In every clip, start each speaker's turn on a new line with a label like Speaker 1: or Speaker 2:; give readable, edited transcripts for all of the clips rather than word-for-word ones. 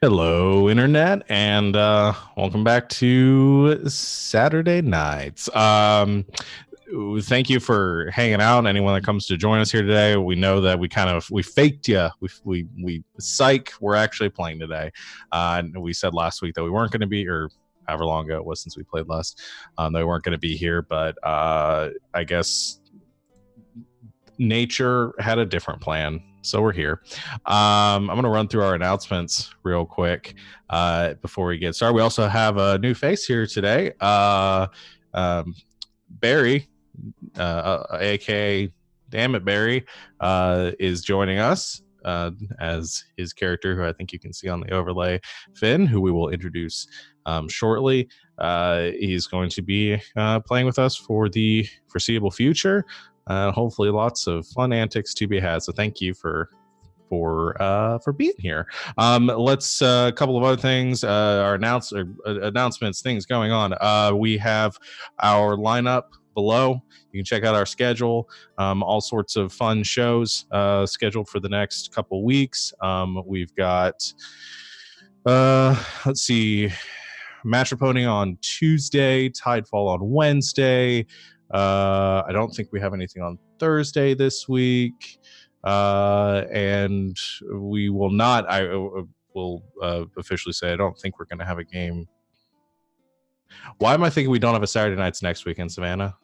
Speaker 1: Hello, Internet, and welcome back to Saturday Nights. Thank you for hanging out. Anyone that comes to join us here today, we know that we faked you. We psych. We're actually playing today. And we said last week that we weren't going to be, or however long ago it was since we played last, that we weren't going to be here. But I guess nature had a different plan. So we're here. I'm going to run through our announcements real quick before we get started. We also have a new face here today. Barry, aka Damn It Barry, is joining us as his character, who I think you can see on the overlay, Finn, who we will introduce shortly. He's going to be playing with us for the foreseeable future. Hopefully lots of fun antics to be had. So thank you for being here. Let's a couple of other things. Our announcements, things going on. We have our lineup below. You can check out our schedule. All sorts of fun shows scheduled for the next couple weeks. We've got let's see, Match Reporting on Tuesday, Tidefall on Wednesday. I don't think we have anything on Thursday this week, and we will not. I will officially say I don't think we're going to have a game. Why am I thinking we don't have a Saturday nights next weekend, Savannah?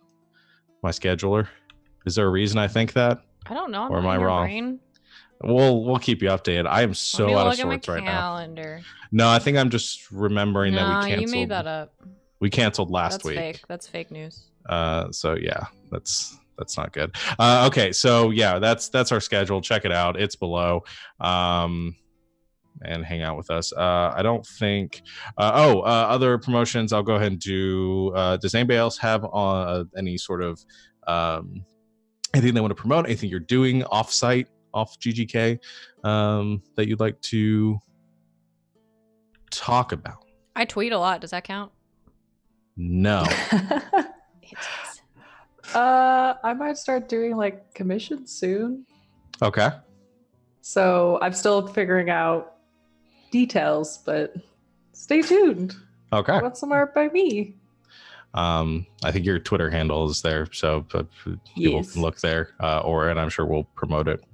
Speaker 1: My scheduler. Is there a reason I think that?
Speaker 2: I don't know.
Speaker 1: Or am I wrong?
Speaker 2: Brain.
Speaker 1: We'll keep you updated. I am so out of sorts right now. No, I think I'm just remembering that we canceled.
Speaker 2: You made that up.
Speaker 1: We canceled last week.
Speaker 2: Fake. That's fake news.
Speaker 1: So yeah, that's not good. Okay, so yeah, that's our schedule. Check it out. It's below. And hang out with us. I don't think. Other promotions. I'll go ahead and do. Does anybody else have any sort of anything they want to promote? Anything you're doing off-site, off GGK, that you'd like to talk about?
Speaker 2: I tweet a lot. Does that count?
Speaker 1: No.
Speaker 3: I might start doing like commissions soon.
Speaker 1: Okay.
Speaker 3: So I'm still figuring out details, but stay tuned.
Speaker 1: Okay.
Speaker 3: I want some art by me.
Speaker 1: I think your Twitter handle is there, so people can look there, and I'm sure we'll promote it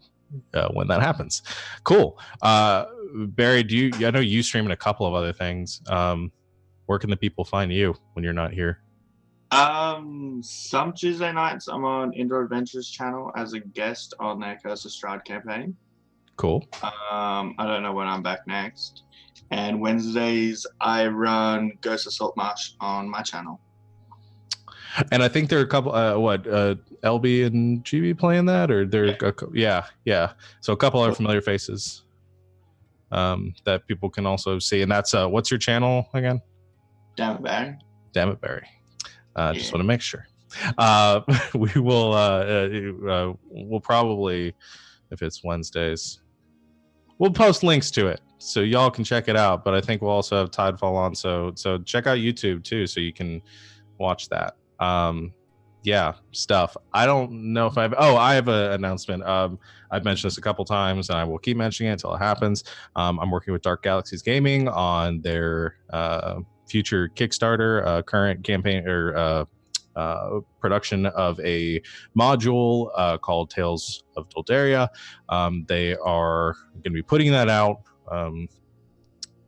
Speaker 1: when that happens. Cool. Barry, I know you stream in a couple of other things. Where can the people find you when you're not here?
Speaker 4: Some Tuesday nights I'm on Indoor Adventures channel as a guest on their Curse of Strahd campaign.
Speaker 1: Cool.
Speaker 4: I don't know when I'm back next. And Wednesdays I run Ghost Assault Marsh on my channel.
Speaker 1: And I think there are a couple. LB and GB playing that, or yeah. So a couple other familiar faces that people can also see. And that's what's your channel again?
Speaker 4: Damn It Barry.
Speaker 1: Damn It Barry. Just want to make sure. We will. We'll probably, if it's Wednesdays, we'll post links to it so y'all can check it out. But I think we'll also have Tidefall on, so check out YouTube too, so you can watch that. Yeah, stuff. I don't know if I have an announcement. I've mentioned this a couple times, and I will keep mentioning it until it happens. I'm working with Dark Galaxies Gaming on their future Kickstarter, current campaign or production of a module called Tales of Doldaria. They are going to be putting that out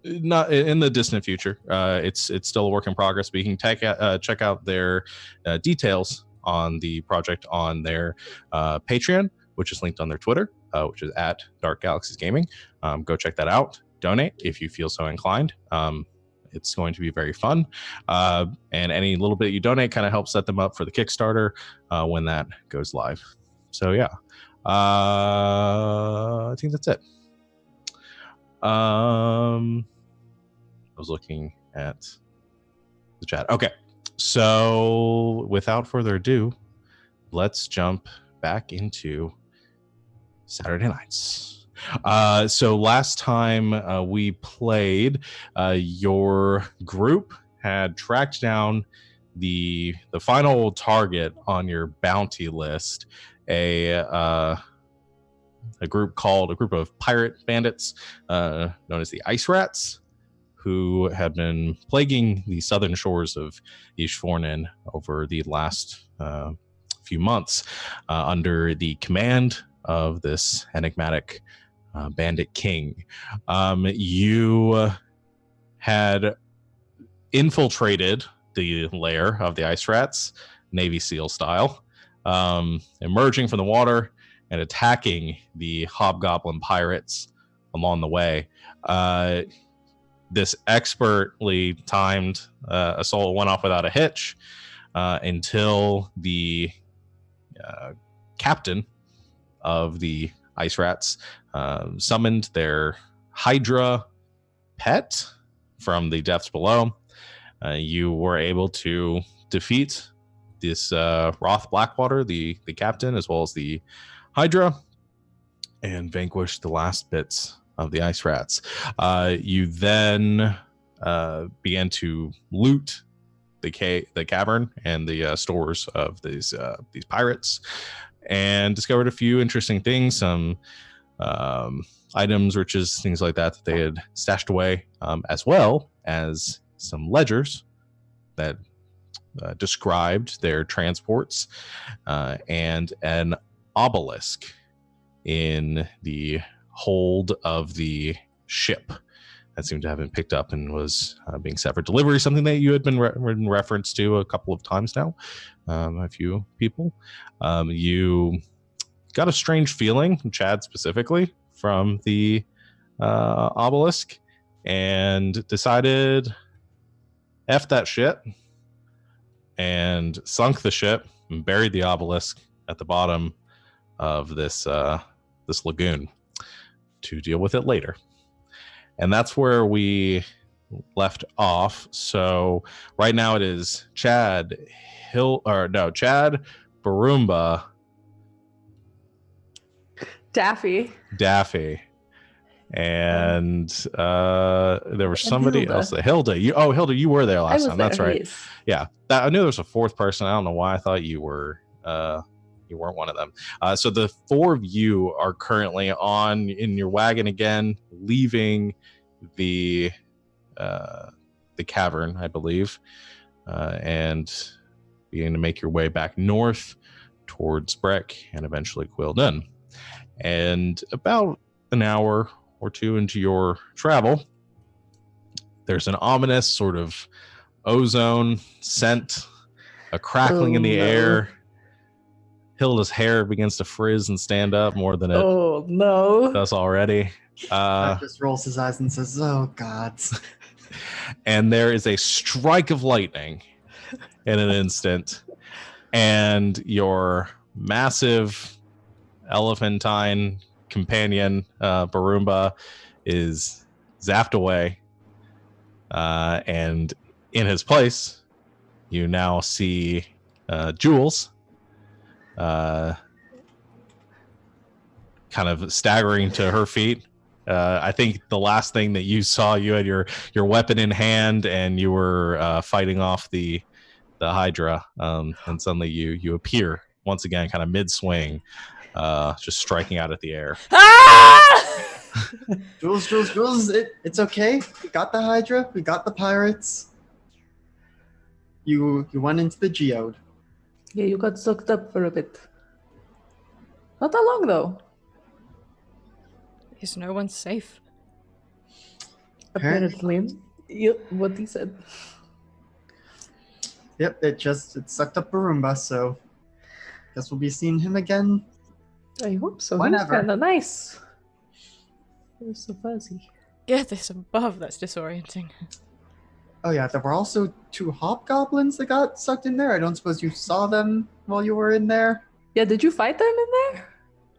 Speaker 1: not in the distant future. It's still a work in progress, but you can check out their details on the project on their Patreon, which is linked on their Twitter, which is at Dark Galaxies Gaming. Go check that out. Donate if you feel so inclined. It's going to be very fun. And any little bit you donate kind of helps set them up for the Kickstarter when that goes live. So yeah, I think that's it. I was looking at the chat. Okay, so without further ado, let's jump back into Saturday nights. So last time we played, your group had tracked down the final target on your bounty list, a a group of pirate bandits known as the Ice Rats, who had been plaguing the southern shores of Ishfornen over the last few months under the command of this enigmatic bandit king. You had infiltrated the lair of the Ice Rats, Navy SEAL style, emerging from the water and attacking the hobgoblin pirates along the way. This expertly timed assault went off without a hitch until the captain of the Ice Rats summoned their Hydra pet from the depths below. You were able to defeat this Roth Blackwater, the captain, as well as the Hydra, and vanquish the last bits of the Ice Rats. You then began to loot the cavern and the stores of these pirates, and discovered a few interesting things, some items, riches, things like that they had stashed away, as well as some ledgers that described their transports, and an obelisk in the hold of the ship that seemed to have been picked up and was being set for delivery, something that you had been referenced to a couple of times now, a few people. You got a strange feeling, Chad specifically, from the obelisk, and decided F that shit, and sunk the ship and buried the obelisk at the bottom of this lagoon to deal with it later. And that's where we left off. So right now it is Chad, Barumba,
Speaker 3: Daffy,
Speaker 1: and there was somebody
Speaker 3: Hilda.
Speaker 1: else. Hilda, Hilda, you were there last time. That's right.
Speaker 3: Yes.
Speaker 1: Yeah, I knew there was a fourth person. I don't know why I thought you were. You weren't one of them. So the four of you are currently in your wagon again, leaving the cavern, I believe, and beginning to make your way back north towards Breck and eventually Quilden. And about an hour or two into your travel, there's an ominous sort of ozone scent, a crackling in the air. Hilda's hair begins to frizz and stand up more than it does already.
Speaker 5: Just rolls his eyes and says, "Oh, gods."
Speaker 1: And there is a strike of lightning in an instant, and your massive elephantine companion, Barumba, is zapped away. And in his place, you now see Jules, kind of staggering to her feet. I think the last thing that you saw, you had your weapon in hand and you were fighting off the Hydra, and suddenly you appear once again, kind of mid-swing, just striking out at the air.
Speaker 5: Jules, it's okay. We got the Hydra. We got the pirates. You went into the geode.
Speaker 3: Yeah, you got sucked up for a bit. Not that long, though.
Speaker 2: Is no one safe?
Speaker 3: Apparently. Yep, what he said.
Speaker 5: Yep, it sucked up Barumba, so guess we'll be seeing him again.
Speaker 3: I hope so.
Speaker 5: Whenever.
Speaker 3: He's kind of nice. He's so fuzzy.
Speaker 2: Get this above. That's disorienting.
Speaker 5: Oh yeah, there were also 2 hobgoblins that got sucked in there. I don't suppose you saw them while you were in there?
Speaker 3: Yeah, did you fight them in there?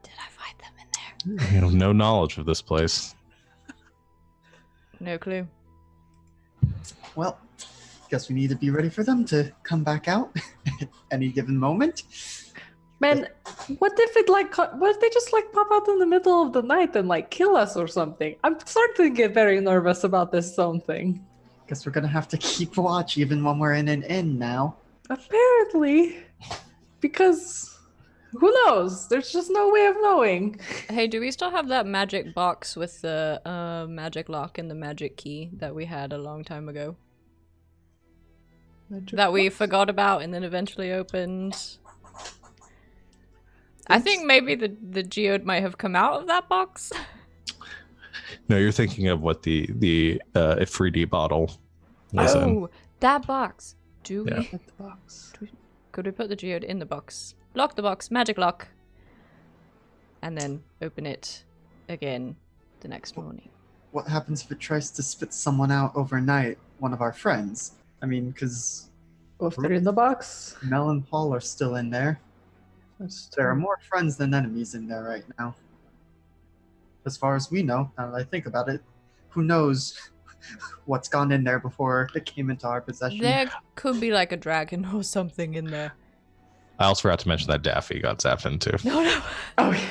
Speaker 2: Did I find them in there?
Speaker 1: You have no knowledge of this place.
Speaker 2: No clue.
Speaker 5: Well, guess we need to be ready for them to come back out at any given moment.
Speaker 3: Man, what if they just pop out in the middle of the night and kill us or something? I'm starting to get very nervous about this zone thing.
Speaker 5: Guess we're gonna have to keep watch even when we're in an inn now.
Speaker 3: Apparently, because Who knows? There's just no way of knowing.
Speaker 2: Hey, do we still have that magic box with the magic lock and the magic key that we had a long time ago? That we forgot about and then eventually opened? I think maybe the geode might have come out of that box.
Speaker 1: No, you're thinking of what the Ifriti bottle was in.
Speaker 2: Oh, that box. Do we?
Speaker 1: Yeah.
Speaker 3: At the box.
Speaker 2: Could we put the geode in the box? Lock the box, magic lock. And then open it again the next morning.
Speaker 5: What happens if it tries to spit someone out overnight? One of our friends. I mean, because
Speaker 3: If they're in the box.
Speaker 5: Mel and Paul are still in there.
Speaker 3: That's
Speaker 5: There are
Speaker 3: true.
Speaker 5: more friends than enemies in there right now. As far as we know, now that I think about it, who knows what's gone in there before it came into our possession.
Speaker 2: There could be like a dragon or something in there.
Speaker 1: I also forgot to mention that Daffy got zapped into.
Speaker 2: No, no.
Speaker 3: Oh,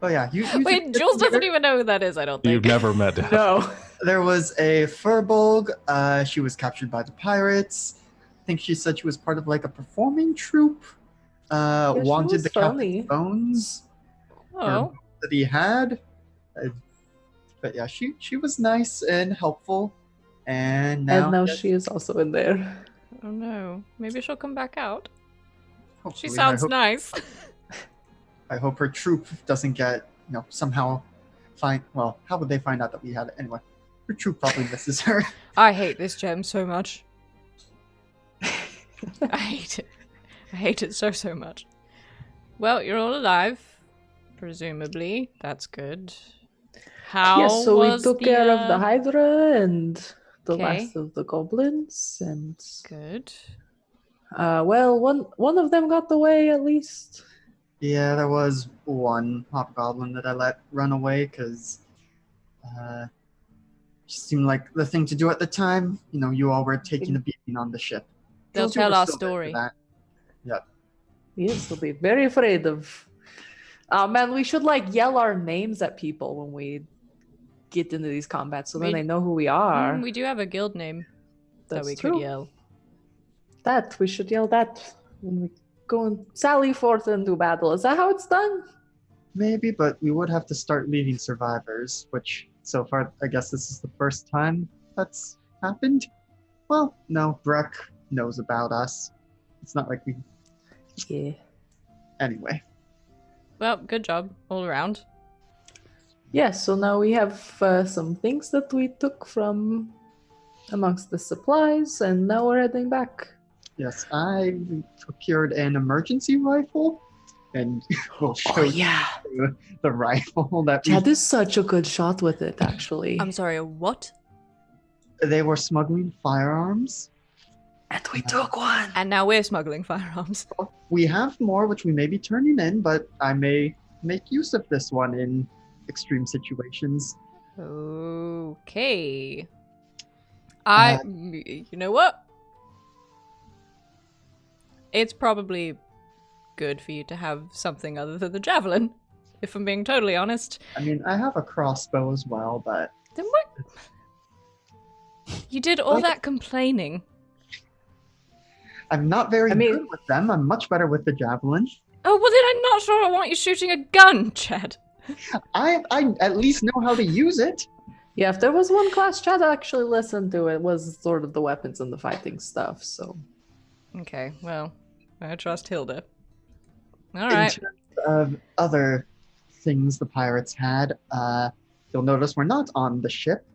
Speaker 5: Oh yeah, you
Speaker 2: Wait, Jules doesn't even know who that is, I don't think.
Speaker 1: You've never met Daffy.
Speaker 3: no.
Speaker 5: There was a Furbolg. She was captured by the pirates. I think she said she was part of like a performing troupe.
Speaker 3: she
Speaker 5: Wanted
Speaker 3: was
Speaker 5: the
Speaker 3: funny.
Speaker 5: captain's bones
Speaker 2: Oh.
Speaker 5: that he had. But yeah, she was nice and helpful. And now,
Speaker 3: she is also in there.
Speaker 2: Oh no. Maybe she'll come back out. She
Speaker 5: hopefully,
Speaker 2: sounds
Speaker 5: I hope,
Speaker 2: nice.
Speaker 5: I hope her troop doesn't get, somehow find. Well, how would they find out that we had it anyway? Her troop probably misses her.
Speaker 2: I hate this gem so much. I hate it. I hate it so, so much. Well, you're all alive. Presumably. That's good. How
Speaker 3: Yes, so we
Speaker 2: was
Speaker 3: took
Speaker 2: the,
Speaker 3: care of the Hydra and the
Speaker 2: Okay.
Speaker 3: last of the goblins, and
Speaker 2: Good.
Speaker 3: well, one of them got away at least.
Speaker 5: Yeah, there was one hobgoblin that I let run away because seemed like the thing to do at the time. You all were taking a beating on the ship.
Speaker 2: They'll
Speaker 5: Those two
Speaker 2: tell
Speaker 5: were
Speaker 2: our
Speaker 5: still there for
Speaker 2: story.
Speaker 5: that.
Speaker 3: Yes, they'll be very afraid of. Man, we should yell our names at people when we get into these combats, so then
Speaker 2: We-
Speaker 3: they know who we are.
Speaker 2: We do have a guild name that
Speaker 3: That's
Speaker 2: we
Speaker 3: true.
Speaker 2: could yell.
Speaker 3: That we should yell that when we go and sally forth into battle. Is that how it's done?
Speaker 5: Maybe, but we would have to start leaving survivors, which so far I guess this is the first time that's happened. Well, no, Breck knows about us. It's not like we.
Speaker 3: Yeah.
Speaker 5: Anyway,
Speaker 2: Well, good job all around.
Speaker 3: Yes, so now we have some things that we took from amongst the supplies, and now we're heading back.
Speaker 5: yes, I procured an emergency rifle, and we'll show
Speaker 3: yeah.
Speaker 5: you the rifle that
Speaker 3: Chad is such a good shot with it, actually.
Speaker 2: I'm sorry, a what?
Speaker 5: they were smuggling firearms.
Speaker 3: And we took one.
Speaker 2: And now we're smuggling firearms.
Speaker 5: We have more, which we may be turning in, but I may make use of this one in extreme situations.
Speaker 2: Okay.
Speaker 5: Uh,
Speaker 2: You know what? It's probably good for you to have something other than the javelin, if I'm being totally honest.
Speaker 5: I mean, I have a crossbow as well, but
Speaker 2: Then what? You did all that complaining.
Speaker 5: I'm not very
Speaker 3: I mean-
Speaker 5: good with them. I'm much better with the javelin.
Speaker 2: Oh, well then I'm not sure I want you shooting a gun, Chad.
Speaker 5: I at least know how to use it.
Speaker 3: Yeah, if there was one class Chad actually listened to, it was sort of the weapons and the fighting stuff, so.
Speaker 2: Okay, well, I trust Hilda.
Speaker 5: In
Speaker 2: Alright.
Speaker 5: terms of other things the pirates had, you'll notice we're not on the ship.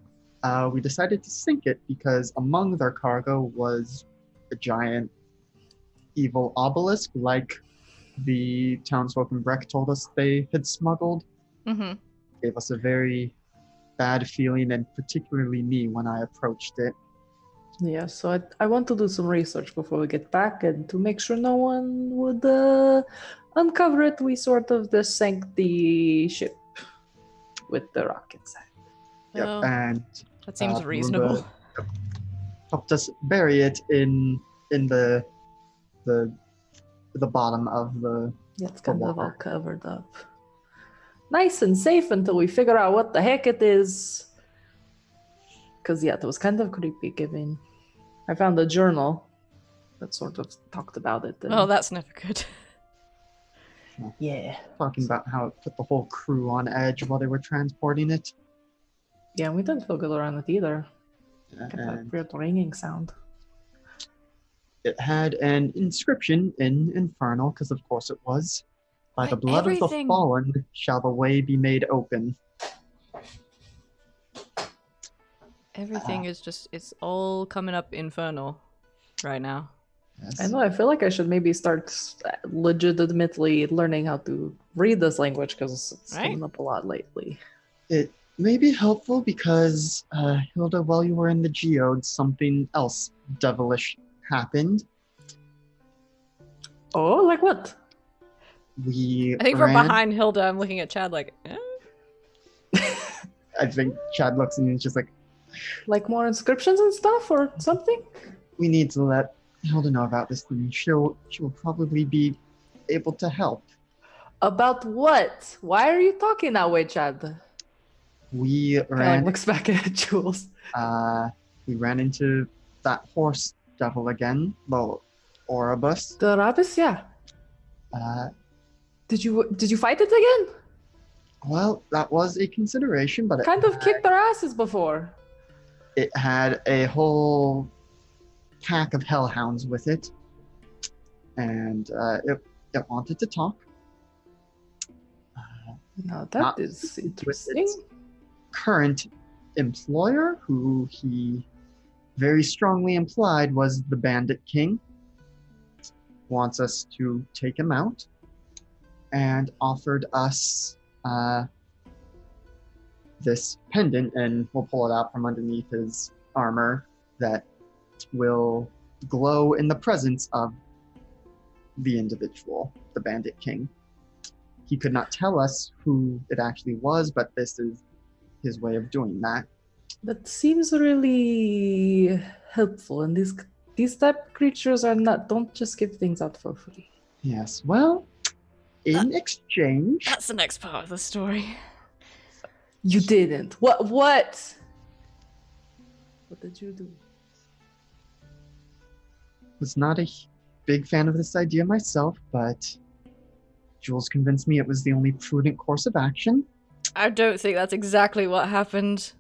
Speaker 5: We decided to sink it because among their cargo was a giant evil obelisk like the townsfolk in Breck told us they had smuggled.
Speaker 2: Mm-hmm.
Speaker 5: Gave us a very bad feeling, and particularly me when I approached it.
Speaker 3: Yeah, so I want to do some research before we get back, and to make sure no one would uncover it, we sort of just sank the ship with the rockets.
Speaker 5: Yep,
Speaker 2: Well,
Speaker 5: and
Speaker 2: that seems
Speaker 5: Roomba
Speaker 2: reasonable.
Speaker 5: helped us bury it in the bottom of the.
Speaker 3: Yeah, it's kind of all
Speaker 5: water.
Speaker 3: covered up. Nice and safe until we figure out what the heck it is. Because, yeah, it was kind of creepy giving. I found a journal that sort of talked about it. And
Speaker 2: Oh, that's never good.
Speaker 3: Yeah.
Speaker 5: talking about how it put the whole crew on edge while they were transporting it.
Speaker 3: Yeah, we didn't feel good around it either. Got that
Speaker 5: And
Speaker 3: weird ringing sound.
Speaker 5: it had an inscription in Infernal, because of course it was. By the
Speaker 2: What?
Speaker 5: blood of the
Speaker 2: Everything-
Speaker 5: fallen shall the way be made open.
Speaker 2: Everything is just, it's all coming up infernal right now.
Speaker 5: Yes.
Speaker 3: I know, I feel like I should maybe start legitimately learning how to read this language because it's
Speaker 2: Right.
Speaker 3: coming up a lot lately.
Speaker 5: It may be helpful because, Hilda, while you were in the geode, something else devilish happened.
Speaker 3: Oh, like what?
Speaker 5: We
Speaker 2: I think from
Speaker 5: ran-
Speaker 2: behind Hilda, I'm looking at Chad like, eh?
Speaker 5: I think Chad looks and he's just like,
Speaker 3: Like more inscriptions and stuff or something?
Speaker 5: we need to let Hilda know about this thing. She'll probably be able to help.
Speaker 3: About what? Why are you talking that way, Chad?
Speaker 5: We
Speaker 3: Kind
Speaker 5: ran
Speaker 3: of looks back at Jules.
Speaker 5: we ran into that horse devil again, well, Oribus.
Speaker 3: The rabbits, yeah.
Speaker 5: Uh,
Speaker 3: Did you fight it again?
Speaker 5: well, that was a consideration, but
Speaker 3: Kind of kicked their asses before.
Speaker 5: it had a whole pack of hellhounds with it, and it wanted to talk.
Speaker 3: Now
Speaker 5: Not
Speaker 3: that is
Speaker 5: with
Speaker 3: interesting.
Speaker 5: its current employer, who he very strongly implied was the Bandit King, wants us to take him out, and offered us this pendant, and we'll pull it out from underneath his armor, that will glow in the presence of the individual, the Bandit King. He could not tell us who it actually was, but this is his way of doing that.
Speaker 3: That seems really helpful, and these type of creatures don't just give things out for free.
Speaker 5: Yes, well, in exchange,
Speaker 2: That's the next part of the story.
Speaker 3: You didn't. What? What did you do?
Speaker 5: was not a big fan of this idea myself, but Jules convinced me it was the only prudent course of action.
Speaker 2: I don't think that's exactly what happened.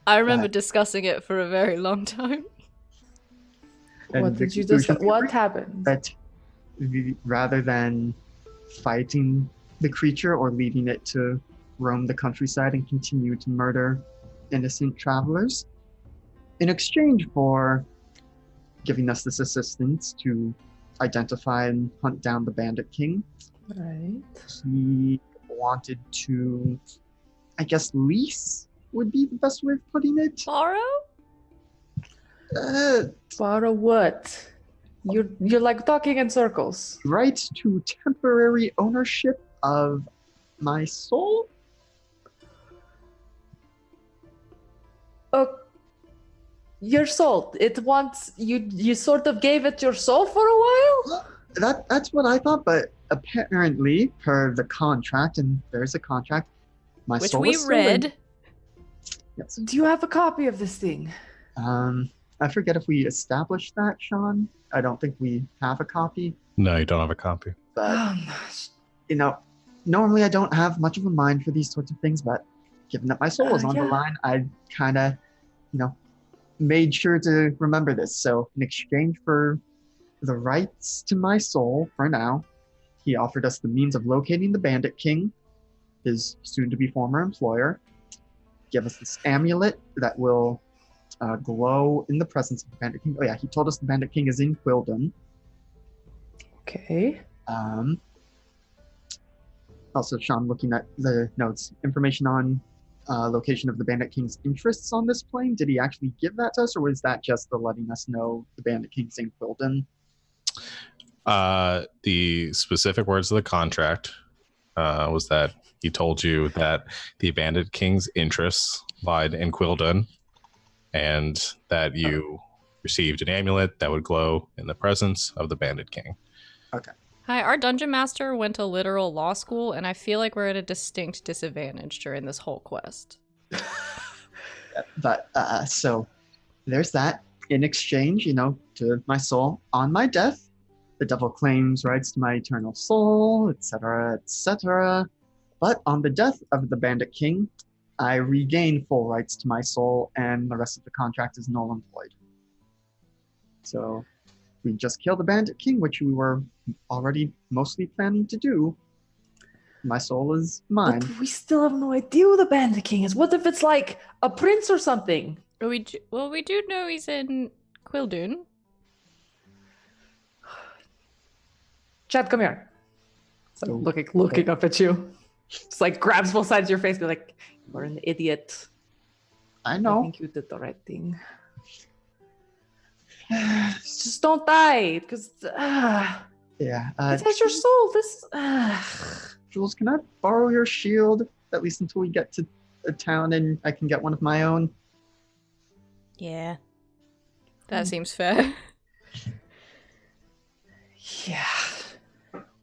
Speaker 2: I remember
Speaker 5: That-
Speaker 2: discussing it for a very long time.
Speaker 5: And
Speaker 3: What
Speaker 5: the
Speaker 3: did you just?
Speaker 5: conclusion we
Speaker 3: What
Speaker 5: reached
Speaker 3: happened?
Speaker 5: That rather than fighting the creature or leaving it to roam the countryside and continue to murder innocent travelers, in exchange for giving us this assistance to identify and hunt down the Bandit King,
Speaker 3: Right.
Speaker 5: he wanted to, I guess, lease would be the best way of putting it.
Speaker 2: Borrow?
Speaker 3: Borrow what? You're like talking in circles.
Speaker 5: Rights to temporary ownership of my soul.
Speaker 3: Oh, your soul. It wants you. You sort of gave it your soul for a while.
Speaker 5: That's what I thought, but apparently, per the contract, and there's a contract, my
Speaker 2: Which
Speaker 5: soul
Speaker 2: we
Speaker 5: is still in-
Speaker 2: read.
Speaker 5: Yes.
Speaker 3: Do you have a copy of this thing?
Speaker 5: I forget if we established that, Sean. I don't think we have a copy,
Speaker 1: No, you don't have a copy.
Speaker 5: but you know, normally I don't have much of a mind for these sorts of things, but given that my soul was on the
Speaker 3: Yeah.
Speaker 5: line, I kind of, made sure to remember this. So in exchange for the rights to my soul, for now, he offered us the means of locating the Bandit King, his soon-to-be former employer, give us this amulet that will glow in the presence of the Bandit King. Oh yeah, he told us the Bandit King is in Quilden.
Speaker 3: Okay.
Speaker 5: Also, Sean, looking at the notes, information on location of the Bandit King's interests on this plane. Did he actually give that to us, or was that just the letting us know the Bandit King's in Quilden?
Speaker 1: The specific words of the contract was that he told you that the Bandit King's interests lied in Quilden, and that you received an amulet that would glow in the presence of the Bandit King.
Speaker 2: Hi, our dungeon master went to literal law school, and I feel like we're at a distinct disadvantage during this whole quest.
Speaker 5: But so there's that. In exchange, to my soul, on my death, The devil claims rights to my eternal soul, etc., etc. But on the death of the Bandit King, I regain full rights to my soul, and the rest of the contract is null and void. So we just kill the Bandit King, which we were already mostly planning to do. My soul is mine.
Speaker 3: But we still have no idea who the Bandit King is. What if it's like a prince or something?
Speaker 2: We do know he's in Quildun.
Speaker 3: Chad, come here. So
Speaker 5: Oh,
Speaker 3: looking up at you. Just like grabs both sides of your face, be like, "You're an idiot.
Speaker 5: I
Speaker 3: I
Speaker 5: know.
Speaker 3: think you did the right thing. Just don't die, because
Speaker 5: Yeah.
Speaker 3: it has your soul. This.
Speaker 5: Jules, can I borrow your shield at least until we get to the town and I can get one of my own?
Speaker 2: Yeah. That seems fair.
Speaker 3: Yeah.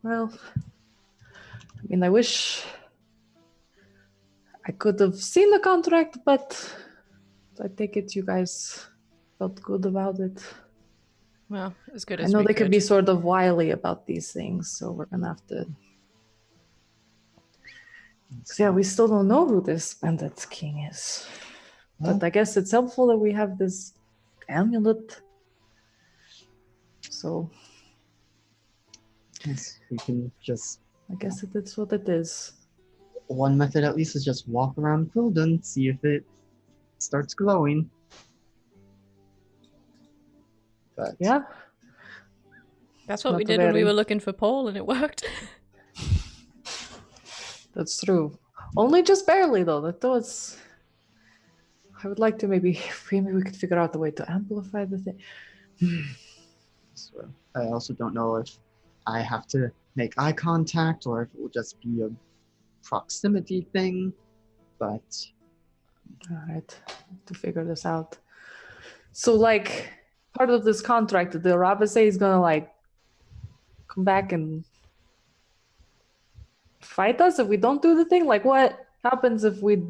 Speaker 3: Well, I mean, I wish I could have seen the contract, but I take it you guys felt good about it.
Speaker 2: Well, as good
Speaker 3: I
Speaker 2: as
Speaker 3: know
Speaker 2: we
Speaker 3: they could be sort of wily about these things, so we're gonna have to. 'Cause, yeah, we still don't know who this Bandit King is. But I guess it's helpful that we have this amulet. So
Speaker 5: Yes, we can just.
Speaker 3: I guess it's what it is.
Speaker 5: One method at least is just walk around Quildun, see if it starts glowing. But
Speaker 3: Yeah.
Speaker 2: That's what
Speaker 3: Not
Speaker 2: we
Speaker 3: a
Speaker 2: did when we
Speaker 3: very-
Speaker 2: were looking for Paul, and it worked.
Speaker 3: That's true. Only just barely, though. That was. I would like to maybe we could figure out a way to amplify the thing.
Speaker 5: so I also don't know if I have to make eye contact or if it will just be a proximity thing. But
Speaker 3: All right, to figure this out. So, like, part of this contract, the Rabbi say he's gonna like come back and fight us if we don't do the thing. Like, what happens if we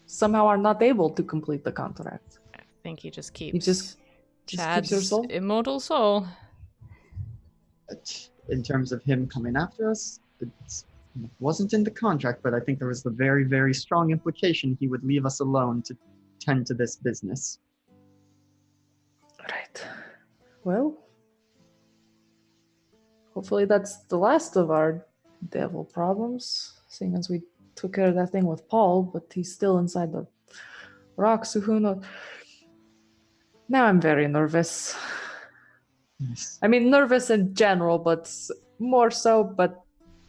Speaker 3: somehow are not able to complete the contract?
Speaker 2: I think he just keeps
Speaker 3: He just
Speaker 2: Chad's
Speaker 3: keeps your soul.
Speaker 2: immortal soul.
Speaker 5: But in terms of him coming after us, it wasn't in the contract, but I think there was the very, very strong implication he would leave us alone to tend to this business.
Speaker 3: Right. Well, hopefully that's the last of our devil problems, seeing as we took care of that thing with Paul, but he's still inside the rock, so who knows? Now I'm very nervous.
Speaker 5: Yes.
Speaker 3: I mean, nervous in general, but more so, but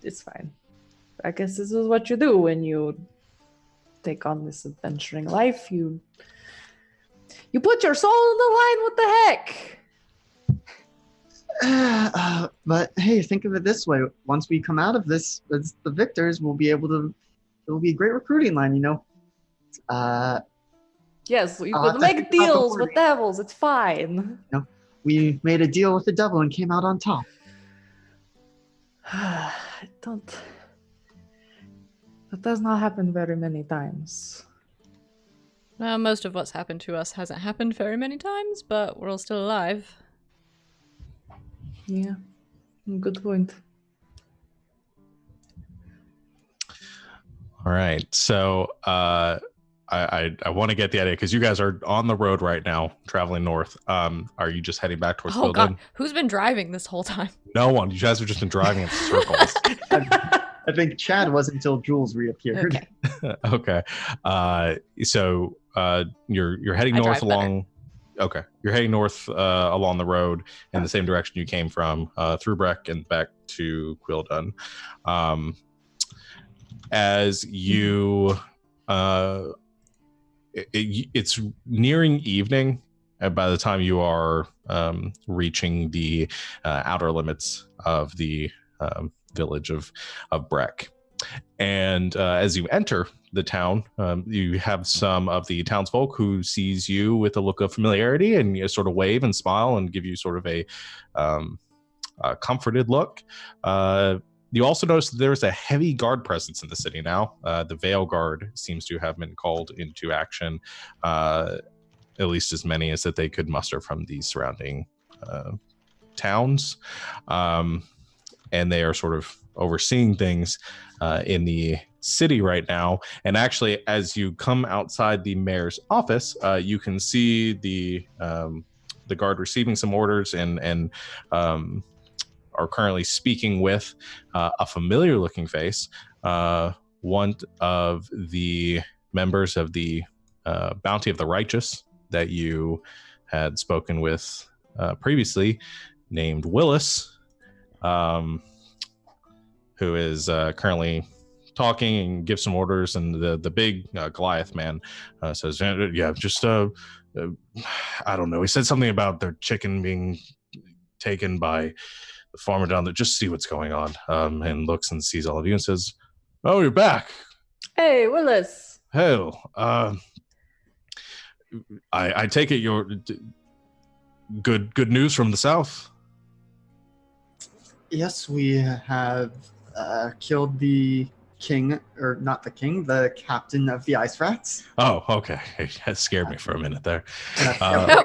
Speaker 3: it's fine. I guess this is what you do when you take on this adventuring life. You put your soul on the line. What the heck?
Speaker 5: But hey, think of it this way: once we come out of this as the victors, we'll be able to. It'll be a great recruiting line, you know.
Speaker 3: Yes, you
Speaker 5: I'll
Speaker 3: could
Speaker 5: have to
Speaker 3: make
Speaker 5: think about
Speaker 3: deals
Speaker 5: the
Speaker 3: with devils. It's fine.
Speaker 5: We made a deal with the devil and came out on top.
Speaker 3: I don't. That does not happen very many times.
Speaker 2: Well, most of what's happened to us hasn't happened very many times, but we're all still alive.
Speaker 3: Yeah, good point.
Speaker 1: All right. So I want to get the idea because you guys are on the road right now, traveling north. Are you just heading back towards
Speaker 2: Oh
Speaker 1: Quildun?
Speaker 2: god, who's been driving this whole time?
Speaker 1: No one. You guys have just been driving in circles.
Speaker 5: I think Chad was until Jules reappeared.
Speaker 2: Okay.
Speaker 1: Okay. So you're heading
Speaker 2: I
Speaker 1: north
Speaker 2: drive better.
Speaker 1: along. Okay, you're heading north along the road in the same direction you came from, through Breck and back to Quildun. As you, it's nearing evening by the time you are reaching the outer limits of the village of Breck. And as you enter the town, you have some of the townsfolk who sees you with a look of familiarity and you sort of wave and smile and give you sort of a comforted look. You also notice that there's a heavy guard presence in the city now. The Veil Guard seems to have been called into action, at least as many as that they could muster from the surrounding towns, and they are sort of overseeing things in the city right now. And actually, as you come outside the mayor's office, you can see the guard receiving some orders and are currently speaking with a familiar-looking face, one of the members of the Bounty of the Righteous that you had spoken with previously, named Willis, who is currently talking and gives some orders. And the big Goliath man says, yeah, just I don't know, he said something about their chicken being taken by the farmer down there. Just see what's going on. And looks and sees all of you and says, oh, you're back.
Speaker 3: Hey, Willis.
Speaker 1: Hell, I take it you're good news from the south.
Speaker 5: Yes, we have killed the king, or not the king, the captain of the ice rats.
Speaker 1: Oh, okay. That scared me for a minute there.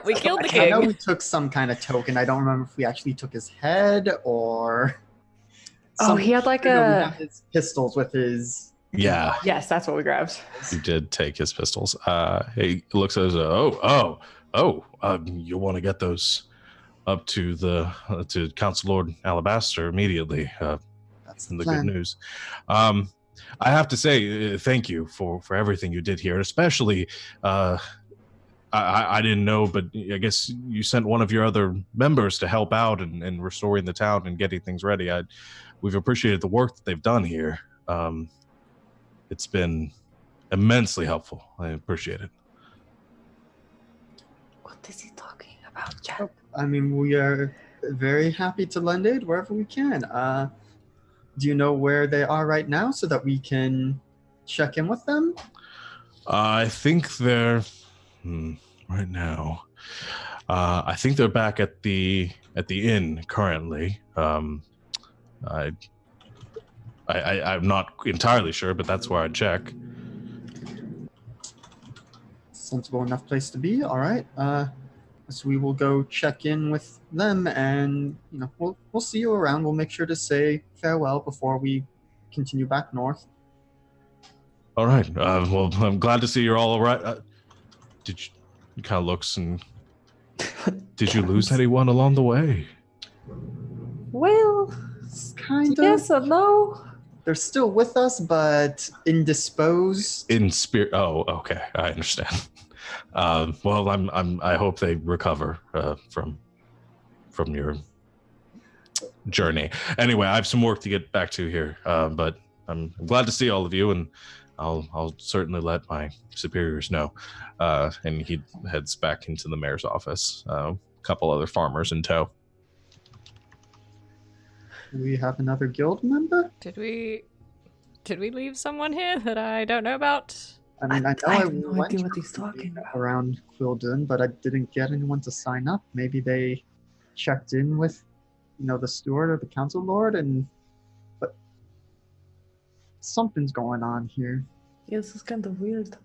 Speaker 2: We killed the
Speaker 5: I know
Speaker 2: king.
Speaker 5: we took some kind of token. I don't remember if we actually took his head or.
Speaker 3: Oh, he had like
Speaker 5: we
Speaker 3: a.
Speaker 5: have his pistols with his.
Speaker 1: Yeah,
Speaker 3: Yes, that's what we grabbed.
Speaker 1: you did take his pistols. He looks at us. You want to get those up to to Council Lord Alabaster immediately.
Speaker 5: That's
Speaker 1: The
Speaker 5: plan.
Speaker 1: good news. I have to say thank you for everything you did here, and especially I didn't know, but I guess you sent one of your other members to help out and restoring the town and getting things ready. We've appreciated the work that they've done here. It's been immensely helpful. I appreciate it.
Speaker 3: What is he talking about, Jack?
Speaker 5: I mean, we are very happy to lend aid wherever we can. Do you know where they are right now so that we can check in with them?
Speaker 1: I think they're right now. I think they're back at the inn currently. I'm not entirely sure, but that's where I'd check.
Speaker 5: Sensible enough place to be. All right. So we will go check in with them, and we'll see you around. We'll make sure to say farewell before we continue back north.
Speaker 1: All right. Well, I'm glad to see you're all right. He kind of looks and did you lose anyone along the way?
Speaker 3: Well,
Speaker 5: Kind of.
Speaker 3: yes or no?
Speaker 5: They're still with us, but indisposed.
Speaker 1: In spirit. Oh, okay. I understand. Well, I hope they recover from your journey. Anyway, I have some work to get back to here, but I'm glad to see all of you, and I'll certainly let my superiors know. And he heads back into the mayor's office. A couple other farmers in tow.
Speaker 5: We have another guild member.
Speaker 2: Did we leave someone here that I don't know about?
Speaker 5: I mean, I know
Speaker 3: I
Speaker 5: I
Speaker 3: have no
Speaker 5: went
Speaker 3: idea what he's talking about.
Speaker 5: around Quildun, but I didn't get anyone to sign up. Maybe they checked in with, the steward or the council lord, but something's going on here.
Speaker 3: Yeah, this is kind of weird.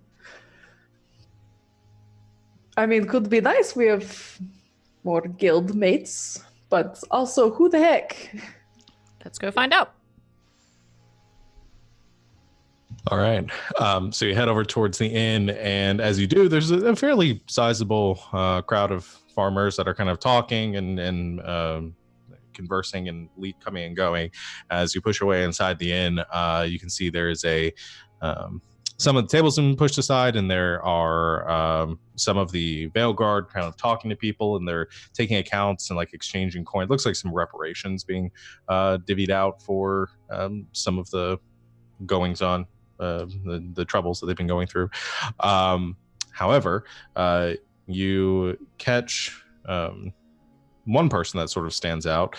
Speaker 3: I mean, could be nice. We have more guild mates, but also, who the heck?
Speaker 2: Let's go find out.
Speaker 1: All right. So you head over towards the inn, and as you do, there's a fairly sizable crowd of farmers that are kind of talking and conversing and coming and going. As you push away inside the inn, you can see there is some of the tables have been pushed aside, and there are some of the Veil Guard kind of talking to people, and they're taking accounts and like exchanging coin. It looks like some reparations being divvied out for some of the goings on, the troubles that they've been going through. However, you catch one person that sort of stands out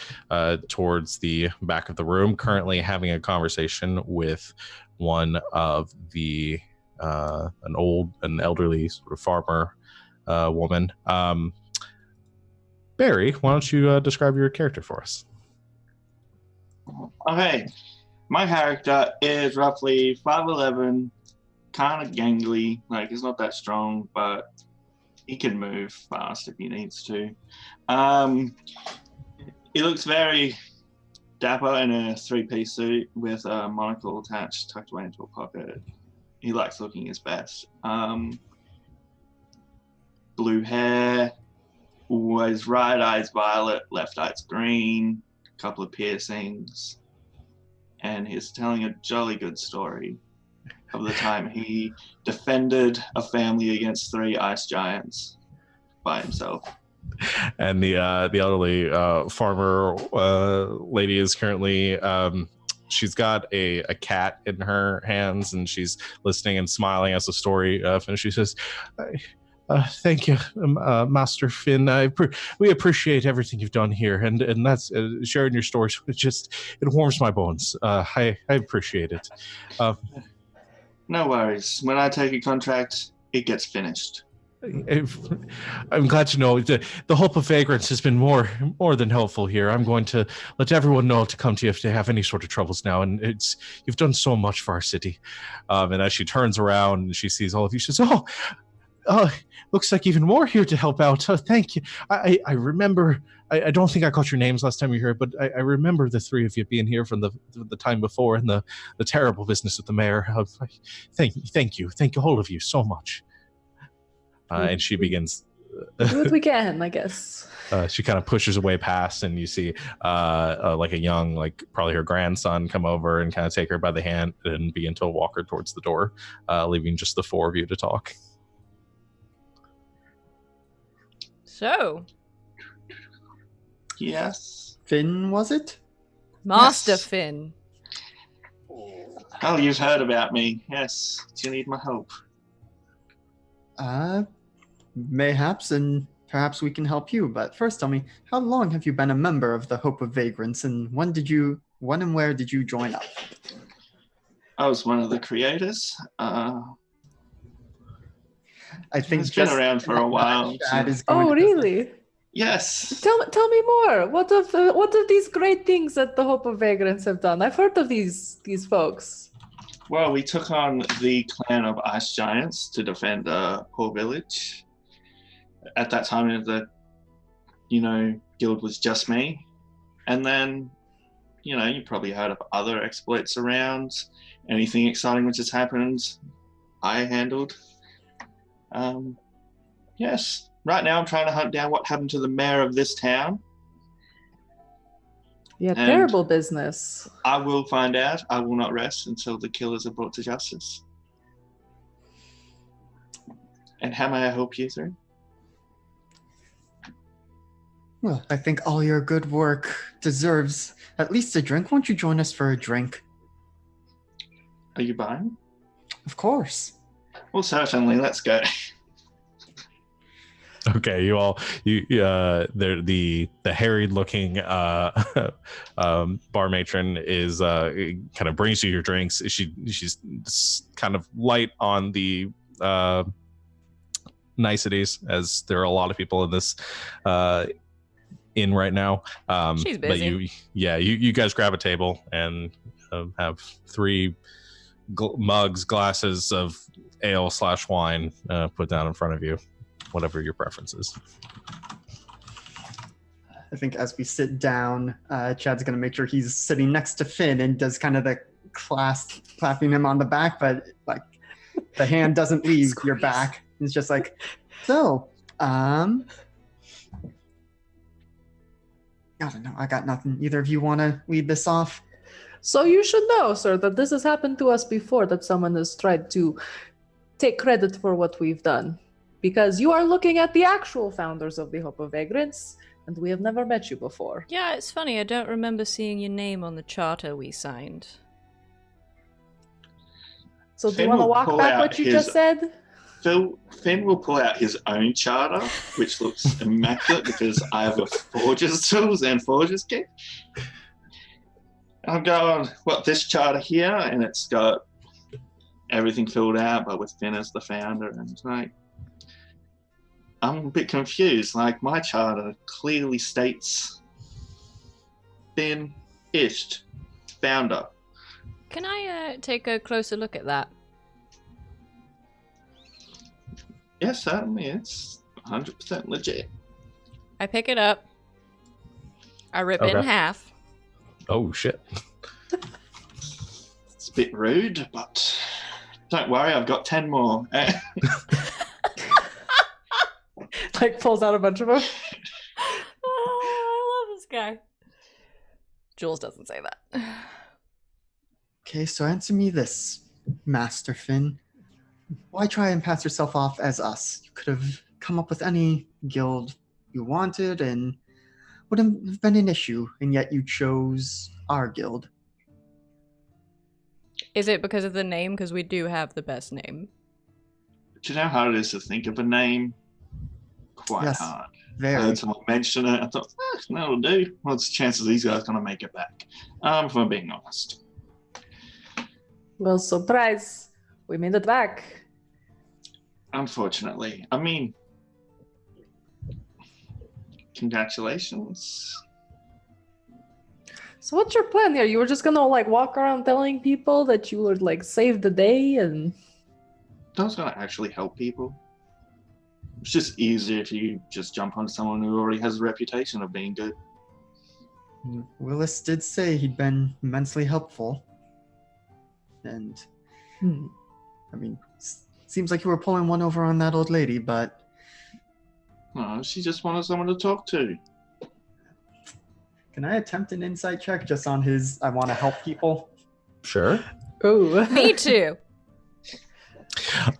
Speaker 1: towards the back of the room, currently having a conversation with one of the an elderly sort of farmer woman. Barry, why don't you describe your character for us?
Speaker 4: Okay, my character is roughly 5'11", kind of gangly. Like, he's not that strong, but he can move fast if he needs to. He looks very dapper in a three-piece suit with a monocle attached, tucked away into a pocket. He likes looking his best. Blue hair, his right eye's violet, left eye's green, a couple of piercings, and he's telling a jolly good story of the time he defended a family against 3 ice giants by himself.
Speaker 1: And the elderly farmer lady is currently she's got a cat in her hands, and she's listening and smiling as the story finishes. She says, thank you, Master Finn. We appreciate everything you've done here, and that's sharing your stories. It warms my bones. I appreciate it.
Speaker 4: No worries. When I take a contract, it gets finished.
Speaker 1: I'm glad to know the Hope of Vagrants has been more than helpful here. I'm going to let everyone know to come to you if they have any sort of troubles now. And you've done so much for our city. And as she turns around and she sees all of you, she says, looks like even more here to help out. Thank you. I remember, I don't think I caught your names last time you were here, but I remember the 3 of you being here from the time before, and the terrible business with the mayor. Thank you, all of you, so much. And she begins.
Speaker 3: Do what we can, I guess.
Speaker 1: She kind of pushes away past, and you see like a young, like probably her grandson, come over and kind of take her by the hand and begin to walk her towards the door, leaving just the 4 of you to talk.
Speaker 2: So.
Speaker 4: Yes.
Speaker 5: Finn, was it?
Speaker 2: Master
Speaker 4: Yes.
Speaker 2: Finn.
Speaker 4: Oh, you've heard about me. Yes. Do you need my help?
Speaker 5: Mayhaps, and perhaps we can help you. But first, tell me, how long have you been a member of the Hope of Vagrants, and when and where did you join up?
Speaker 4: I was one of the creators.
Speaker 5: I think
Speaker 4: It's been around for a while.
Speaker 5: Chad is going
Speaker 3: Oh,
Speaker 5: to-
Speaker 3: really?
Speaker 4: Yes.
Speaker 3: Tell me more. What of these great things that the Hope of Vagrants have done? I've heard of these folks.
Speaker 4: Well, we took on the clan of ice giants to defend a poor village. At that time, the guild was just me. And then, you probably heard of other exploits around. Anything exciting which has happened, I handled. Yes. Right now, I'm trying to hunt down what happened to the mayor of this town.
Speaker 3: Yeah,
Speaker 4: And-
Speaker 3: terrible business.
Speaker 4: I will find out. I will not rest until the killers are brought to justice. And how may I help you through?
Speaker 5: Well, I think all your good work deserves at least a drink. Won't you join us for a drink?
Speaker 4: Are you buying?
Speaker 5: Of course.
Speaker 4: Well, certainly. Let's go.
Speaker 1: Okay, the harried looking bar matron is kind of brings you your drinks. She's kind of light on the niceties, as there are a lot of people in this inn right now.
Speaker 2: She's
Speaker 1: But
Speaker 2: busy.
Speaker 1: you guys grab a table and have 3 glasses of ale/wine put down in front of you. Whatever your preference is.
Speaker 5: I think as we sit down, Chad's going to make sure he's sitting next to Finn and does kind of the clapping him on the back, but like the hand doesn't leave your back. It's just like, so, I don't know. I got nothing. Either of you want to lead this off?
Speaker 3: So you should know, sir, that this has happened to us before, that someone has tried to take credit for what we've done. Because you are looking at the actual founders of the Hope of Vagrants, and we have never met you before.
Speaker 2: Yeah, it's funny. I don't remember seeing your name on the charter we signed.
Speaker 3: So do you
Speaker 4: Finn
Speaker 3: want to
Speaker 4: will
Speaker 3: walk
Speaker 4: pull
Speaker 3: back
Speaker 4: out
Speaker 3: what you
Speaker 4: his-
Speaker 3: just said?
Speaker 4: Finn will pull out his own charter, which looks immaculate because I have a forger's tools and forger's kit. I'm going, this charter here, and it's got everything filled out, but with Finn as the founder, and it's like, I'm a bit confused. Like, my charter clearly states Finn Isht, founder.
Speaker 2: Can I take a closer look at that?
Speaker 4: Yes, certainly, it's 100% legit.
Speaker 2: I pick it up. I rip it in
Speaker 1: Okay.
Speaker 2: half.
Speaker 1: Oh shit.
Speaker 4: It's a bit rude, but don't worry, I've got 10 more.
Speaker 3: Like pulls out a bunch of them.
Speaker 2: Oh, I love this guy. Jules doesn't say that.
Speaker 5: Okay, so answer me this, Master Finn. Why try and pass yourself off as us? You could have come up with any guild you wanted and wouldn't have been an issue, and yet you chose our guild.
Speaker 2: Is it because of the name? Because we do have the best name.
Speaker 4: Do you know how hard it is to think of a name? Quite
Speaker 5: Yes.
Speaker 4: hard. I
Speaker 5: Very.
Speaker 4: heard someone mention it. I thought, that'll do. What's the chances these guys going to make it back? If I'm being honest.
Speaker 3: Well, surprise. We made it back.
Speaker 4: Unfortunately. I mean, congratulations.
Speaker 3: So what's your plan here? You were just gonna like walk around telling people that you would like save the day and
Speaker 4: I was going to actually help people. It's just easier if you just jump on someone who already has a reputation of being good.
Speaker 5: Willis did say he'd been immensely helpful. And, I mean, seems like you were pulling one over on that old lady, but...
Speaker 4: No, she just wanted someone to talk to.
Speaker 5: Can I attempt an insight check just on his I want to help people?
Speaker 1: Sure.
Speaker 3: oh,
Speaker 2: Me too.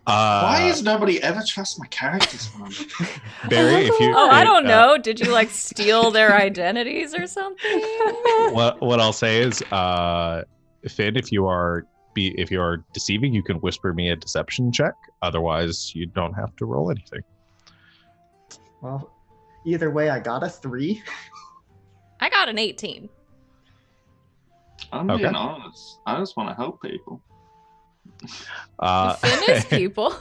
Speaker 4: Why does nobody ever trust my characters from me?
Speaker 1: Barry, if you
Speaker 2: Oh, I don't know. Did you like steal their identities or something?
Speaker 1: what I'll say is, Finn, if you are deceiving, you can whisper me a deception check. Otherwise, you don't have to roll anything.
Speaker 5: Well, either way, I got a 3.
Speaker 2: I got an 18.
Speaker 4: I'm
Speaker 1: Okay.
Speaker 4: being honest. I just want to help people.
Speaker 2: Finn is people.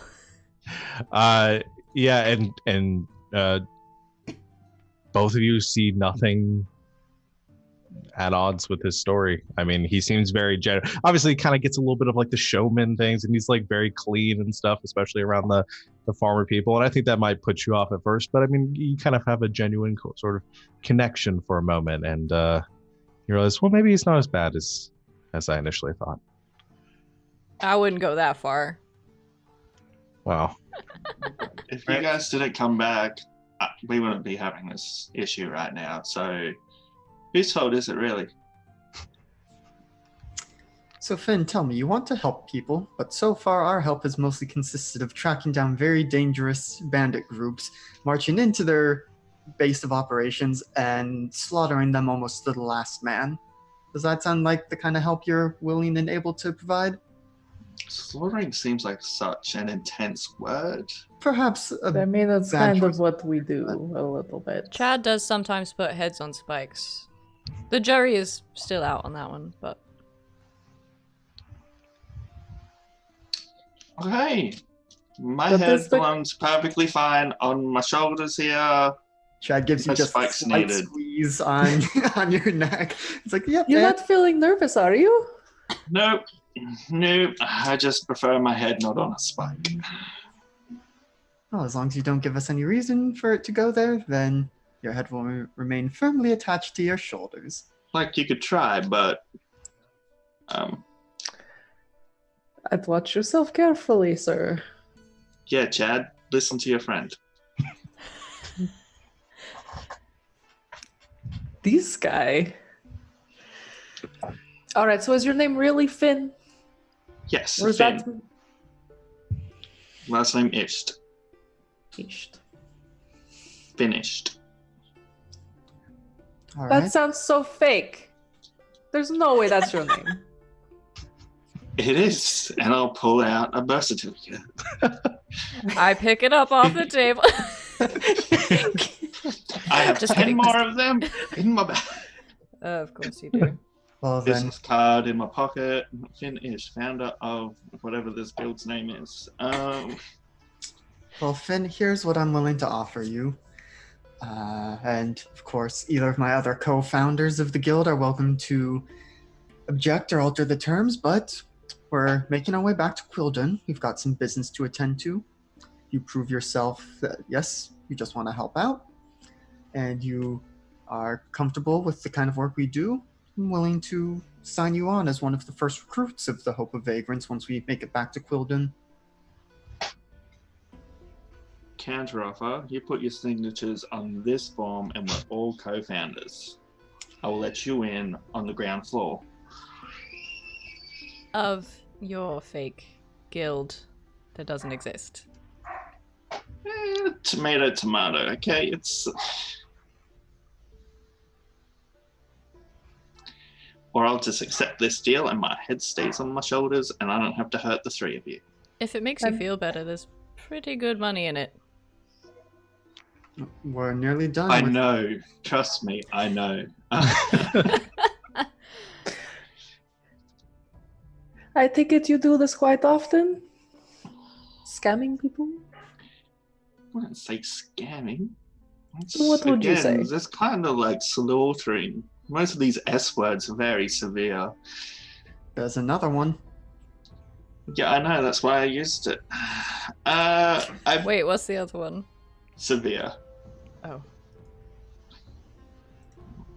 Speaker 1: Yeah, and both of you see nothing at odds with his story. I mean, he seems very obviously he kind of gets a little bit of like the showman things, and he's like very clean and stuff, especially around the farmer people. And I think that might put you off at first, but I mean, you kind of have a genuine sort of connection for a moment, and you realize, well, maybe he's not as bad as I initially thought.
Speaker 2: I wouldn't go that far.
Speaker 1: Wow.
Speaker 4: If you guys didn't come back, we wouldn't be having this issue right now. So, whose fault is it really?
Speaker 5: So Finn, tell me, you want to help people, but so far our help has mostly consisted of tracking down very dangerous bandit groups, marching into their base of operations, and slaughtering them almost to the last man. Does that sound like the kind of help you're willing and able to provide?
Speaker 4: Slaughtering seems like such an intense word.
Speaker 5: Perhaps
Speaker 3: I mean, it's
Speaker 5: bad
Speaker 3: kind
Speaker 5: choice.
Speaker 3: of what we do a little bit.
Speaker 2: Chad does sometimes put heads on spikes. The jury is still out on that one, but
Speaker 4: Okay. My
Speaker 3: But
Speaker 4: head
Speaker 3: this thing-
Speaker 4: belongs perfectly fine on my shoulders here.
Speaker 5: Chad gives you
Speaker 4: No
Speaker 5: just a
Speaker 4: spikes
Speaker 5: slight
Speaker 4: needed.
Speaker 5: squeeze on on your neck. It's like, yep,
Speaker 3: You're
Speaker 5: yeah.
Speaker 3: not feeling nervous, are you?
Speaker 4: Nope. Nope. I just prefer my head not on a spike.
Speaker 5: Well, as long as you don't give us any reason for it to go there, then your head will remain firmly attached to your shoulders.
Speaker 4: Like you could try, but
Speaker 3: I'd watch yourself carefully, sir.
Speaker 4: yeah, Chad, listen to your friend.
Speaker 3: This guy. All right, so is your name really Finn?
Speaker 4: Yes,
Speaker 3: Or is
Speaker 4: Finn.
Speaker 3: that
Speaker 4: Last name Isht.
Speaker 3: Isht?
Speaker 4: Finished.
Speaker 5: All
Speaker 3: That
Speaker 5: right.
Speaker 3: sounds so fake. There's no way that's your name.
Speaker 4: It is, and I'll pull out a birth certificate.
Speaker 2: I pick it up off the table.
Speaker 4: I have
Speaker 2: Just
Speaker 4: 10
Speaker 2: kidding.
Speaker 4: more of them in my bag.
Speaker 2: Of course you do.
Speaker 5: Well, then,
Speaker 4: Business card in my pocket. Finish. Founder of whatever this guild's name is.
Speaker 5: well, Finn, here's what I'm willing to offer you. And, of course, either of my other co-founders of the guild are welcome to object or alter the terms, but we're making our way back to Quilden. We've got some business to attend to. You prove yourself that, yes, you just want to help out, and you are comfortable with the kind of work we do, I'm willing to sign you on as one of the first recruits of the Hope of Vagrants once we make it back to Quilden.
Speaker 4: Counteroffer, you put your signatures on this form and we're all co-founders. I will let you in on the ground floor.
Speaker 2: Of your fake guild that doesn't exist.
Speaker 4: Tomato, tomato, okay? It's... Or I'll just accept this deal and my head stays on my shoulders and I don't have to hurt the three of you.
Speaker 2: If it makes you feel better, there's pretty good money in it.
Speaker 5: We're nearly done.
Speaker 4: I know. Trust me, I know.
Speaker 3: I take it you do this quite often? Scamming people?
Speaker 4: I wouldn't say scamming.
Speaker 3: What would you say?
Speaker 4: It's kind of like slaughtering. Most of these S words are very severe.
Speaker 5: There's another one.
Speaker 4: Yeah, I know. That's why I used it.
Speaker 2: Wait, what's the other one?
Speaker 4: Severe.
Speaker 2: Oh.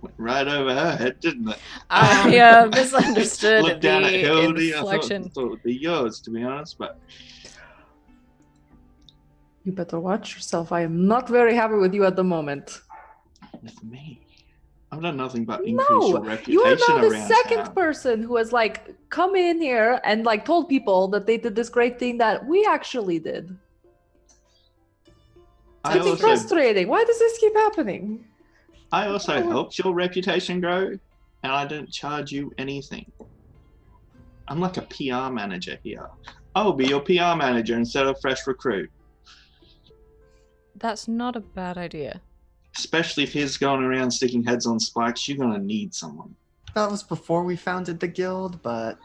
Speaker 4: Went right over her head, didn't it?
Speaker 2: I misunderstood
Speaker 4: Looked down at
Speaker 2: the
Speaker 4: Hildy. I
Speaker 2: inflection.
Speaker 4: thought it would be yours, to be honest, but
Speaker 3: You better watch yourself. I am not very happy with you at the moment.
Speaker 4: with me, I've done nothing but increase your
Speaker 3: No,
Speaker 4: reputation
Speaker 3: you are now the
Speaker 4: around
Speaker 3: second
Speaker 4: town.
Speaker 3: person who has like come in here and like told people that they did this great thing that we actually did.
Speaker 4: I
Speaker 3: It's
Speaker 4: also,
Speaker 3: frustrating. Why does this keep happening?
Speaker 4: I also helped your reputation grow, and I didn't charge you anything. I'm like a PR manager here. I'll be your PR manager instead of fresh recruit.
Speaker 2: That's not a bad idea.
Speaker 4: Especially if he's going around sticking heads on spikes, you're gonna need someone.
Speaker 5: That was before we founded the guild, but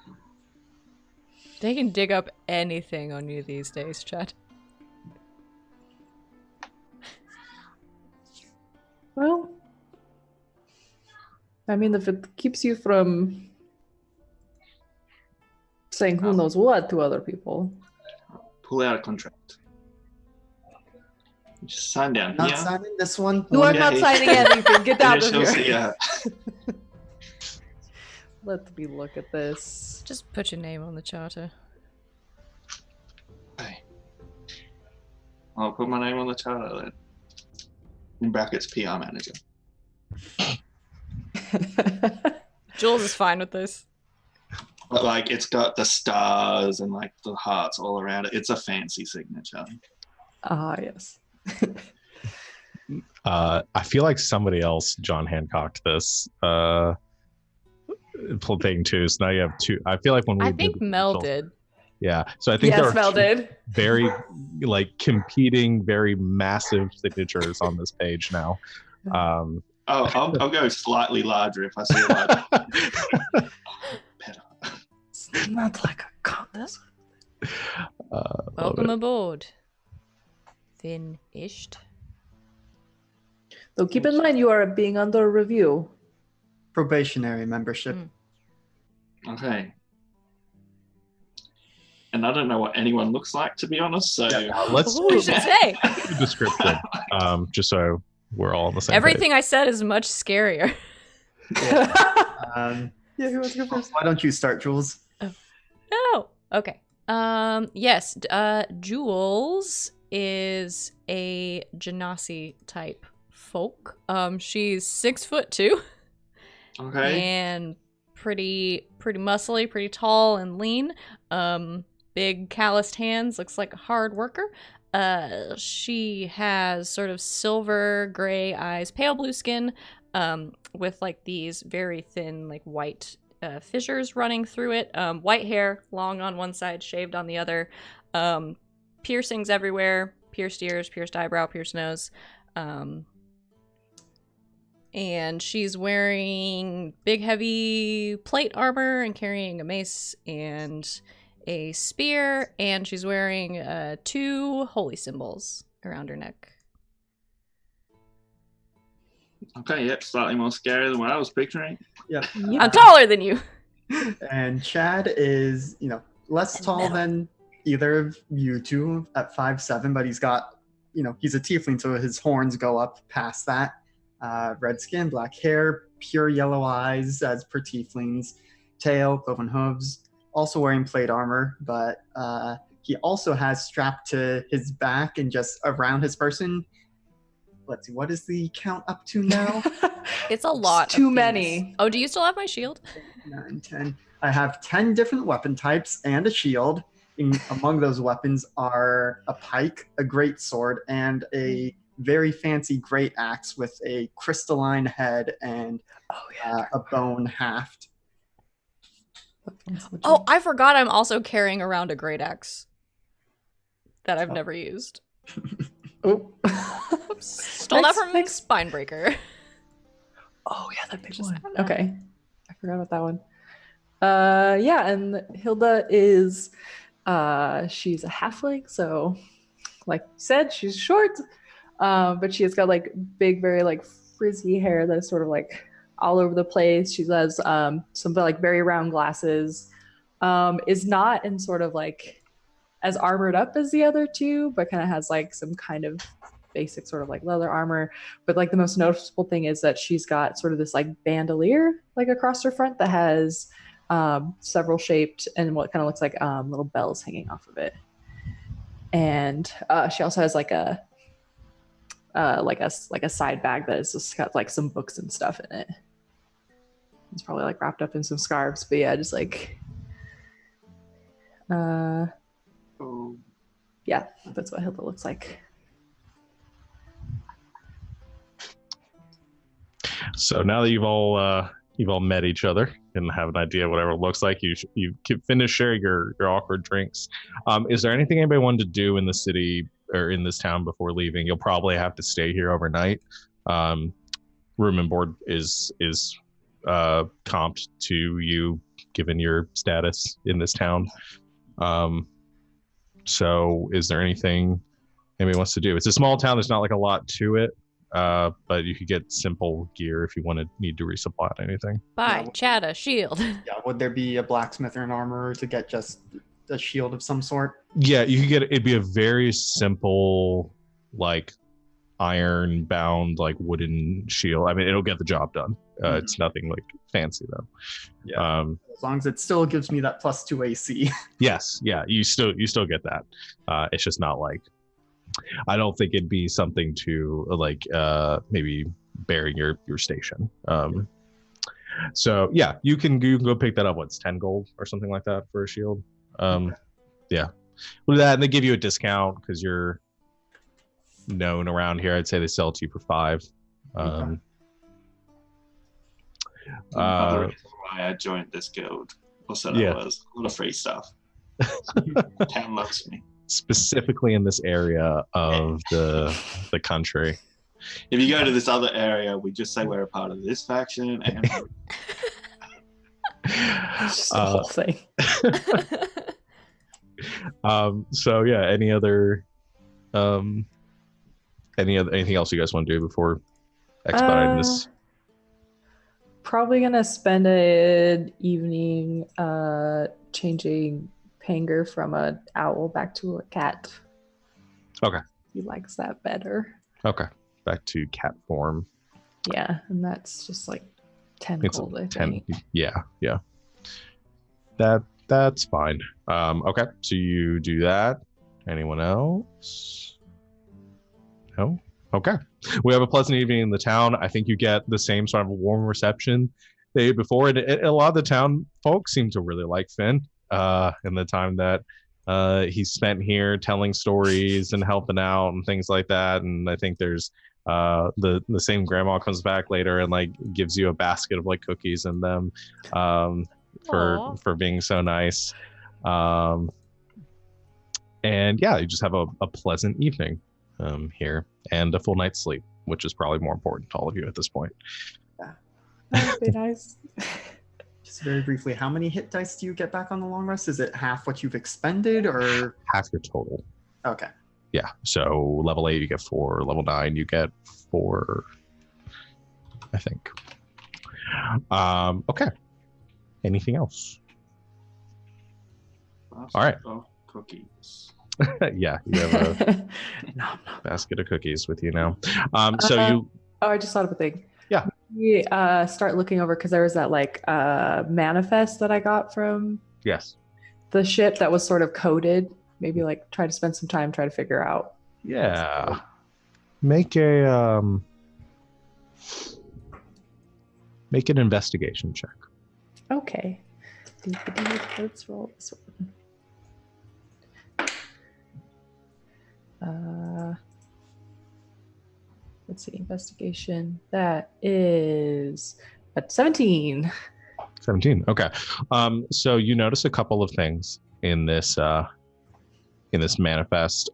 Speaker 2: They can dig up anything on you these days, Chad.
Speaker 3: Well, I mean, if it keeps you from saying who knows what to other people.
Speaker 4: Pull out a contract. Just sign down
Speaker 5: not
Speaker 4: here.
Speaker 5: signing this one.
Speaker 3: No, I'm
Speaker 4: Yeah,
Speaker 3: not
Speaker 4: he-
Speaker 3: signing anything. Get out of
Speaker 4: Initials
Speaker 3: here.
Speaker 4: here.
Speaker 3: Let me look at this.
Speaker 2: Just put your name on the charter.
Speaker 4: Okay. I'll put my name on the charter then. In brackets, PR manager.
Speaker 2: Jules is fine with this.
Speaker 4: But like, it's got the stars and like the hearts all around it. It's a fancy signature.
Speaker 3: Ah, yes.
Speaker 1: I feel like somebody else John Hancocked this thing too. So now you have two. I feel like when we
Speaker 2: I
Speaker 1: did
Speaker 2: think
Speaker 1: the
Speaker 2: Mel
Speaker 1: initials-
Speaker 2: did.
Speaker 1: Yeah. So I think there
Speaker 3: Yes,
Speaker 1: are
Speaker 3: Mel
Speaker 1: two
Speaker 3: did.
Speaker 1: very like competing, very massive signatures on this page now.
Speaker 4: Oh, I'll go slightly larger if I see a larger. Better.
Speaker 3: It's not like a contest.
Speaker 2: Welcome aboard. Finished.
Speaker 3: So keep in mind you are being under review.
Speaker 5: Probationary membership.
Speaker 4: Okay. And I don't know what anyone looks like, to be honest. So
Speaker 1: Let's
Speaker 2: Oh, you should say.
Speaker 1: do descriptive, just so we're all on the same
Speaker 2: Everything I said is much scarier.
Speaker 3: Yeah, who wants to go first?
Speaker 5: Why don't you start, Jules?
Speaker 2: Oh, okay. Yes. Jules is a Genasi type folk. She's 6'2",
Speaker 4: okay.
Speaker 2: and pretty muscly, pretty tall and lean. Big calloused hands. Looks like a hard worker. She has sort of silver gray eyes, pale blue skin, with like these very thin, like white fissures running through it. White hair, long on one side, shaved on the other. Piercings everywhere. Pierced ears, pierced eyebrow, pierced nose. And she's wearing big, heavy plate armor and carrying a mace and a spear, and she's wearing 2 holy symbols around her neck.
Speaker 4: Okay, yep, slightly more scary than what I was picturing.
Speaker 5: Yeah.
Speaker 2: I'm taller than you.
Speaker 5: And Chad is, less tall than either of you two at 5'7", but he's got, he's a tiefling, so his horns go up past that. Red skin, black hair, pure yellow eyes as per tieflings, tail, cloven hooves, also wearing plate armor, but he also has strapped to his back and just around his person. Let's see, what is the count up to now?
Speaker 2: It's a lot.
Speaker 3: Too
Speaker 2: of things.
Speaker 3: many.
Speaker 2: Oh, do you still have my shield?
Speaker 5: 9, 10. I have 10 different weapon types and a shield. Among those weapons are a pike, a great sword, and a very fancy great axe with a crystalline head and a bone haft.
Speaker 2: Oh, I forgot I'm also carrying around a great axe that I've never used.
Speaker 3: Oh.
Speaker 2: Oops. Stole that from Spinebreaker.
Speaker 3: Oh yeah, that big one. Okay. I forgot about that one. Yeah, and Hilda is she's a halfling, so like you said, she's short. But she has got like big, very like frizzy hair that's sort of like all over the place. She has some like very round glasses. Is not in sort of like as armored up as the other two, but kind of has like some kind of basic sort of like leather armor. But like the most noticeable thing is that she's got sort of this like bandolier like across her front that has several shaped and what kind of looks like little bells hanging off of it. And she also has like a side bag that has just got like some books and stuff in it. It's probably like wrapped up in some scarves, but yeah, just like yeah, that's what Hilda looks like.
Speaker 1: So now that you've all met each other and have an idea of whatever it looks like, you can finish sharing your awkward drinks. Is there anything anybody wanted to do in the city or in this town before leaving? You'll probably have to stay here overnight. Room and board is comped to you given your status in this town. So is there anything anybody wants to do? It's a small town. There's not like a lot to it. But you could get simple gear if you need to resupply anything.
Speaker 2: Buy Chad a shield.
Speaker 5: Yeah, would there be a blacksmith or an armorer to get just a shield of some sort?
Speaker 1: Yeah, you could it'd be a very simple, like iron bound, like wooden shield. I mean, it'll get the job done. It's nothing like fancy though.
Speaker 5: Yeah. As long as it still gives me that +2 AC.
Speaker 1: Yes, yeah, you still get that. It's just not like, I don't think it'd be something to like maybe bearing your station. So yeah, you can go pick that up. What's 10 gold or something like that for a shield? Yeah, we'll do that, and they give you a discount because you're known around here. I'd say they sell it to you for 5.
Speaker 4: Why I joined this guild. Also, that was a lot of free stuff. Town loves me.
Speaker 1: Specifically in this area of the country.
Speaker 4: If you go to this other area, we just say we're a part of this faction and
Speaker 3: just the whole thing.
Speaker 1: So yeah, anything else you guys want to do before expediting this?
Speaker 3: Probably gonna spend an evening changing Panger from an owl back to a cat.
Speaker 1: Okay.
Speaker 3: He likes that better.
Speaker 1: Okay. Back to cat form.
Speaker 3: Yeah, and that's just like 10 gold, I
Speaker 1: 10,
Speaker 3: think.
Speaker 1: Yeah. That's fine. Okay, so you do that. Anyone else? No? Okay. We have a pleasant evening in the town. I think you get the same sort of warm reception they did before. And a lot of the town folks seem to really like Finn. In the time that he spent here telling stories and helping out and things like that. And I think there's the same grandma comes back later and like gives you a basket of like cookies in them for being so nice. And yeah, you just have a pleasant evening here and a full night's sleep, which is probably more important to all of you at this point.
Speaker 3: That would be nice.
Speaker 5: Just very briefly, how many hit dice do you get back on the long rest? Is it half what you've expended or?
Speaker 1: Half your total.
Speaker 5: Okay.
Speaker 1: Yeah, so level 8 you get 4, level 9 you get 4, I think. Okay. Anything else? All right.
Speaker 4: Cookies.
Speaker 1: Yeah, you have a basket of cookies with you now. So you.
Speaker 3: Oh, I just thought of a thing.
Speaker 1: Yeah.
Speaker 3: We start looking over because there was that manifest that I got from
Speaker 1: Yes.
Speaker 3: the ship that was sort of coded. Maybe try to spend some time try to figure out.
Speaker 1: Yeah. Make an investigation check.
Speaker 3: Okay. Let's roll this one. Let's see, investigation. That is at 17.
Speaker 1: 17. Okay. So you notice a couple of things in this manifest.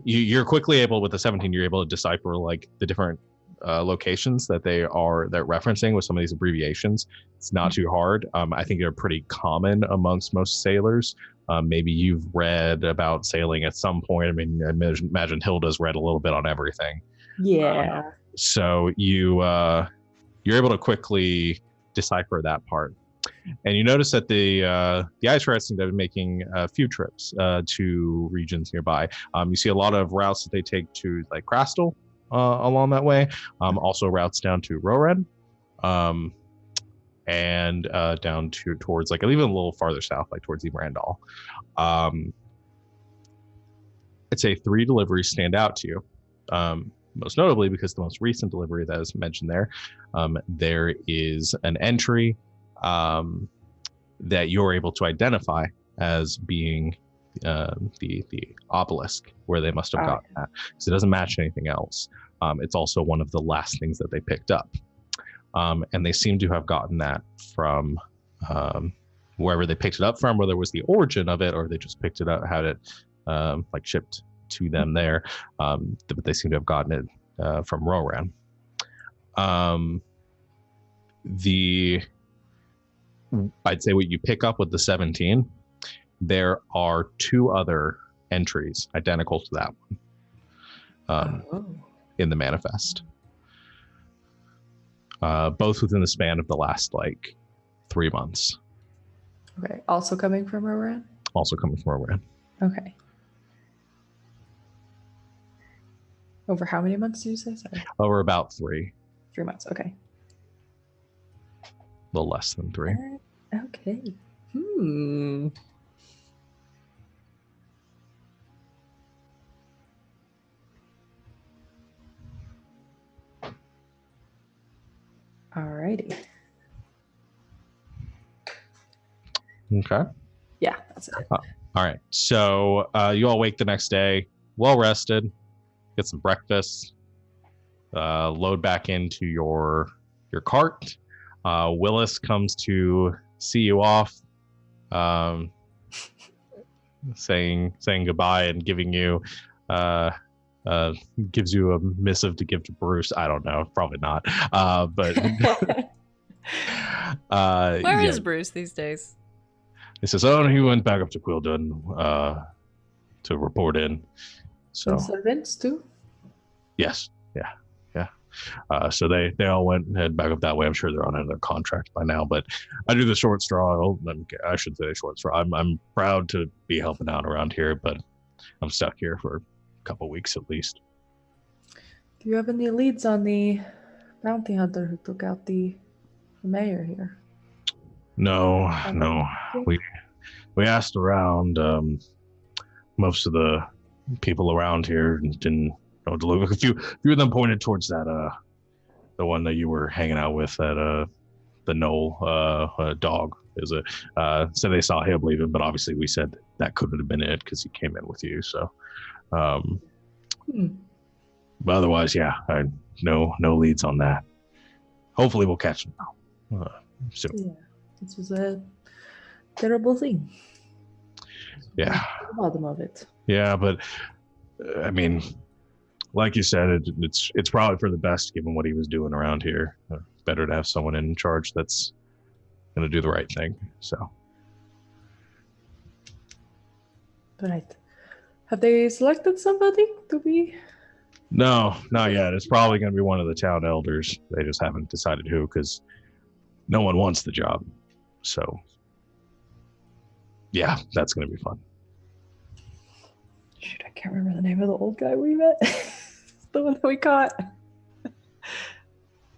Speaker 1: You're quickly able, with the 17, you're able to decipher the different locations that they're referencing with some of these abbreviations. It's not too hard. I think they're pretty common amongst most sailors. Maybe you've read about sailing at some point. I mean, I imagine Hilda's read a little bit on everything.
Speaker 3: Yeah.
Speaker 1: So you're able to quickly decipher that part. And you notice that the ice rats have been making a few trips to regions nearby. You see a lot of routes that they take to Crastal along that way. Also routes down to Rored, and down towards even a little farther south, towards Randall. I'd say 3 deliveries stand out to you. Most notably because the most recent delivery that is mentioned there is an entry that you're able to identify as being the obelisk where they must have gotten that, because it doesn't match anything else. It's also one of the last things that they picked up, and they seem to have gotten that from wherever they picked it up from, whether it was the origin of it or they just picked it up, had it shipped to them there, but they seem to have gotten it from Roran. I'd say what you pick up with the 17, there are 2 other entries identical to that one in the manifest. Both within the span of the last 3 months.
Speaker 3: Okay. Also coming from Roran?
Speaker 1: Also coming from Roran.
Speaker 3: Okay. Over how many months did you say? Sorry.
Speaker 1: Over about 3.
Speaker 3: 3 months. Okay.
Speaker 1: A little less than 3.
Speaker 3: Okay. Alrighty.
Speaker 1: Okay.
Speaker 3: Yeah, that's it.
Speaker 1: All right. So you all wake the next day, well rested, get some breakfast, load back into your cart. Willis comes to see you off, saying goodbye and giving you gives you a missive to give to Bruce. I don't know, probably not. But
Speaker 2: Where is Bruce these days?
Speaker 1: He says, "Oh, he went back up to Quildon to report in." So
Speaker 3: servants too?
Speaker 1: Yes, yeah. So they all went and head back up that way. I'm sure they're on another contract by now. But I do the short straw. I should say short straw. I'm proud to be helping out around here, but I'm stuck here for a couple weeks at least.
Speaker 3: Do you have any leads on the bounty hunter who took out the mayor here?
Speaker 1: No. We asked around. Most of the people around here didn't know what to look. A few of them pointed towards that the one that you were hanging out with at the knoll dog. Said they saw him leaving, but obviously we said that couldn't have been it because he came in with you. So, but otherwise, yeah, no leads on that. Hopefully, we'll catch him now. Soon.
Speaker 3: Yeah, this was a terrible thing.
Speaker 1: Yeah,
Speaker 3: the bottom of it.
Speaker 1: Yeah, but I mean, like you said, it's probably for the best given what he was doing around here. Better to have someone in charge that's going to do the right thing. So,
Speaker 3: right. Have they selected somebody to be?
Speaker 1: No, not yet. It's probably going to be one of the town elders. They just haven't decided who, because no one wants the job. So, yeah, that's going to be fun.
Speaker 3: Shoot, I can't remember the name name of the old guy we met? The one that we caught.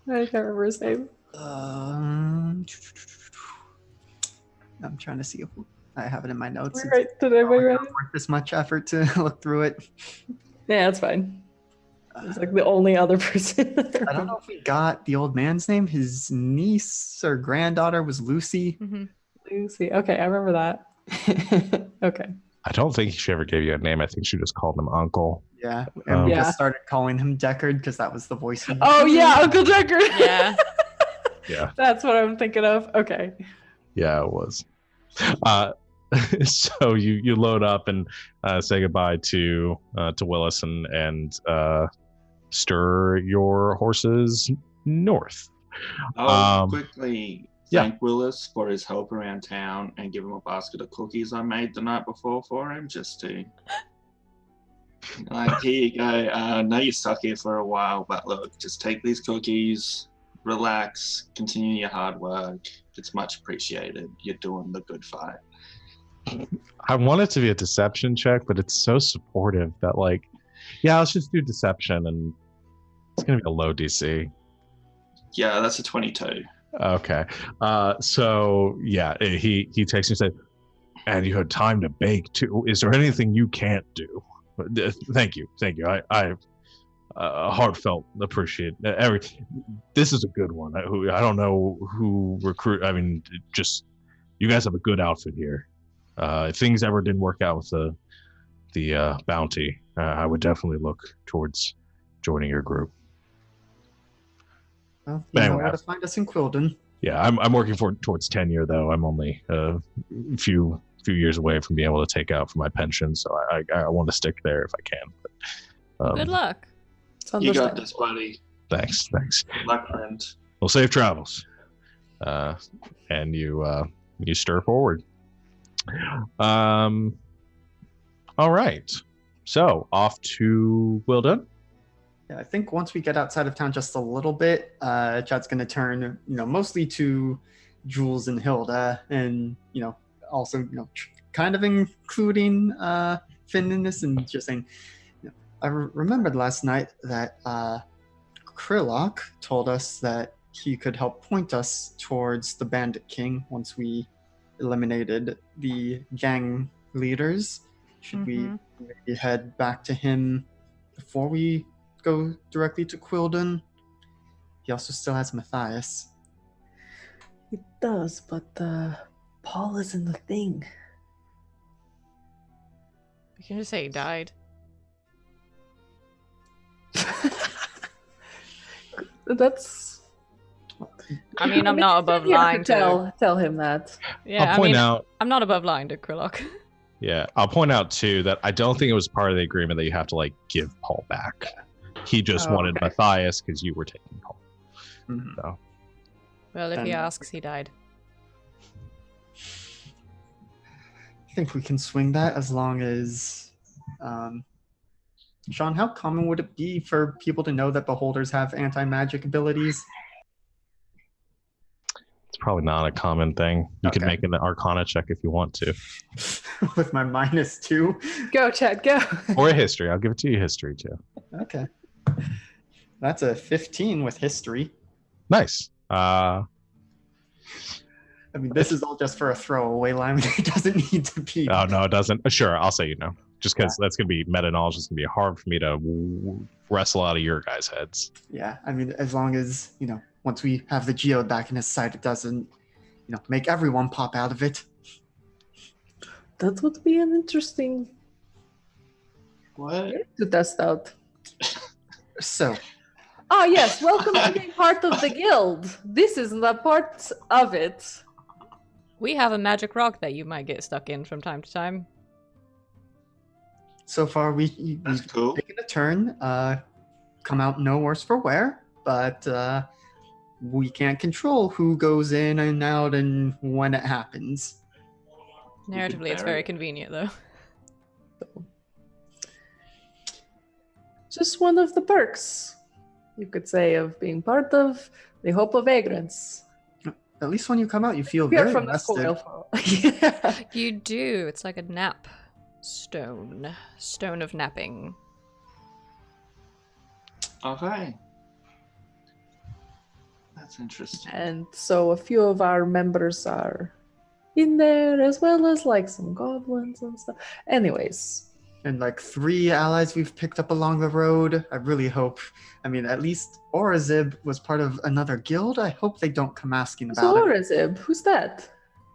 Speaker 3: I can't remember his name.
Speaker 5: I'm trying to see if I have it in my notes. It's
Speaker 3: Right? Did anybody write
Speaker 5: not
Speaker 3: it?
Speaker 5: worth this much effort to look through it.
Speaker 3: Yeah, that's fine. It's like the only other person.
Speaker 5: I don't know if we got the old man's name. His niece or granddaughter was Lucy.
Speaker 2: Mm-hmm.
Speaker 3: Lucy. Okay, I remember that. Okay.
Speaker 1: I don't think she ever gave you a name. I think she just called him Uncle.
Speaker 5: Yeah, and we
Speaker 3: Yeah.
Speaker 5: just started calling him Deckard because that was the voice. He
Speaker 3: Oh yeah, Uncle Deckard.
Speaker 2: Yeah.
Speaker 1: Yeah.
Speaker 3: That's what I'm thinking of. Okay.
Speaker 1: Yeah, it was. So you load up and say goodbye to Willis and stir your horses north.
Speaker 4: I'll quickly
Speaker 1: yeah.
Speaker 4: thank Willis for his help around town and give him a basket of cookies I made the night before for him, just to like, here you go. I know you're stuck here for a while, but look, just take these cookies, relax, continue your hard work. It's much appreciated. You're doing the good fight.
Speaker 1: I want it to be a deception check, but it's so supportive that like, yeah, let's just do deception, and it's gonna be a low DC.
Speaker 4: Yeah, that's a 22.
Speaker 1: Okay. So yeah, he takes and said, and you had time to bake too. Is there anything you can't do? Thank you. I heartfelt appreciate every. This is a good one. I don't know who recruit. I mean, just you guys have a good outfit here. If things ever didn't work out with the bounty, I would definitely look towards joining your group.
Speaker 5: Well, you know where to find us in Quilden.
Speaker 1: Yeah, I'm working towards tenure though. I'm only a few years away from being able to take out for my pension, so I want to stick there if I can. But,
Speaker 2: Good luck.
Speaker 4: You got this, buddy.
Speaker 1: Thanks.
Speaker 4: Luck, friend.
Speaker 1: Well, safe travels. And you stir forward. All right. So off to Wilden.
Speaker 5: Yeah, I think once we get outside of town just a little bit, Chad's going to turn, mostly to Jules and Hilda, and also, kind of including Finn in this, and just saying, I remembered last night that Krillock told us that he could help point us towards the Bandit King once we eliminated the gang leaders. Should we maybe head back to him before we go directly to Quilden? He also still has Matthias.
Speaker 3: It does, but Paul isn't the thing.
Speaker 2: You can just say he died.
Speaker 3: That's.
Speaker 2: I mean, I'm not above lying to
Speaker 3: tell him that.
Speaker 2: Yeah,
Speaker 1: I'll point out.
Speaker 2: I'm not above lying to Krillock.
Speaker 1: Yeah, I'll point out too that I don't think it was part of the agreement that you have to like give Paul back. He just wanted Matthias because you were taking Paul.
Speaker 5: Mm-hmm.
Speaker 1: So.
Speaker 2: Well, if he asks, he died.
Speaker 5: I think we can swing that as long as. Sean, how common would it be for people to know that beholders have anti-magic abilities?
Speaker 1: It's probably not a common thing. You can make an Arcana check if you want to.
Speaker 5: With my -2.
Speaker 3: Go, Chad, go.
Speaker 1: Or a history. I'll give it to you history too.
Speaker 5: Okay. That's a 15 with history.
Speaker 1: Nice.
Speaker 5: I mean, this is all just for a throwaway line. It doesn't need to be.
Speaker 1: Oh, no, it doesn't. Sure, I'll say just because that's going to be meta knowledge. It's going to be hard for me to wrestle out of your guys' heads.
Speaker 5: Yeah, I mean, as long as, once we have the geode back in his sight, it doesn't, make everyone pop out of it.
Speaker 3: That would be an interesting
Speaker 4: What?
Speaker 3: to test out.
Speaker 5: So.
Speaker 3: Oh, yes. Welcome to being part of the guild. This isn't a part of it.
Speaker 2: We have a magic rock that you might get stuck in from time to time.
Speaker 5: So far, we've
Speaker 4: cool.
Speaker 5: taken a turn, come out no worse for wear, but we can't control who goes in and out and when it happens.
Speaker 2: Narratively, it's very convenient, though.
Speaker 3: Just one of the perks, you could say, of being part of the Hope of Vagrants.
Speaker 5: At least when you come out, you feel
Speaker 3: We are
Speaker 5: very
Speaker 3: from the
Speaker 5: rested.
Speaker 3: spoil. Yeah.
Speaker 2: You do. It's like a nap stone. Stone of napping.
Speaker 4: Okay. That's interesting.
Speaker 3: And so a few of our members are in there, as well as like some goblins and stuff. Anyways,
Speaker 5: And like 3 allies we've picked up along the road. I really hope. I mean, at least Orazib was part of another guild. I hope they don't come asking about
Speaker 3: so
Speaker 5: it.
Speaker 3: Orazib, who's that?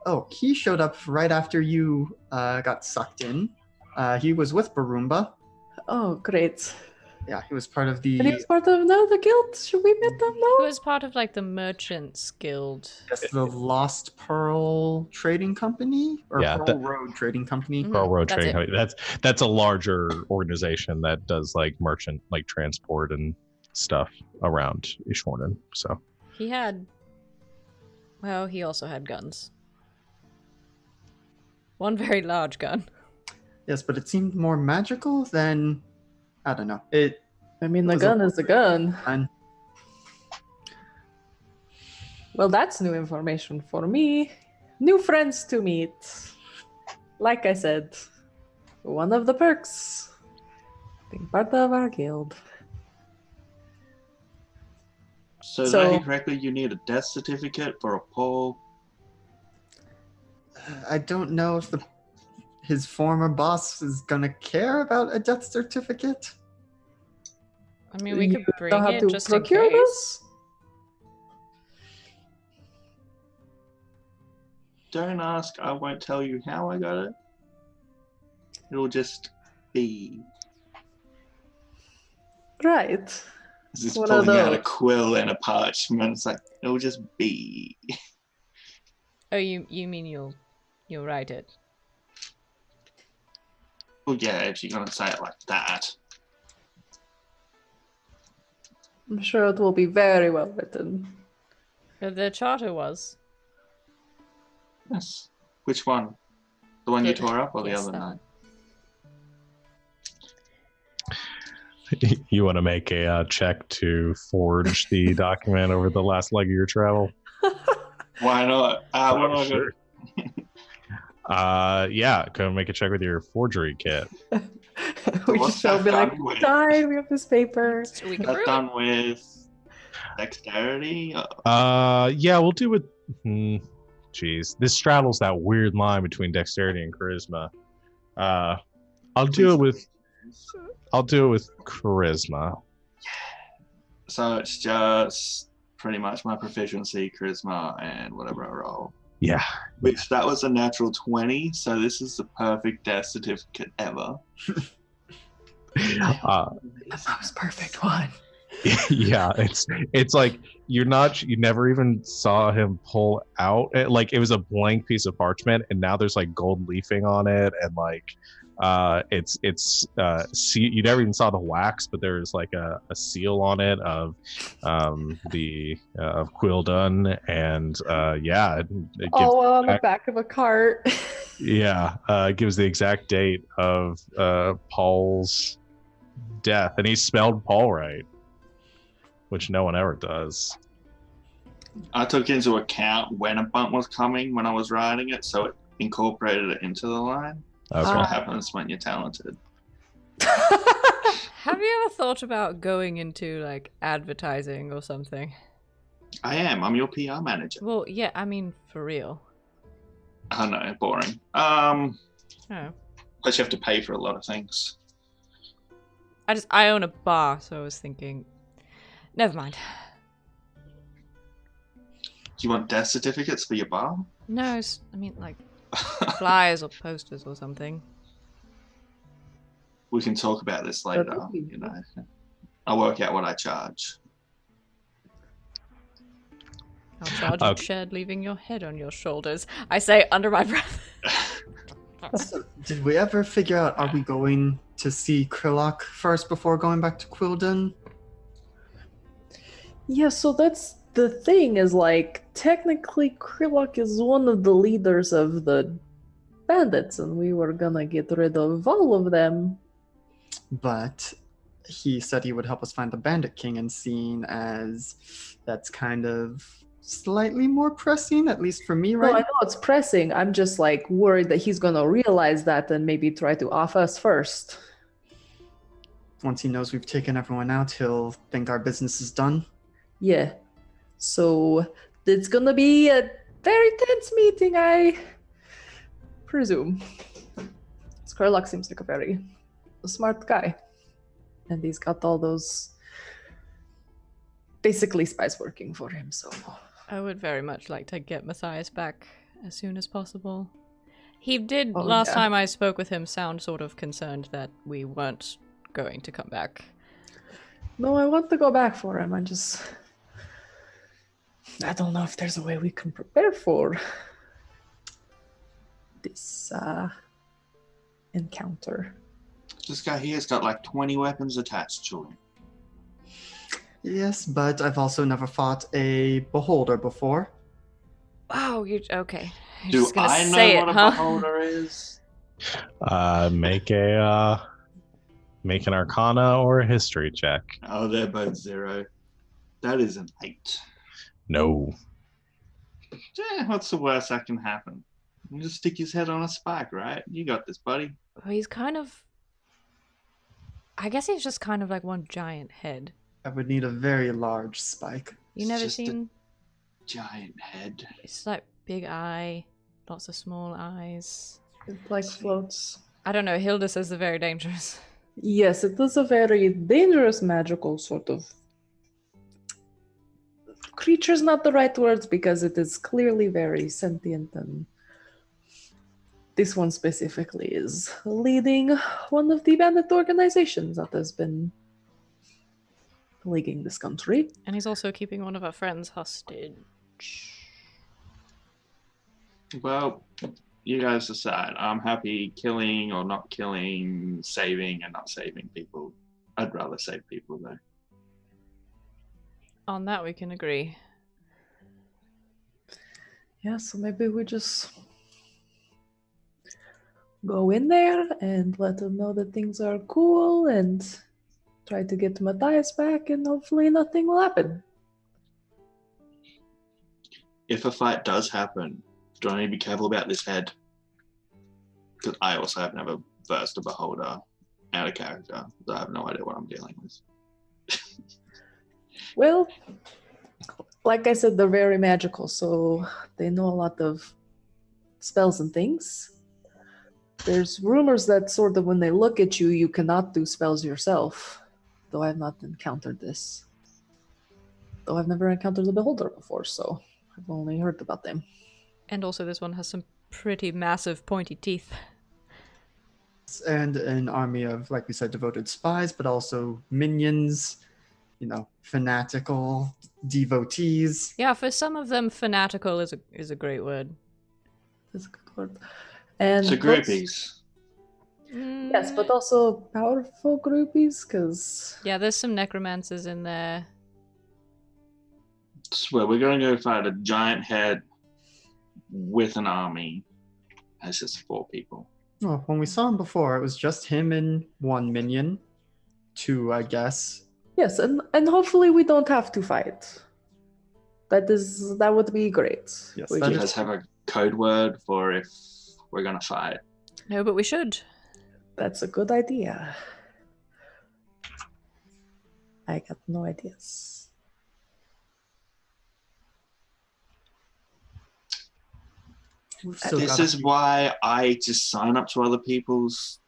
Speaker 5: Oh, he showed up right after you got sucked in. He was with Barumba.
Speaker 3: Oh, great.
Speaker 5: Yeah, he was part of the
Speaker 3: And he was part of the guild. Should we meet them
Speaker 2: It
Speaker 3: now?
Speaker 2: was part of like the Merchants Guild.
Speaker 5: yes, the Lost Pearl Trading Company or
Speaker 1: Yeah,
Speaker 5: Pearl Road Trading Company.
Speaker 2: Mhm.
Speaker 1: Pearl Road
Speaker 2: That's
Speaker 1: Trading
Speaker 2: it.
Speaker 1: Company. That's a larger organization that does like merchant, like transport and stuff around Ishwarden. So
Speaker 2: He had. Well, he also had guns. One very large gun.
Speaker 5: Yes, but it seemed more magical than I don't know.
Speaker 3: I mean,
Speaker 5: It
Speaker 3: the
Speaker 5: was a
Speaker 3: gun is the gun.
Speaker 5: fun.
Speaker 3: Well, that's new information for me. New friends to meet. Like I said, one of the perks being part of our guild.
Speaker 4: So, did I
Speaker 3: So-
Speaker 4: hear correctly, you need a death certificate for a poll?
Speaker 5: I don't know if his former boss is gonna care about a death certificate.
Speaker 2: I mean, we could
Speaker 3: You
Speaker 2: bring
Speaker 3: don't have
Speaker 2: it
Speaker 3: to
Speaker 2: just in
Speaker 3: procure
Speaker 2: case.
Speaker 3: this?
Speaker 4: Don't ask, I won't tell you how I got it. It'll just be.
Speaker 3: Right.
Speaker 4: It's just
Speaker 3: What are
Speaker 4: pulling out a
Speaker 3: those?
Speaker 4: quill and a parchment. It's like, it'll just be.
Speaker 2: Oh, you mean you'll write it?
Speaker 4: Well, yeah, if you're gonna say it like that.
Speaker 3: I'm sure it will be very well written.
Speaker 2: The charter was.
Speaker 4: Yes. Which one? The one you
Speaker 2: The-
Speaker 4: tore up or the
Speaker 2: yes,
Speaker 4: other
Speaker 2: that
Speaker 4: night?
Speaker 2: one.
Speaker 1: you want to make a check to forge the document over the last leg of your travel?
Speaker 4: Why not? What am I
Speaker 1: Sure. Yeah, go make a check with your forgery kit.
Speaker 3: We
Speaker 4: What's
Speaker 3: just shall
Speaker 4: that
Speaker 3: be like,
Speaker 4: done with?
Speaker 3: die, we have this paper.
Speaker 2: So we
Speaker 4: Is
Speaker 2: can
Speaker 4: that
Speaker 2: prove
Speaker 4: done
Speaker 2: it.
Speaker 4: with dexterity?
Speaker 1: Yeah, we'll do it. Geez, this straddles that weird line between dexterity and charisma. I'll do it with charisma.
Speaker 4: So it's just pretty much my proficiency, charisma, and whatever I roll.
Speaker 1: Yeah.
Speaker 4: Which that was a natural 20, so this is the perfect death certificate ever.
Speaker 3: The most perfect one.
Speaker 1: Yeah, it's like you never even saw him pull out like it was a blank piece of parchment, and now there's like gold leafing on it, and like you never even saw the wax, but there's like a seal on it of the of Quildun, and yeah, it gives
Speaker 3: All on the
Speaker 1: back-
Speaker 3: back of a cart.
Speaker 1: yeah, it gives the exact date of Paul's death, and he spelled Paul right, which no one ever does.
Speaker 4: I took into account when a bump was coming when I was writing it, so it incorporated it into the line. That's
Speaker 1: Okay.
Speaker 4: what happens when you're talented.
Speaker 2: Have you ever thought about going into like advertising or something?
Speaker 4: I am. I'm your PR manager.
Speaker 2: Well, yeah, I mean for real.
Speaker 4: I know, boring.
Speaker 2: Oh.
Speaker 4: Plus you have to pay for a lot of things.
Speaker 2: I own a bar, so I was thinking. Never mind.
Speaker 4: Do you want death certificates for your bar?
Speaker 2: No, I mean like flyers or posters or something.
Speaker 4: We can talk about this later.
Speaker 3: would be
Speaker 4: You know, I'll work out what I charge.
Speaker 2: I'll charge you
Speaker 1: Okay.
Speaker 2: shed, leaving your head on your shoulders. I say under my breath.
Speaker 5: So, did we ever figure out, are we going to see Krillock first before going back to Quildun?
Speaker 3: Yeah, so that's the thing is like technically Krillock is one of the leaders of the bandits, and we were gonna get rid of all of them.
Speaker 5: But he said he would help us find the Bandit King, and seeing as that's kind of slightly more pressing, at least for me,
Speaker 3: No,
Speaker 5: right?
Speaker 3: I know it's pressing. I'm just like worried that he's gonna realize that and maybe try to off us first.
Speaker 5: once he knows we've taken everyone out, he'll think our business is done.
Speaker 3: Yeah. So it's gonna be a very tense meeting, I presume. Scarlock seems like a very smart guy. And he's got all those basically spies working for him, so
Speaker 2: I would very much like to get Matthias back as soon as possible. He did,
Speaker 3: Oh,
Speaker 2: last
Speaker 3: yeah.
Speaker 2: time I spoke with him, sound sort of concerned that we weren't going to come back.
Speaker 3: no, I want to go back for him. I don't know if there's a way we can prepare for this encounter.
Speaker 4: This guy here's got like 20 weapons attached to him.
Speaker 5: Yes, but I've also never fought a beholder before.
Speaker 2: Oh, you okay? You're
Speaker 4: Do
Speaker 2: just gonna
Speaker 4: I know
Speaker 2: say
Speaker 4: what
Speaker 2: it,
Speaker 4: a
Speaker 2: huh?
Speaker 4: beholder is?
Speaker 1: Make an Arcana or a History check.
Speaker 4: Oh, they're both 0. That is an 8.
Speaker 1: No.
Speaker 4: What's the worst that can happen? You just stick his head on a spike, right? You got this, buddy.
Speaker 2: Well, he's kind of. I guess he's just kind of like one giant head.
Speaker 5: I would need a very large spike.
Speaker 2: You
Speaker 4: It's
Speaker 2: never
Speaker 4: just a-
Speaker 2: seen?
Speaker 4: Giant head.
Speaker 2: It's like big eye, lots of small eyes.
Speaker 3: It like floats.
Speaker 2: I don't know. Hilda says they're very dangerous.
Speaker 3: Yes, it is a very dangerous magical sort of creature's not the right words because it is clearly very sentient, and this one specifically is leading one of the bandit organizations that has been plaguing this country.
Speaker 2: And he's also keeping one of our friends hostage.
Speaker 4: Well, you guys decide. I'm happy killing or not killing, saving and not saving people. I'd rather save people though.
Speaker 2: On that we can agree.
Speaker 3: Yeah, so maybe we just go in there and let them know that things are cool and try to get Matthias back, and hopefully nothing will happen.
Speaker 4: If a fight does happen, do I need to be careful about this head? Because I also have never versed a beholder out of character. So I have no idea what I'm dealing with.
Speaker 3: Well, like I said, they're very magical, so they know a lot of spells and things. There's rumors that sort of when they look at you, you cannot do spells yourself, though I've not encountered this. Though I've never encountered the beholder before, so I've only heard about them.
Speaker 2: And also this one has some pretty massive pointy teeth.
Speaker 5: And an army of, like we said, devoted spies, but also minions, fanatical devotees.
Speaker 2: Yeah, for some of them, fanatical is a great word.
Speaker 3: That's a good word. And
Speaker 4: So groupies.
Speaker 3: Yes, but also powerful groupies, because
Speaker 2: Yeah, there's some necromancers in there.
Speaker 4: Swear we're gonna go fight a giant head with an army. That's just 4 people.
Speaker 5: Well, when we saw him before, it was just him and one minion. 2, I guess.
Speaker 3: yes, and hopefully we don't have to fight. That would be great.
Speaker 5: Yes,
Speaker 3: We
Speaker 5: that
Speaker 4: Do you
Speaker 3: just-
Speaker 4: guys have a code word for if we're gonna fight?
Speaker 2: No, but we should.
Speaker 3: That's a good idea. I got no ideas.
Speaker 5: We've still
Speaker 4: This
Speaker 5: got a
Speaker 4: is
Speaker 5: few-
Speaker 4: why I just sign up to other people's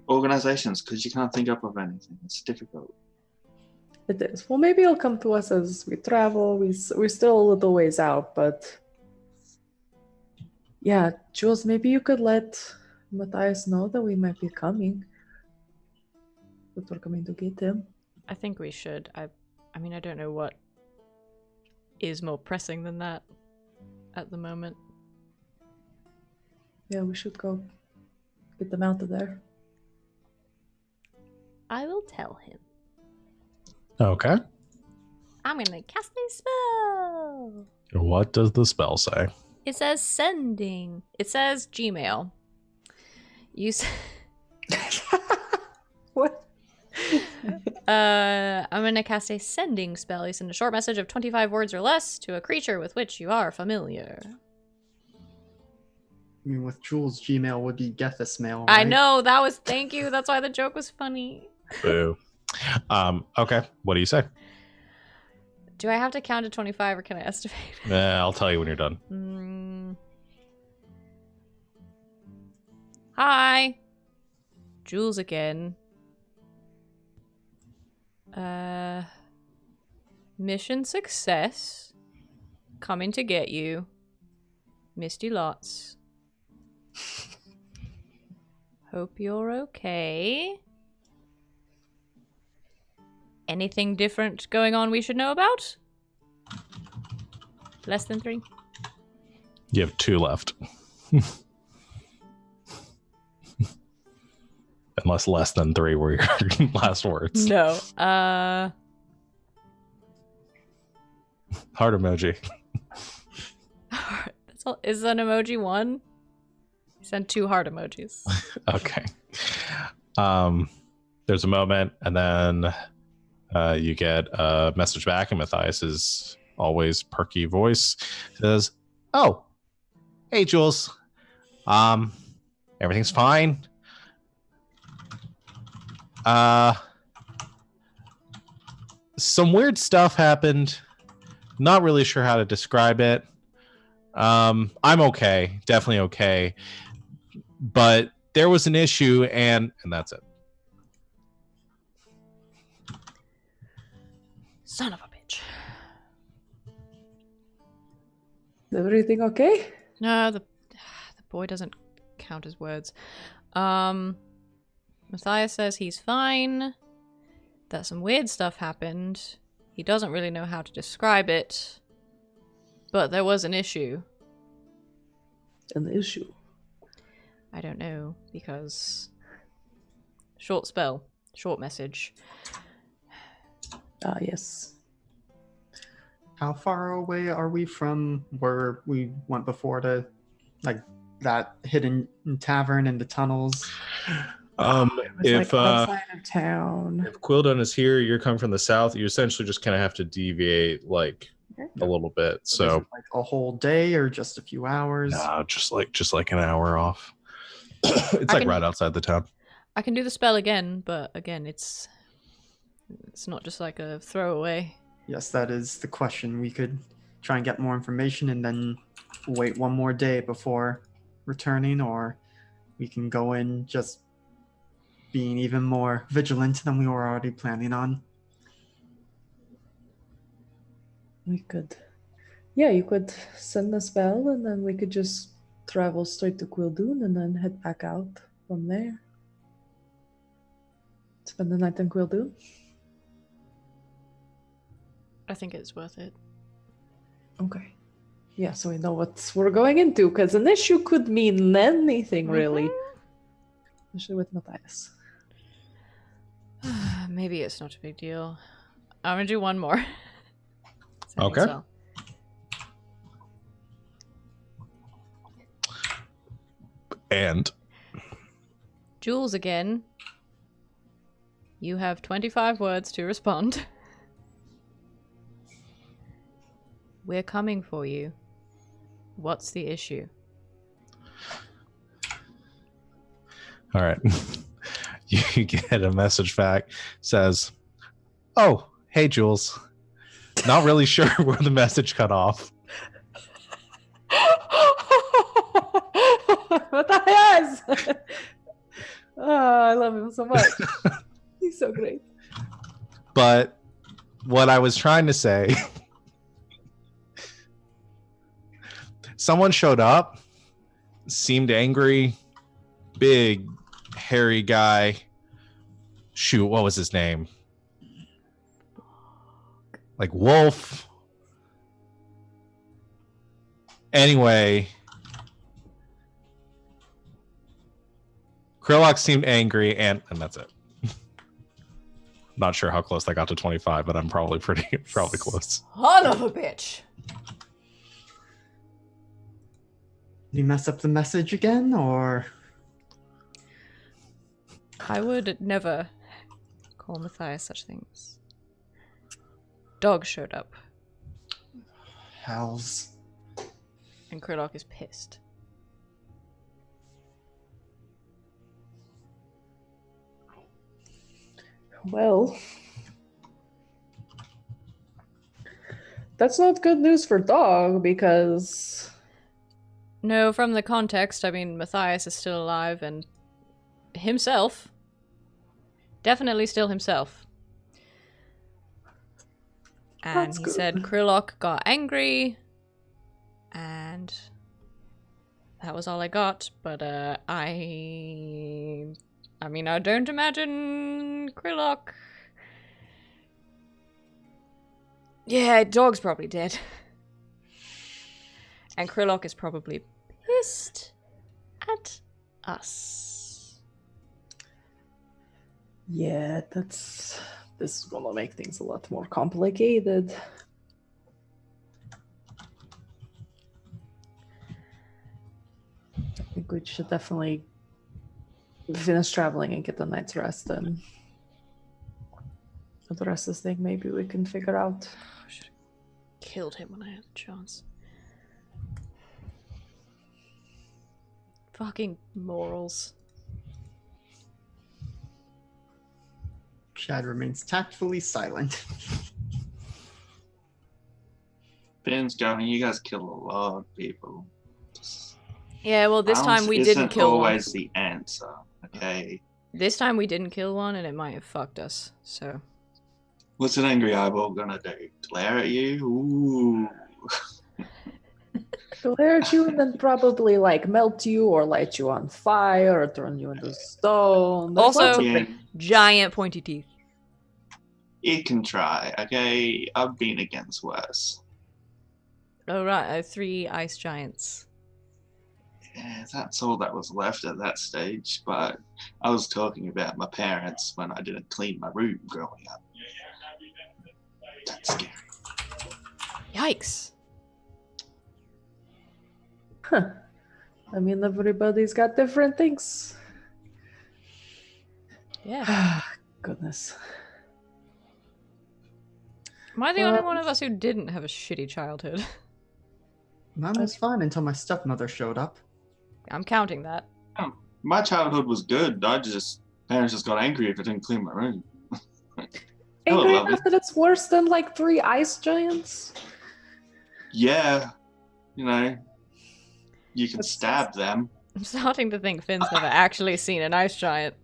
Speaker 4: organizations, because you can't think up of anything. It's difficult.
Speaker 3: It is. Well, maybe it'll come to us as we travel. We're still a little ways out, but yeah, Jules, maybe you could let Matthias know that we might be coming. That we're coming to get him.
Speaker 2: I think we should. I mean, I don't know what is more pressing than that at the moment.
Speaker 3: Yeah, we should go get them out of there.
Speaker 2: I will tell him.
Speaker 1: Okay.
Speaker 2: I'm gonna cast a spell.
Speaker 1: What does the spell say?
Speaker 2: It says sending. It says Gmail.
Speaker 3: What?
Speaker 2: I'm gonna cast a sending spell. You send a short message of 25 words or less to a creature with which you are familiar.
Speaker 5: I mean, with Jules, Gmail would be Gethys mail.
Speaker 2: I
Speaker 5: right?
Speaker 2: know, that was, thank you. That's why the joke was funny.
Speaker 1: Boo. Okay. What do you say?
Speaker 2: Do I have to count to 25 or can I estimate?
Speaker 1: I'll tell you when you're done.
Speaker 2: Hi. Jules again. Mission success. Coming to get you. Misty lots. Hope you're okay. Anything different going on we should know about? Less than 3?
Speaker 1: You have 2 left. Unless less than 3 were your last words.
Speaker 2: No.
Speaker 1: Heart emoji.
Speaker 2: That's all. Is an emoji 1? Send 2 heart emojis.
Speaker 1: Okay. There's a moment, and then you get a message back, and Matthias's always perky voice says, "Oh, hey, Jules. Everything's fine. Some weird stuff happened. Not really sure how to describe it. I'm okay, definitely okay. But there was an issue, and that's it."
Speaker 2: Son of a bitch.
Speaker 3: Everything okay?
Speaker 2: No, the boy doesn't count as words. Matthias says he's fine. That some weird stuff happened. He doesn't really know how to describe it. But there was an issue.
Speaker 3: An issue.
Speaker 2: I don't know, because... Short spell. Short message.
Speaker 3: Ah, yes.
Speaker 5: How far away are we from where we went before to, like, that hidden tavern in the tunnels?
Speaker 1: If
Speaker 3: like outside of town.
Speaker 1: if Quildon is here, you're coming from the south. You essentially just kind of have to deviate like a little bit.
Speaker 5: Is
Speaker 1: So
Speaker 5: it like a whole day or just a few hours?
Speaker 1: no, just like an hour off. It's
Speaker 2: I
Speaker 1: like
Speaker 2: can-
Speaker 1: right outside the town.
Speaker 2: I can do the spell again, but again, it's not just like a throwaway.
Speaker 5: Yes, that is the question. We could try and get more information and then wait one more day before returning, or we can go in just being even more vigilant than we were already planning on.
Speaker 3: We could. Yeah, you could send a spell and then we could just travel straight to Quildoon and then head back out from there. Spend the night in Quildoon.
Speaker 2: I think it's worth it.
Speaker 3: Okay. Yeah, so we know what we're going into, because an issue could mean anything, really. Especially with Matthias.
Speaker 2: Maybe it's not a big deal. I'm gonna do one more. Sending
Speaker 1: Okay.
Speaker 2: spell.
Speaker 1: And
Speaker 2: Jules again. You have 25 words to respond. We're coming for you. What's the issue?
Speaker 1: all right. You get a message back, says, "Oh, hey, Jules. Not really sure where the message cut off.
Speaker 3: Matthias! I love him so much. He's so great.
Speaker 1: But what I was trying to say, someone showed up, seemed angry, big, hairy guy. Shoot, what was his name? Like Wolf. Anyway, Krillock seemed angry, and that's it. Not sure how close I got to 25, but I'm probably probably close.
Speaker 2: Son of a bitch!
Speaker 5: Did you mess up the message again, or?
Speaker 2: I would never call Matthias such things. Dog showed up,
Speaker 5: Hells.
Speaker 2: and Krillock is pissed.
Speaker 3: Well, that's not good news for Dog because
Speaker 2: No, from the context, I mean, Matthias is still alive and himself. Definitely still himself. And
Speaker 3: That's
Speaker 2: he
Speaker 3: good.
Speaker 2: said Krillok got angry, and that was all I got. But I mean, I don't imagine Krillok. Yeah, Dog's probably dead. And Krillok is probably pissed at us.
Speaker 3: yeah, this is gonna make things a lot more complicated. I think we should definitely finish traveling and get a night's rest, and the rest of the thing maybe we can figure out.
Speaker 2: I should have killed him when I had the chance. Fucking morals.
Speaker 5: Shad remains tactfully silent.
Speaker 4: Finn's going, you guys kill a lot of people.
Speaker 2: Yeah, well, this time we didn't
Speaker 4: isn't
Speaker 2: kill
Speaker 4: always
Speaker 2: one.
Speaker 4: the answer, okay?
Speaker 2: This time we didn't kill one, and it might have fucked us, so...
Speaker 4: What's an angry eyeball gonna do? Glare at you? Ooh.
Speaker 3: Glare at you and then probably like melt you or light you on fire or turn you into stone. There's
Speaker 2: Also-
Speaker 3: lots of
Speaker 4: Yeah,
Speaker 3: things.
Speaker 2: Giant pointy teeth.
Speaker 4: it can try, okay? I've been against worse.
Speaker 2: Oh, right, 3 ice giants.
Speaker 4: Yeah, that's all that was left at that stage, but I was talking about my parents when I didn't clean my room growing up. That's scary.
Speaker 2: Yikes.
Speaker 3: Huh. I mean, everybody's got different things.
Speaker 2: Yeah.
Speaker 3: Goodness.
Speaker 2: Am I the only
Speaker 3: Well-
Speaker 2: one of us who didn't have a shitty childhood?
Speaker 5: Mine was fine until my stepmother showed up.
Speaker 2: I'm counting that.
Speaker 4: My childhood was good. Parents just got angry if I didn't clean my room. Hello,
Speaker 3: Angry
Speaker 4: lovely.
Speaker 3: enough that it's worse than like 3 ice giants?
Speaker 4: Yeah, you know, you can
Speaker 3: That's-
Speaker 4: stab them.
Speaker 2: I'm starting to think Finn's never actually seen an ice giant.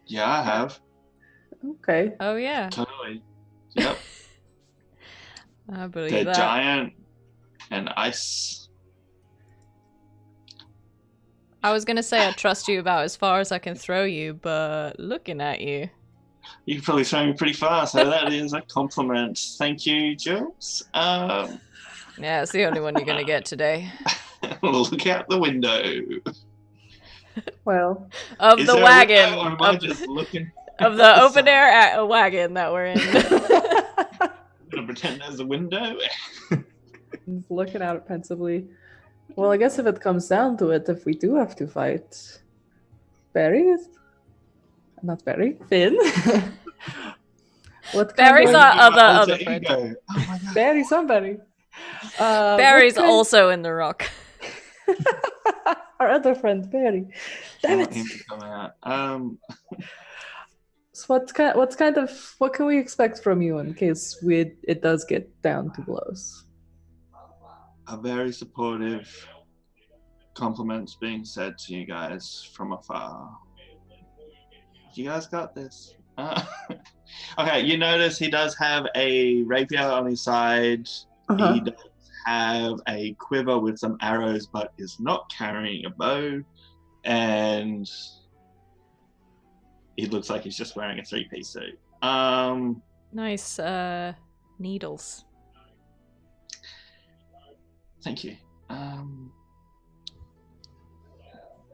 Speaker 4: Yeah, I have.
Speaker 3: Okay.
Speaker 2: Oh, yeah.
Speaker 4: Totally. Yep.
Speaker 2: I believe
Speaker 4: They're
Speaker 2: that.
Speaker 4: giant and ice.
Speaker 2: I was gonna say I trust you about as far as I can throw you, but looking at you.
Speaker 4: You can probably throw me pretty far, so that is a compliment. Thank you, Jules.
Speaker 2: Yeah, it's the only one you're gonna get today.
Speaker 4: Look out the window.
Speaker 3: Well,
Speaker 2: Of
Speaker 4: Is
Speaker 2: the
Speaker 4: there a
Speaker 2: wagon.
Speaker 4: window, or am I
Speaker 2: Of,
Speaker 4: just looking?
Speaker 2: of the open air wagon that we're in.
Speaker 4: I'm gonna pretend there's a window.
Speaker 3: he's looking at it pensively. Well, I guess if it comes down to it, if we do have to fight Barry, not Barry, Finn. What kind
Speaker 2: Barry's
Speaker 3: of-
Speaker 2: our other
Speaker 4: Alter
Speaker 2: friend.
Speaker 4: ego. Oh my god.
Speaker 3: Barry, somebody.
Speaker 2: Barry's
Speaker 3: what kind-
Speaker 2: also in the rock.
Speaker 3: Our other friend, Barry.
Speaker 4: I
Speaker 3: Damn
Speaker 4: want
Speaker 3: it!
Speaker 4: him to come out.
Speaker 3: So what can we expect from you in case it does get down to blows?
Speaker 4: A very supportive compliments being said to you guys from afar. You guys got this. Okay, you notice he does have a rapier on his side.
Speaker 3: Uh-huh.
Speaker 4: He does have a quiver with some arrows, but is not carrying a bow. And he looks like he's just wearing a 3-piece suit.
Speaker 2: Nice needles.
Speaker 4: Thank you. Yeah,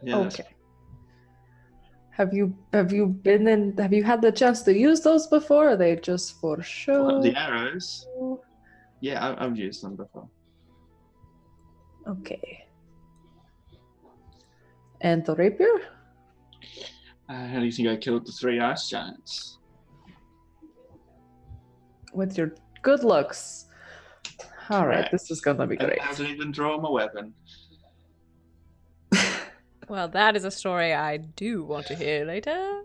Speaker 4: that's-
Speaker 3: Okay. Have you had the chance to use those before? Or are they just for show?
Speaker 4: The arrows. Yeah, I've used them before.
Speaker 3: Okay. And the rapier?
Speaker 4: How do you think I killed the 3 ice giants?
Speaker 3: With your good looks. All right,
Speaker 4: Correct.
Speaker 3: this is gonna be
Speaker 4: I
Speaker 3: great.
Speaker 4: haven't even drawn my weapon.
Speaker 2: Well, that is a story I do want to hear later.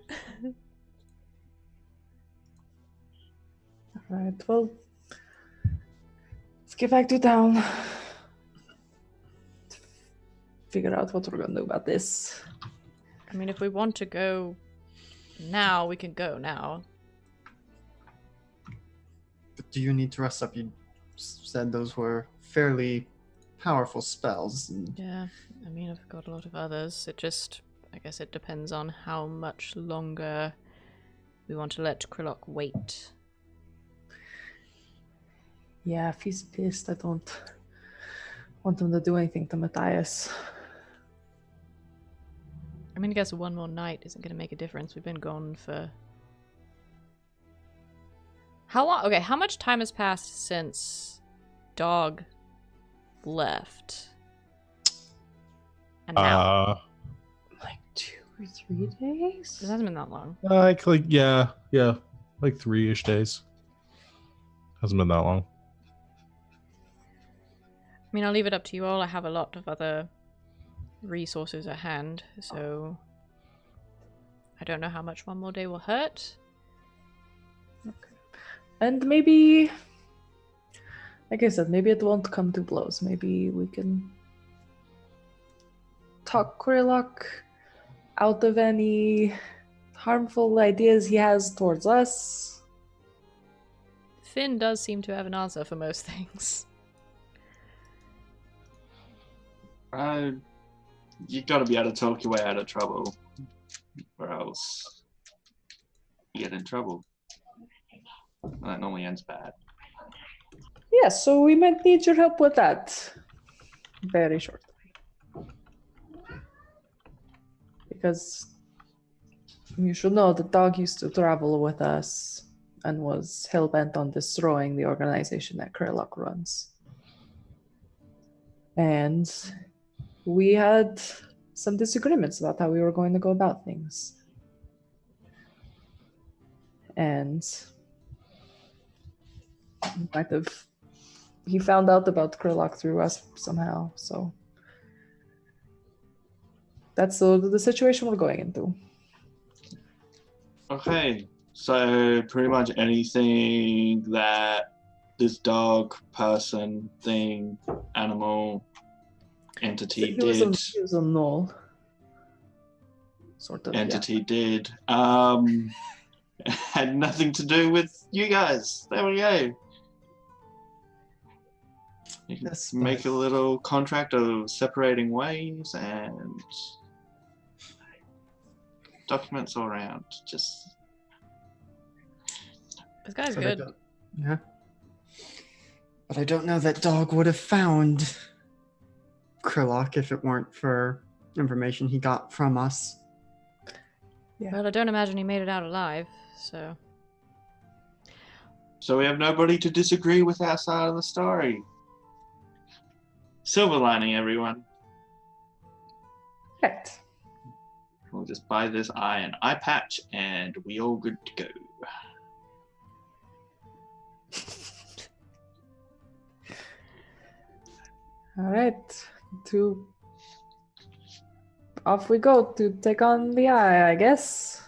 Speaker 3: Alright, well, let's get back to town. Figure out what we're gonna do about this.
Speaker 2: I mean, if we want to go now, we can go now.
Speaker 5: But do you need to rest up? You said those were fairly powerful spells. And
Speaker 2: Yeah, I mean, I've got a lot of others. I guess it depends on how much longer we want to let Krillok wait.
Speaker 3: Yeah, if he's pissed, I don't want him to do anything to Matthias.
Speaker 2: I mean, I guess one more night isn't going to make a difference. We've been gone for... How long? Okay, how much time has passed since Dog left? And now?
Speaker 3: Like 2 or 3 days?
Speaker 2: It hasn't been that long.
Speaker 1: Like yeah, like 3-ish days. Hasn't been that long.
Speaker 2: I mean, I'll leave it up to you all. I have a lot of other resources at hand, so I don't know how much one more day will hurt.
Speaker 3: Okay. And maybe, like I said, maybe it won't come to blows. Maybe we can talk Krillok out of any harmful ideas he has towards us.
Speaker 2: Finn does seem to have an answer for most things.
Speaker 4: You gotta be able to talk your way out of trouble, or else you get in trouble. And that normally ends bad.
Speaker 3: Yeah, so we might need your help with that very shortly. Because you should know the Dog used to travel with us and was hell-bent on destroying the organization that Krillok runs. And we had some disagreements about how we were going to go about things. And he found out about Krillok through us somehow, so that's the situation we're going into.
Speaker 4: Okay, so pretty much anything that this dog, person, thing, animal, entity
Speaker 3: He was
Speaker 4: did.
Speaker 3: He was a null. Sort of.
Speaker 4: Entity did. Had nothing to do with you guys. There we go. You can
Speaker 5: That's
Speaker 4: make
Speaker 5: nice.
Speaker 4: a little contract of separating ways and documents all around. Just
Speaker 2: This guy's
Speaker 5: But I
Speaker 2: good.
Speaker 5: don't- Yeah. But I don't know that Dog would have found Krillok if it weren't for information he got from us.
Speaker 2: Well, I don't imagine he made it out alive, so...
Speaker 4: so we have nobody to disagree with our side of the story. Silver lining, everyone.
Speaker 3: Right.
Speaker 4: We'll just buy this eye patch and we all good to go.
Speaker 3: All right. Off we go to take on the eye, I guess.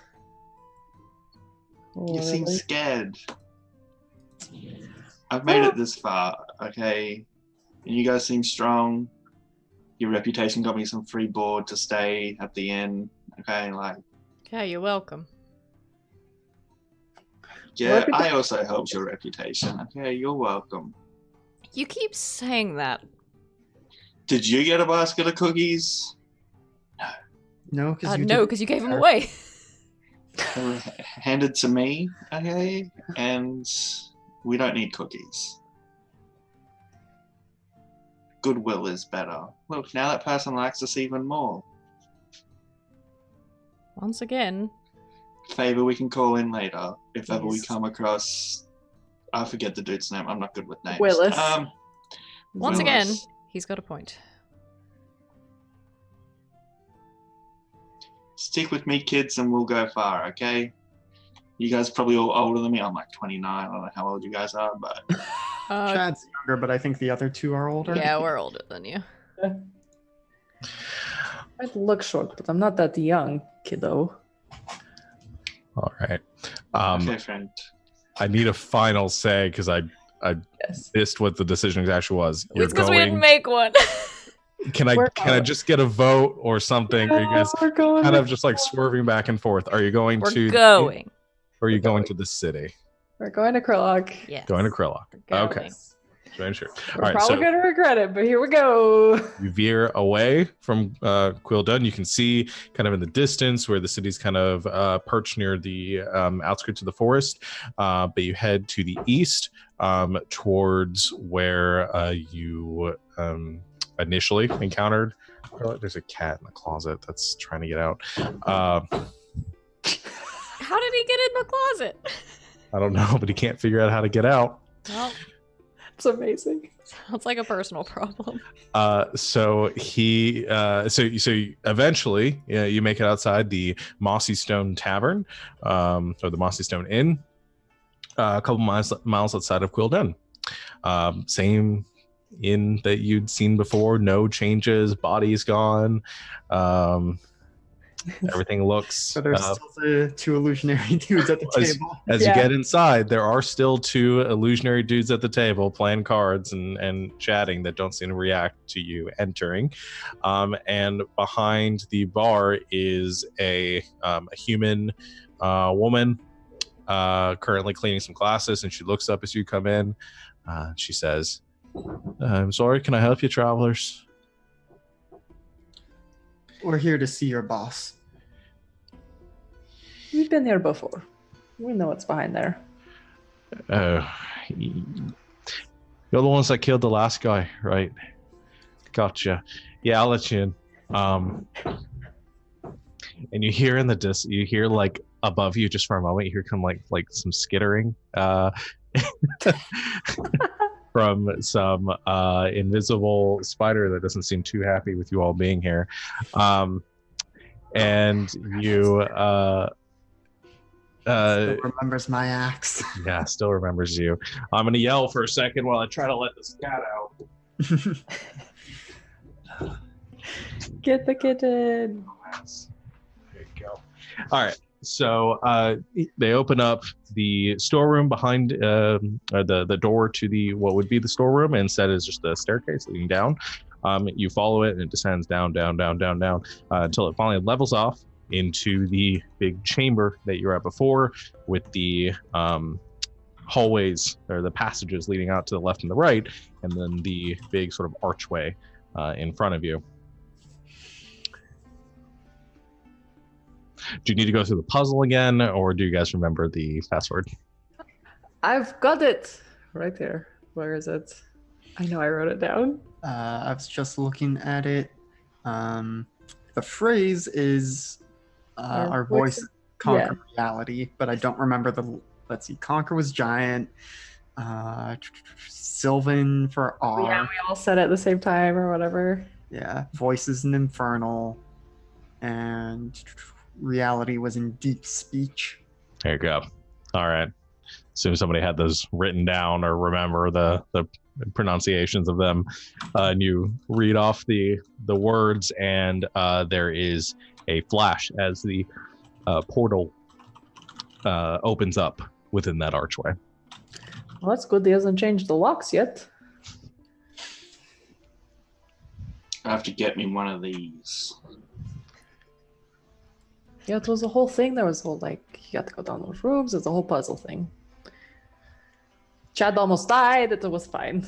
Speaker 4: You seem
Speaker 3: Really?
Speaker 4: scared. I've made it this far, okay? And you guys seem strong. Your reputation got me some free board to stay at the inn, okay? Like,
Speaker 2: Yeah, you're welcome.
Speaker 4: yeah, I also helped your reputation, okay? You're welcome.
Speaker 2: You keep saying that.
Speaker 4: Did you get a basket of cookies?
Speaker 5: No, because
Speaker 2: No, because you gave them away.
Speaker 4: They were handed to me, okay? And we don't need cookies. Goodwill is better. Look, now that person likes us even more.
Speaker 2: Once again,
Speaker 4: Favor we can call in later if ever we
Speaker 3: Yes.
Speaker 4: come across. I forget the dude's name. I'm not good with names.
Speaker 3: Willis.
Speaker 2: once
Speaker 4: Willis.
Speaker 2: again, he's got a point.
Speaker 4: Stick with me, kids, and we'll go far. Okay. You guys probably all older than me. I'm like 29. I don't know how old you guys are, but
Speaker 5: Chad's younger, but I think the other two are older.
Speaker 2: Yeah, we're older than you.
Speaker 3: Might look short, but I'm not that young, kiddo.
Speaker 1: All right.
Speaker 4: Okay, friend.
Speaker 1: I need a final say because I
Speaker 3: Yes.
Speaker 1: missed what the decision actually was. You're
Speaker 2: It's because we didn't
Speaker 1: going.
Speaker 2: make one.
Speaker 1: Can I
Speaker 3: We're
Speaker 1: just get a vote or something? Are you guys
Speaker 3: we're going
Speaker 1: kind of
Speaker 3: with-
Speaker 1: just like swerving back and forth? Are you going
Speaker 2: We're
Speaker 1: to
Speaker 2: going.
Speaker 1: or are you
Speaker 3: We're
Speaker 1: going
Speaker 3: going.
Speaker 1: to the city?
Speaker 3: We're going to Krillok.
Speaker 2: Yes.
Speaker 1: Going to Krillok.
Speaker 2: We're
Speaker 1: Okay.
Speaker 2: going.
Speaker 1: Sure.
Speaker 3: We're
Speaker 1: All right,
Speaker 3: probably
Speaker 1: so
Speaker 3: gonna regret it, but here we go.
Speaker 1: you veer away from Quildun. You can see kind of in the distance where the city's kind of perched near the outskirts of the forest. But you head to the east towards where you initially encountered. Oh, there's a cat in the closet that's trying to get out.
Speaker 2: How did he get in the closet?
Speaker 1: I don't know, but he can't figure out how to get out.
Speaker 2: Well,
Speaker 3: It's amazing.
Speaker 2: sounds like a personal problem.
Speaker 1: So eventually you make it outside the Mossy Stone Tavern, or the Mossy Stone Inn, a couple miles outside of Quildun. Same inn that you'd seen before, no changes, body's gone. Everything looks
Speaker 5: So there's still the two illusionary dudes at the table.
Speaker 1: as you get inside, there are still two illusionary dudes at the table playing cards and chatting that don't seem to react to you entering. And behind the bar is a human woman currently cleaning some glasses, and she looks up as you come in. She says, "I'm sorry, can I help you, travelers?"
Speaker 5: We're here to see your boss.
Speaker 3: We've been here before. We know what's behind there.
Speaker 1: You're the ones that killed the last guy, right? Gotcha. Yeah, I'll let you in. And you hear in the you hear like above you just for a moment, you hear come like some skittering from some invisible spider that doesn't seem too happy with you all being here. And you
Speaker 5: Still remembers my axe.
Speaker 1: yeah, still remembers you. I'm gonna yell for a second while I try to let this cat out.
Speaker 3: Get the kitten.
Speaker 1: There you go. All right. So they open up the storeroom behind the door to the what would be the storeroom, and instead is just a staircase leading down. You follow it, and it descends down until it finally levels off into the big chamber that you were at before, with the hallways or the passages leading out to the left and the right, and then the big sort of archway in front of you. Do you need to go through the puzzle again, or do you guys remember the password?
Speaker 3: I've got it right there. Where is it? I know I wrote it down.
Speaker 5: I was just looking at it. The phrase is our voice conquer reality, but I don't remember the. Let's see. Conquer was giant. Sylvan for awe.
Speaker 3: Yeah, we all said it at the same time or whatever.
Speaker 5: Yeah. Voice is an infernal, and reality was in deep speech.
Speaker 1: There you go. All right. As soon as somebody had those written down or remember the pronunciations of them, and you read off the words, and there is a flash as the portal opens up within that archway.
Speaker 3: Well, that's good. He hasn't changed the locks yet.
Speaker 4: I have to get me one of these.
Speaker 3: Yeah, it was a whole thing. There was a whole, like, you got to go down those rooms. It's a whole puzzle thing. Chad almost died. It was fine.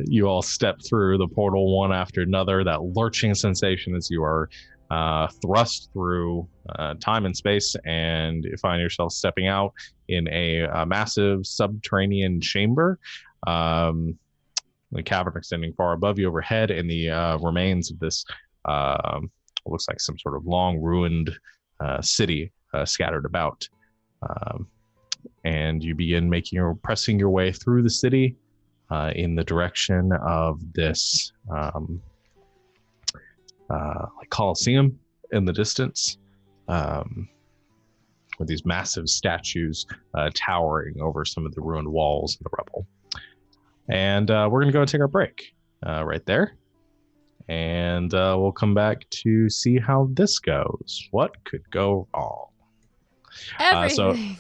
Speaker 1: You all step through the portal one after another. That lurching sensation as you are thrust through time and space, and you find yourself stepping out in a massive subterranean chamber. The cavern extending far above you overhead, and the remains of this looks like some sort of long ruined city scattered about. And you begin pressing your way through the city in the direction of this like Colosseum in the distance, with these massive statues towering over some of the ruined walls of the rubble. And we're going to go and take our break right there. and we'll come back to see how this goes. What could go wrong?
Speaker 2: Everything.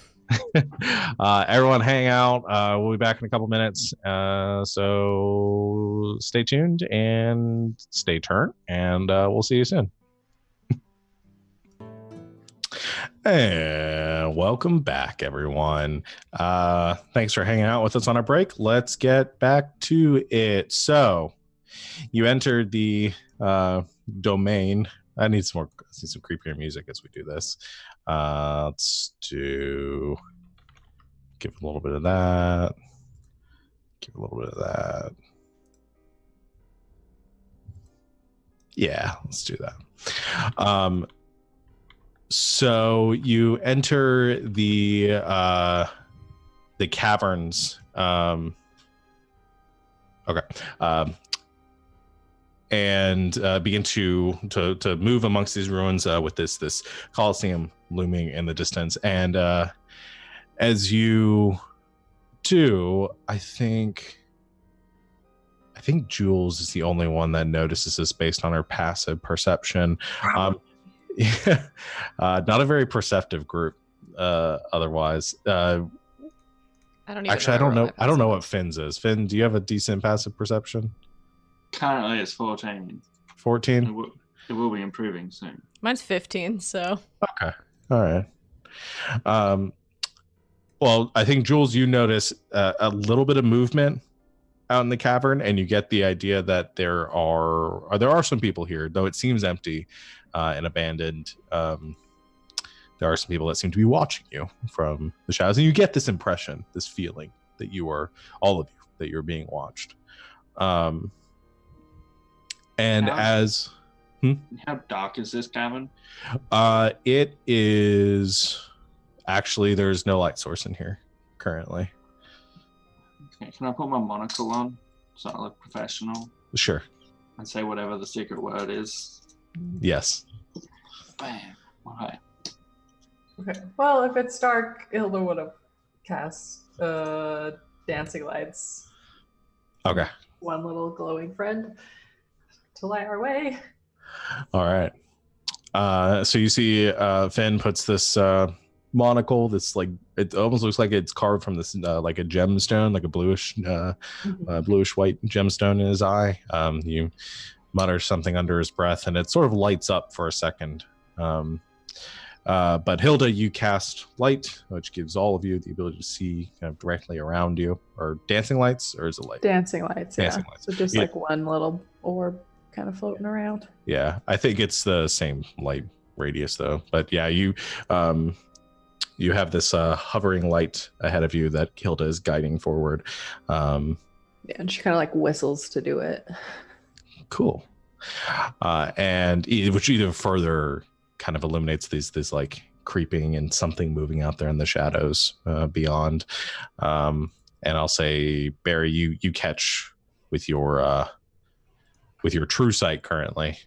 Speaker 1: Everyone hang out. We'll be back in a couple minutes. So stay tuned and stay tuned, and we'll see you soon. And welcome back, everyone. Thanks for hanging out with us on our break. Let's get back to it. So you entered the domain. I need some creepier music as we do this. Let's give a little bit of that. Give a little bit of that. Yeah, let's do that. So you enter the caverns. And begin to move amongst these ruins with this Colosseum looming in the distance. And as you do, I think Jules is the only one that notices this based on her passive perception. Not a very perceptive group. Otherwise, I don't know what Finn's is. Finn, do you have a decent passive perception?
Speaker 4: Currently, it's 14.
Speaker 1: 14.
Speaker 4: It will be improving soon.
Speaker 2: Mine's 15. So.
Speaker 1: Okay. All right. Well, I think Jules, you notice a little bit of movement out in the cavern, and you get the idea that there are some people here, though it seems empty and abandoned. There are some people that seem to be watching you from the shadows, and you get this impression, this feeling that all of you, that you're being watched. And
Speaker 4: how dark is this cavern?
Speaker 1: It is actually, there's no light source in here currently.
Speaker 4: Okay, can I put my monocle on so I look professional?
Speaker 1: Sure.
Speaker 4: And say whatever the secret word is?
Speaker 1: Yes.
Speaker 4: Bam. Okay.
Speaker 3: Okay. Well, if it's dark, Hilda would have cast dancing lights.
Speaker 1: Okay.
Speaker 3: One little glowing friend to light our way.
Speaker 1: All right. So you see Finn puts this monocle that's like, it almost looks like it's carved from this like a gemstone, like a bluish white gemstone in his eye. You mutter something under his breath and it sort of lights up for a second. But Hilda, you cast light, which gives all of you the ability to see kind of directly around you. Or dancing lights, or is it light?
Speaker 3: Dancing lights, yeah.
Speaker 1: Dancing lights.
Speaker 3: So just like one little orb kind of floating around.
Speaker 1: Yeah, I think it's the same light radius though. But yeah, you have this hovering light ahead of you that Hilda is guiding forward.
Speaker 3: Yeah, and she kind of like whistles to do it.
Speaker 1: Cool. And which even further kind of illuminates this like creeping and something moving out there in the shadows beyond. And I'll say, Barry, you catch with your true sight currently.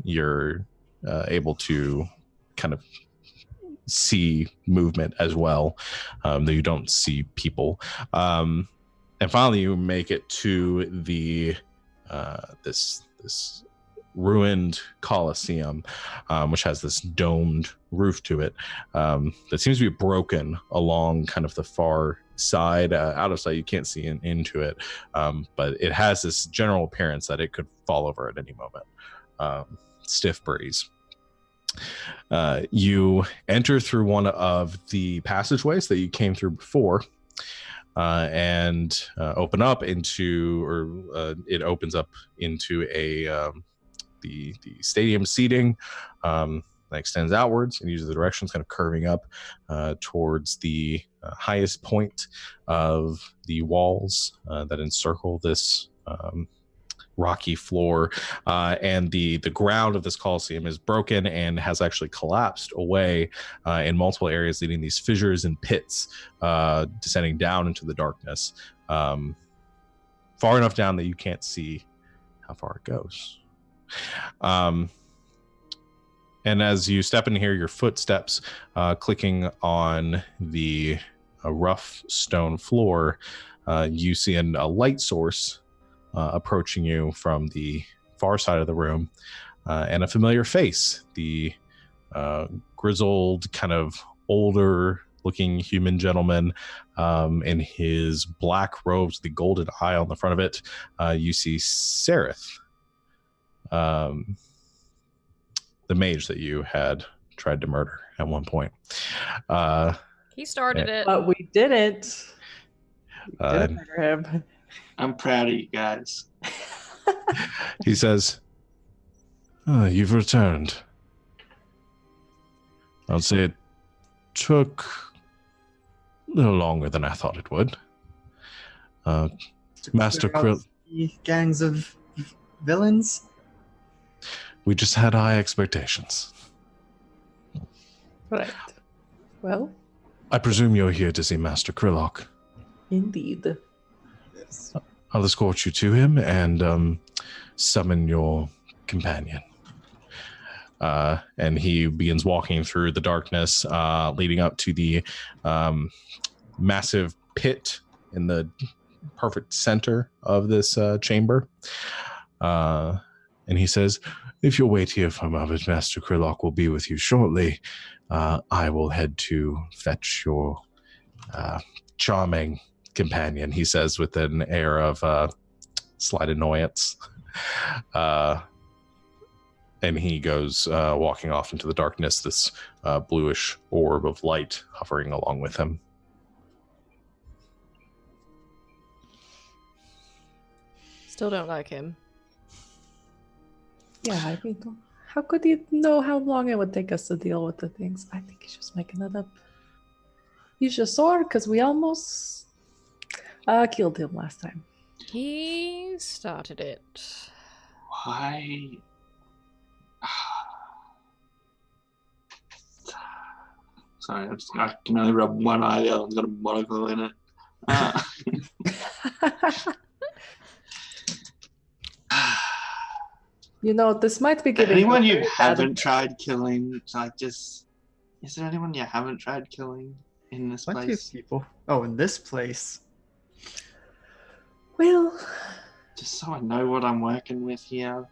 Speaker 1: You're able to kind of see movement as well, though you don't see people. And finally, you make it to the this ruined Colosseum, which has this domed roof to it that seems to be broken along kind of the far side. Out of sight, you can't see into it, but it has this general appearance that it could fall over at any moment. Stiff breeze. You enter through one of the passageways that you came through before, and open up into, or it opens up into the stadium seating that extends outwards and uses the directions, kind of curving up towards the highest point of the walls that encircle this rocky floor, and the ground of this Colosseum is broken and has actually collapsed away in multiple areas, leading these fissures and pits descending down into the darkness, far enough down that you can't see how far it goes. And as you step in here, your footsteps clicking on the rough stone floor, you see a light source approaching you from the far side of the room, and a familiar face, the grizzled, kind of older looking human gentleman in his black robes, the golden eye on the front of it. You see Sarth, the mage that you had tried to murder at one point.
Speaker 2: He started it.
Speaker 3: But we didn't. We didn't
Speaker 1: And
Speaker 3: murder him.
Speaker 4: I'm proud of you guys.
Speaker 1: he says, "Oh, you've returned. I'll say it took a little longer than I thought it would. Master
Speaker 5: Clear out
Speaker 1: Krill,
Speaker 5: the gangs of villains.
Speaker 1: we just had high expectations.
Speaker 3: Right. Well,
Speaker 1: I presume you're here to see Master Krillock.
Speaker 3: indeed.
Speaker 5: Yes.
Speaker 1: I'll escort you to him and summon your companion." And he begins walking through the darkness, leading up to the massive pit in the perfect center of this chamber. And he says, "If you'll wait here for a moment, Master Krillock will be with you shortly. I will head to fetch your charming companion," he says with an air of slight annoyance. And he goes walking off into the darkness, this bluish orb of light hovering along with him.
Speaker 2: Still don't like him.
Speaker 3: Yeah, I mean, how could he know how long it would take us to deal with the things? I think he's just making it up. He's just sore because we almost killed him last time.
Speaker 2: He started it.
Speaker 4: Why? Sorry, I can only rub one eye. The other one's got a monocle in it.
Speaker 3: You know, this might be giving
Speaker 4: Anyone
Speaker 3: a
Speaker 4: you
Speaker 3: very bad
Speaker 4: haven't tried killing? Like, just is there anyone you haven't tried killing in this
Speaker 5: Plenty of
Speaker 4: place?
Speaker 5: people. Oh, in this place.
Speaker 3: Well,
Speaker 4: Just so I know what I'm working with here.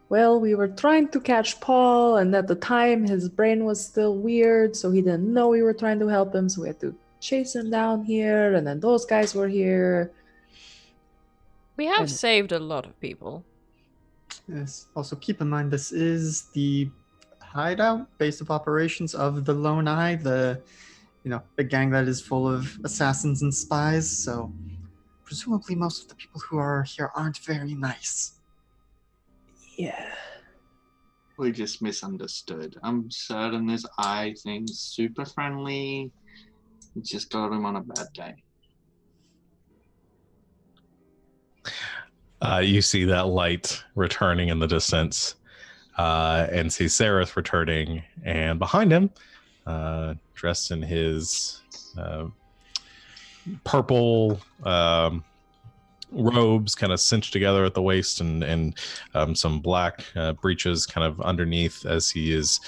Speaker 3: well, we were trying to catch Paul, and at the time his brain was still weird, so he didn't know we were trying to help him, so we had to chase him down here, and then those guys were here.
Speaker 2: We have
Speaker 3: And-
Speaker 2: saved a lot of people.
Speaker 5: Yes. Also, keep in mind this is the hideout, base of operations of the Lone Eye, the gang that is full of assassins and spies. So, presumably, most of the people who are here aren't very nice.
Speaker 3: Yeah.
Speaker 4: We just misunderstood. I'm certain this eye thing's super friendly. It just got him on a bad day.
Speaker 1: You see that light returning in the distance, and see Sareth returning, and behind him, dressed in his purple robes, kind of cinched together at the waist, and some black breeches kind of underneath, as he is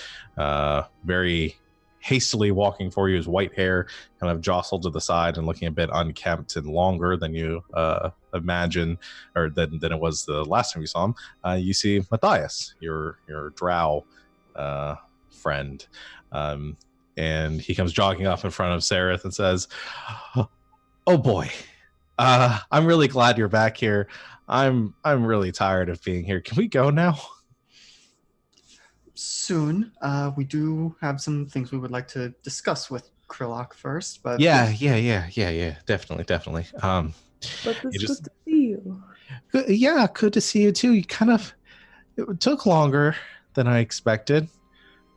Speaker 1: very hastily walking for you. His white hair kind of jostled to the side and looking a bit unkempt and longer than you imagine, or than it was the last time you saw him. You see Matthias, your drow friend, and he comes jogging up in front of Sareth and says, "Oh boy, I'm really glad you're back here. I'm really tired of being here. Can we go now?"
Speaker 5: Soon, we do have some things we would like to discuss with Krillock first, but
Speaker 1: Yeah, definitely.
Speaker 3: But it's
Speaker 1: just-
Speaker 3: good to see you.
Speaker 1: Yeah, good to see you too. It took longer than I expected.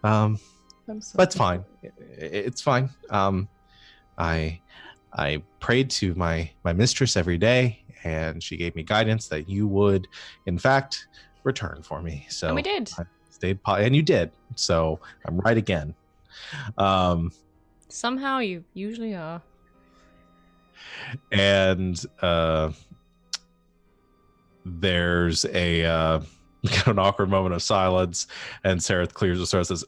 Speaker 3: I'm sorry.
Speaker 1: But it's fine. It's fine. I prayed to my mistress every day, and she gave me guidance that you would, in fact, return for me. So
Speaker 2: And we did.
Speaker 1: I stayed, and you did. So I'm right again.
Speaker 2: Somehow you usually are.
Speaker 1: And there's a kind of an awkward moment of silence, and Sarah clears the throat and says,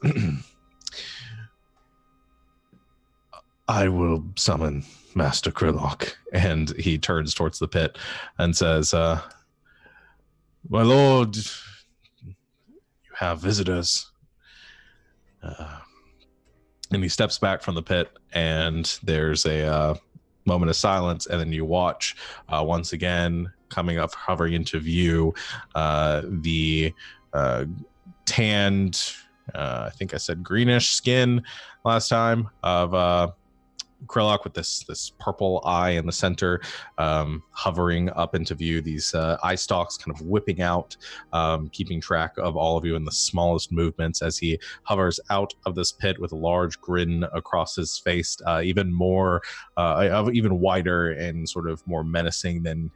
Speaker 1: "I will summon Master Krillock. And he turns towards the pit and says, my lord, you have visitors. And he steps back from the pit, and there's a moment of silence, and then you watch once again coming up, hovering into view, the tanned, I think I said greenish skin last time of Krillock with this purple eye in the center, hovering up into view. These eye stalks kind of whipping out, keeping track of all of you in the smallest movements as he hovers out of this pit with a large grin across his face, even wider and sort of more menacing than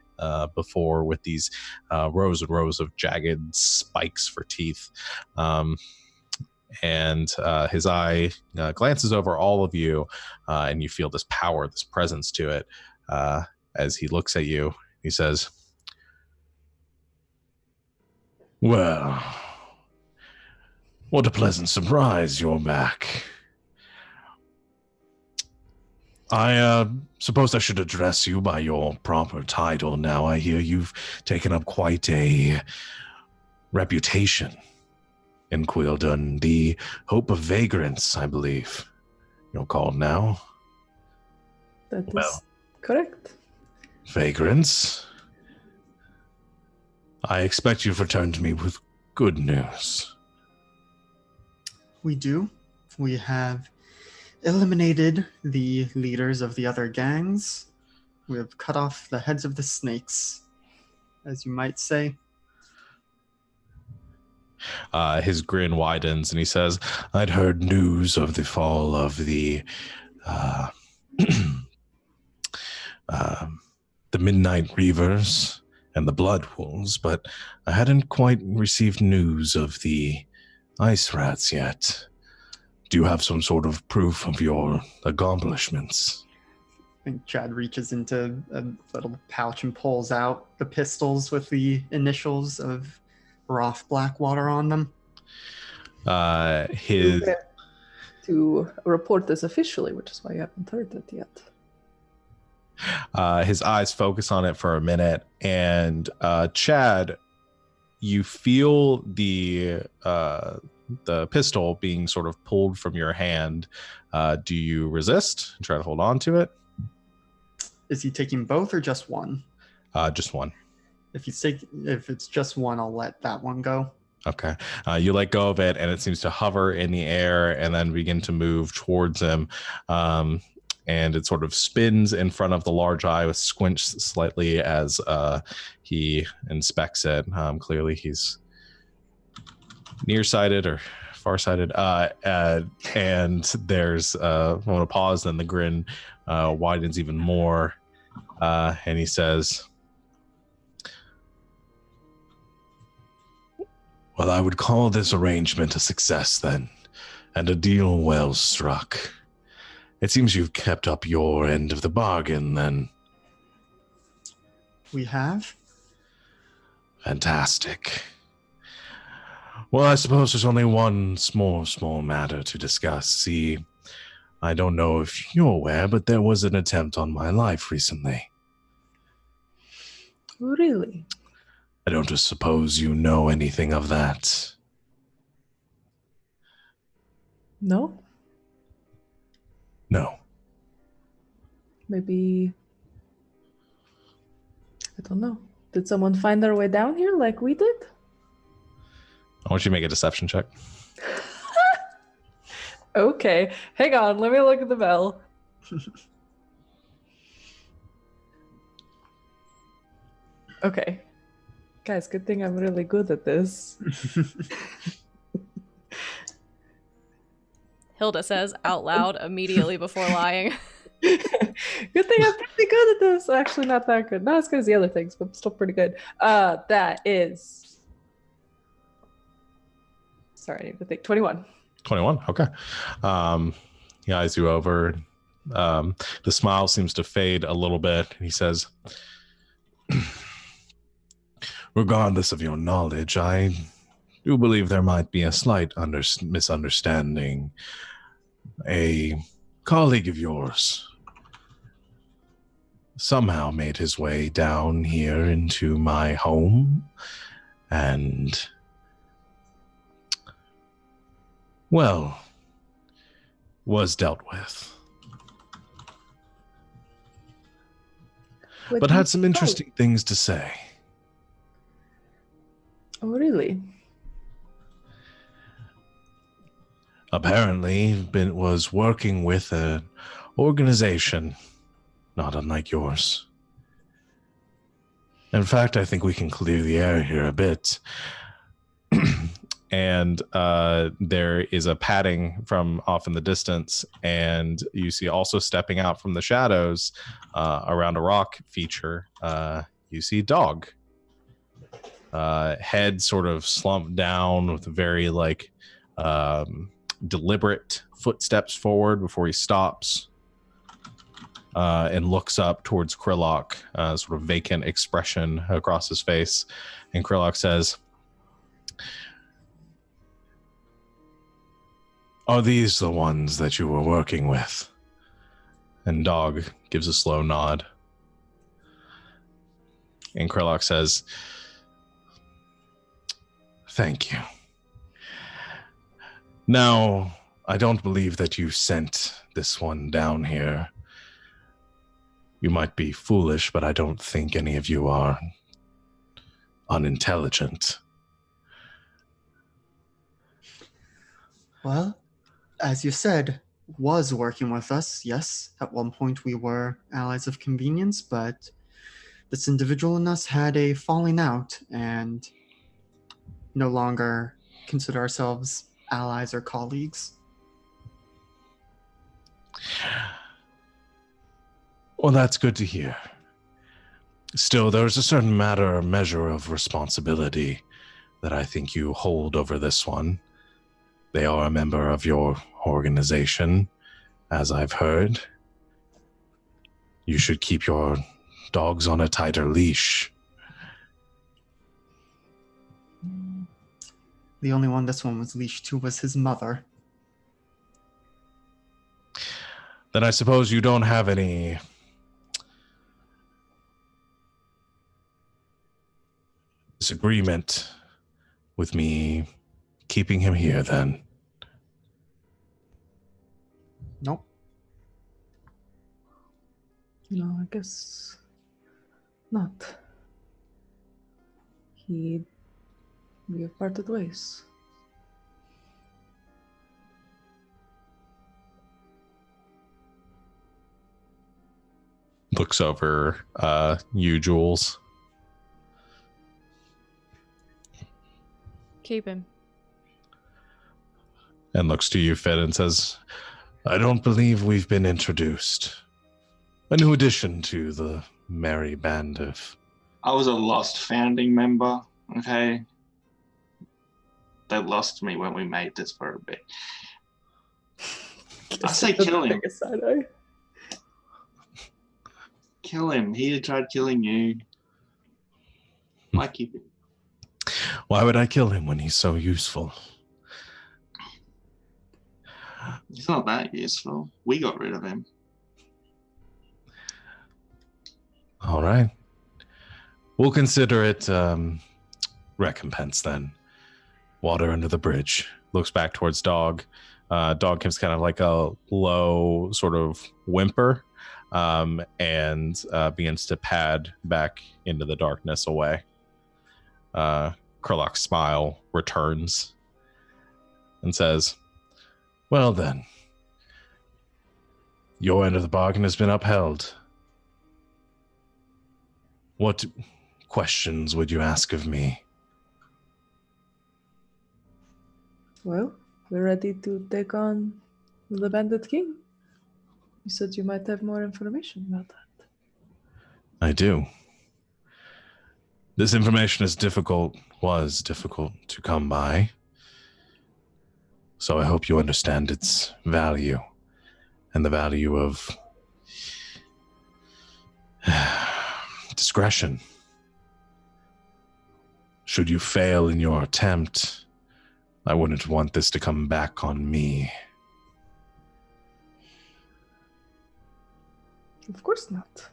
Speaker 1: before, with these rows and rows of jagged spikes for teeth. And his eye glances over all of you, and you feel this power, this presence to it. As he looks at you, he says, well, what a pleasant surprise you're back. I suppose I should address you by your proper title now. I hear you've taken up quite a reputation in Quildon, the Hope of Vagrants, I believe you're called now.
Speaker 3: That is correct.
Speaker 1: Vagrants? I expect you've returned to me with good news.
Speaker 5: We do. We have eliminated the leaders of the other gangs. We have cut off the heads of the snakes, as you might say.
Speaker 1: His grin widens, and he says, I'd heard news of the fall of the Midnight Reavers and the Blood Wolves, but I hadn't quite received news of the Ice Rats yet. Do you have some sort of proof of your accomplishments?
Speaker 5: I think Chad reaches into a little pouch and pulls out the pistols with the initials of Roth Blackwater on them.
Speaker 3: To report this officially, which is why you haven't heard it yet.
Speaker 1: His eyes focus on it for a minute, and Chad, you feel the pistol being sort of pulled from your hand. Do you resist and try to hold on to it?
Speaker 5: Is he taking both or just one?
Speaker 1: Just one.
Speaker 5: If it's just one, I'll let that one go.
Speaker 1: Okay. You let go of it, and it seems to hover in the air and then begin to move towards him. And it sort of spins in front of the large eye with squinch slightly as he inspects it. Clearly, he's nearsighted or farsighted. And there's a moment of pause, then the grin widens even more. And he says, well, I would call this arrangement a success then, and a deal well struck. It seems you've kept up your end of the bargain then.
Speaker 5: We have?
Speaker 1: Fantastic. Well, I suppose there's only one small matter to discuss. See, I don't know if you're aware, but there was an attempt on my life recently.
Speaker 3: Really?
Speaker 1: I don't suppose you know anything of that.
Speaker 3: No?
Speaker 1: No.
Speaker 3: Maybe... I don't know. Did someone find their way down here like we did?
Speaker 1: I want you to make a deception check.
Speaker 3: Okay. Hang on. Let me look at the bell. Okay. Guys, good thing I'm really good at this.
Speaker 2: Hilda says out loud immediately before lying.
Speaker 3: Good thing I'm pretty good at this. Actually, not that good. Not as good as the other things, but still pretty good. That is... Sorry, I need to think. 21.
Speaker 1: 21, okay. He eyes you over. The smile seems to fade a little bit. And he says, regardless of your knowledge, I do believe there might be a slight misunderstanding. A colleague of yours somehow made his way down here into my home and, well, was dealt with.
Speaker 3: What
Speaker 1: But
Speaker 3: did
Speaker 1: had some
Speaker 3: he
Speaker 1: interesting things to say.
Speaker 3: Oh, really?
Speaker 1: Apparently, was working with an organization not unlike yours. In fact, I think we can clear the air here a bit. And there is a padding from off in the distance, and you see also stepping out from the shadows around a rock feature, you see Dog. Head sort of slumped down with very deliberate footsteps forward before he stops and looks up towards Krillock, sort of vacant expression across his face. And Krillock says, "Are these the ones that you were working with?" And Dog gives a slow nod. And Krillock says, "Thank you. Now, I don't believe that you sent this one down here. You might be foolish, but I don't think any of you are unintelligent."
Speaker 5: Well, as you said, was working with us, yes. At one point we were allies of convenience, but this individual and us had a falling out and no longer consider ourselves allies or colleagues.
Speaker 1: Well, that's good to hear. Still, there's a certain measure of responsibility that I think you hold over this one. They are a member of your organization, as I've heard. You should keep your dogs on a tighter leash.
Speaker 5: The only one this one was leashed to was his mother.
Speaker 1: Then I suppose you don't have any disagreement with me keeping him here, then?
Speaker 5: Nope.
Speaker 3: No, I guess not. We have parted ways.
Speaker 1: Looks over you, Jules.
Speaker 2: Keep him.
Speaker 1: And looks to you, Fed, and says, "I don't believe we've been introduced. A new addition to the merry band of..."
Speaker 4: I was a lost founding member, okay? They lost me when we made this for a bit. I say kill him. Kill him. He tried killing you. Why keep him?
Speaker 1: Why would I kill him when he's so useful?
Speaker 4: He's not that useful. We got rid of him.
Speaker 1: All right. We'll consider it recompense then. Water under the bridge. Looks back towards Dog. Dog gives kind of like a low sort of whimper and begins to pad back into the darkness away. Krillock's smile returns and says, "Well then, your end of the bargain has been upheld. What questions would you ask of me?"
Speaker 3: Well, we're ready to take on the Bandit King. You said you might have more information about that.
Speaker 1: I do. This information was difficult to come by. So I hope you understand its value and the value of discretion. Should you fail in your attempt, I wouldn't want this to come back on me.
Speaker 3: Of course not.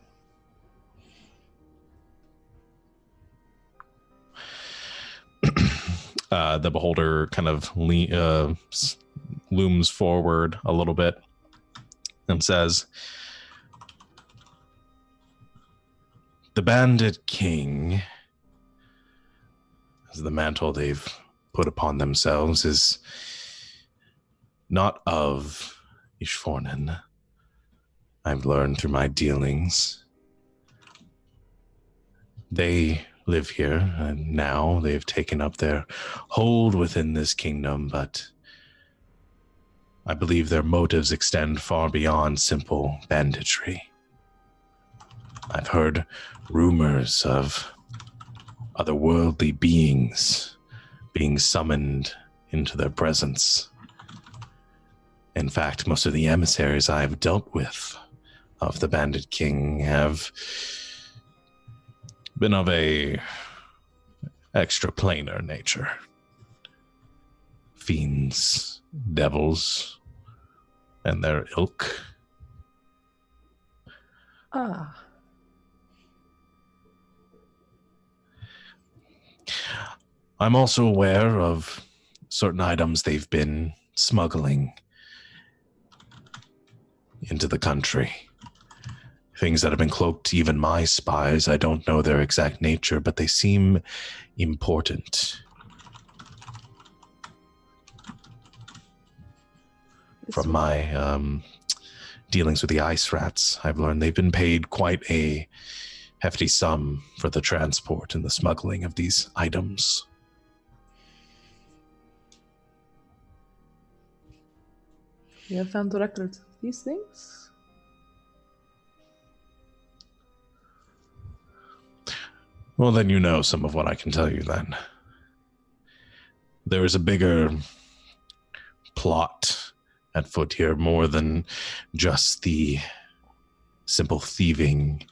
Speaker 1: The beholder kind of looms forward a little bit and says, "The Bandit King, as the mantle they've put upon themselves, is not of Ishfornen. I've learned through my dealings. They live here, and now they've taken up their hold within this kingdom, but I believe their motives extend far beyond simple banditry. I've heard rumors of otherworldly beings being summoned into their presence. In fact, most of the emissaries I've dealt with of the Bandit King have been of a extraplanar nature. Fiends, devils, and their ilk.
Speaker 3: Ah.
Speaker 1: I'm also aware of certain items they've been smuggling into the country. Things that have been cloaked to even my spies. I don't know their exact nature, but they seem important. From my dealings with the ice rats, I've learned they've been paid quite a hefty sum for the transport and the smuggling of these items.
Speaker 3: You have found the records of these things?
Speaker 1: Well, then you know some of what I can tell you then. There is a bigger plot at foot here, more than just the simple thieving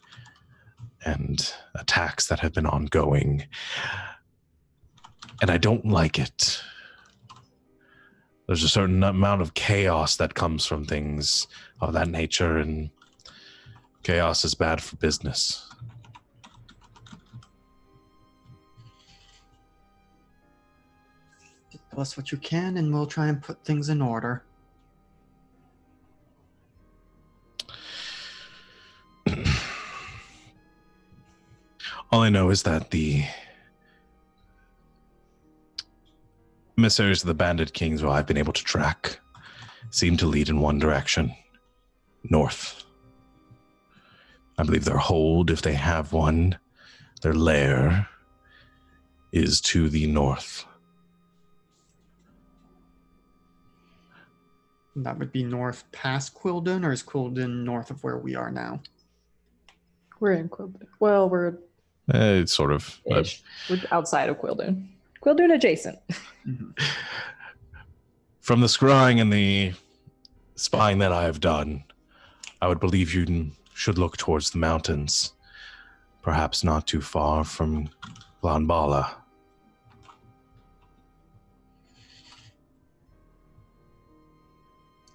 Speaker 1: and attacks that have been ongoing. And I don't like it. There's a certain amount of chaos that comes from things of that nature, and chaos is bad for business.
Speaker 5: Tell us what you can, and we'll try and put things in order.
Speaker 1: All I know is that the emissaries of the Bandit Kings, who I've been able to track, seem to lead in one direction, north. I believe their hold, if they have one, their lair, is to the north.
Speaker 5: That would be north past Quilden, or is Quilden north of where we are now?
Speaker 3: We're in Quilden. Well, we're
Speaker 1: It's sort of...
Speaker 3: ish. We're outside of Quilden. Quilden adjacent.
Speaker 5: Mm-hmm.
Speaker 1: From the scrying and the spying that I have done, I would believe you should look towards the mountains. Perhaps not too far from Glanbala.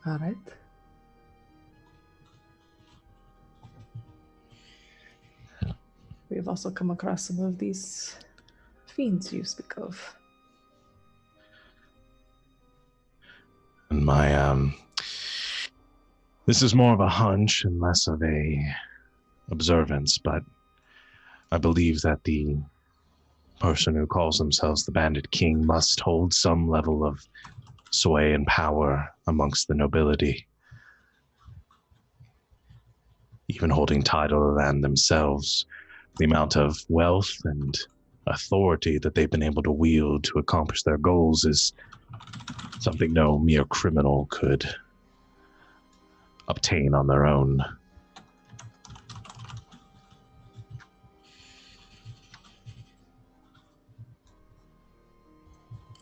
Speaker 3: All right. We've also come across some of these fiends you speak of.
Speaker 1: And my, this is more of a hunch and less of a observance, but I believe that the person who calls themselves the Bandit King must hold some level of sway and power amongst the nobility, even holding title to land themselves. The amount of wealth and authority that they've been able to wield to accomplish their goals is something no mere criminal could obtain on their own.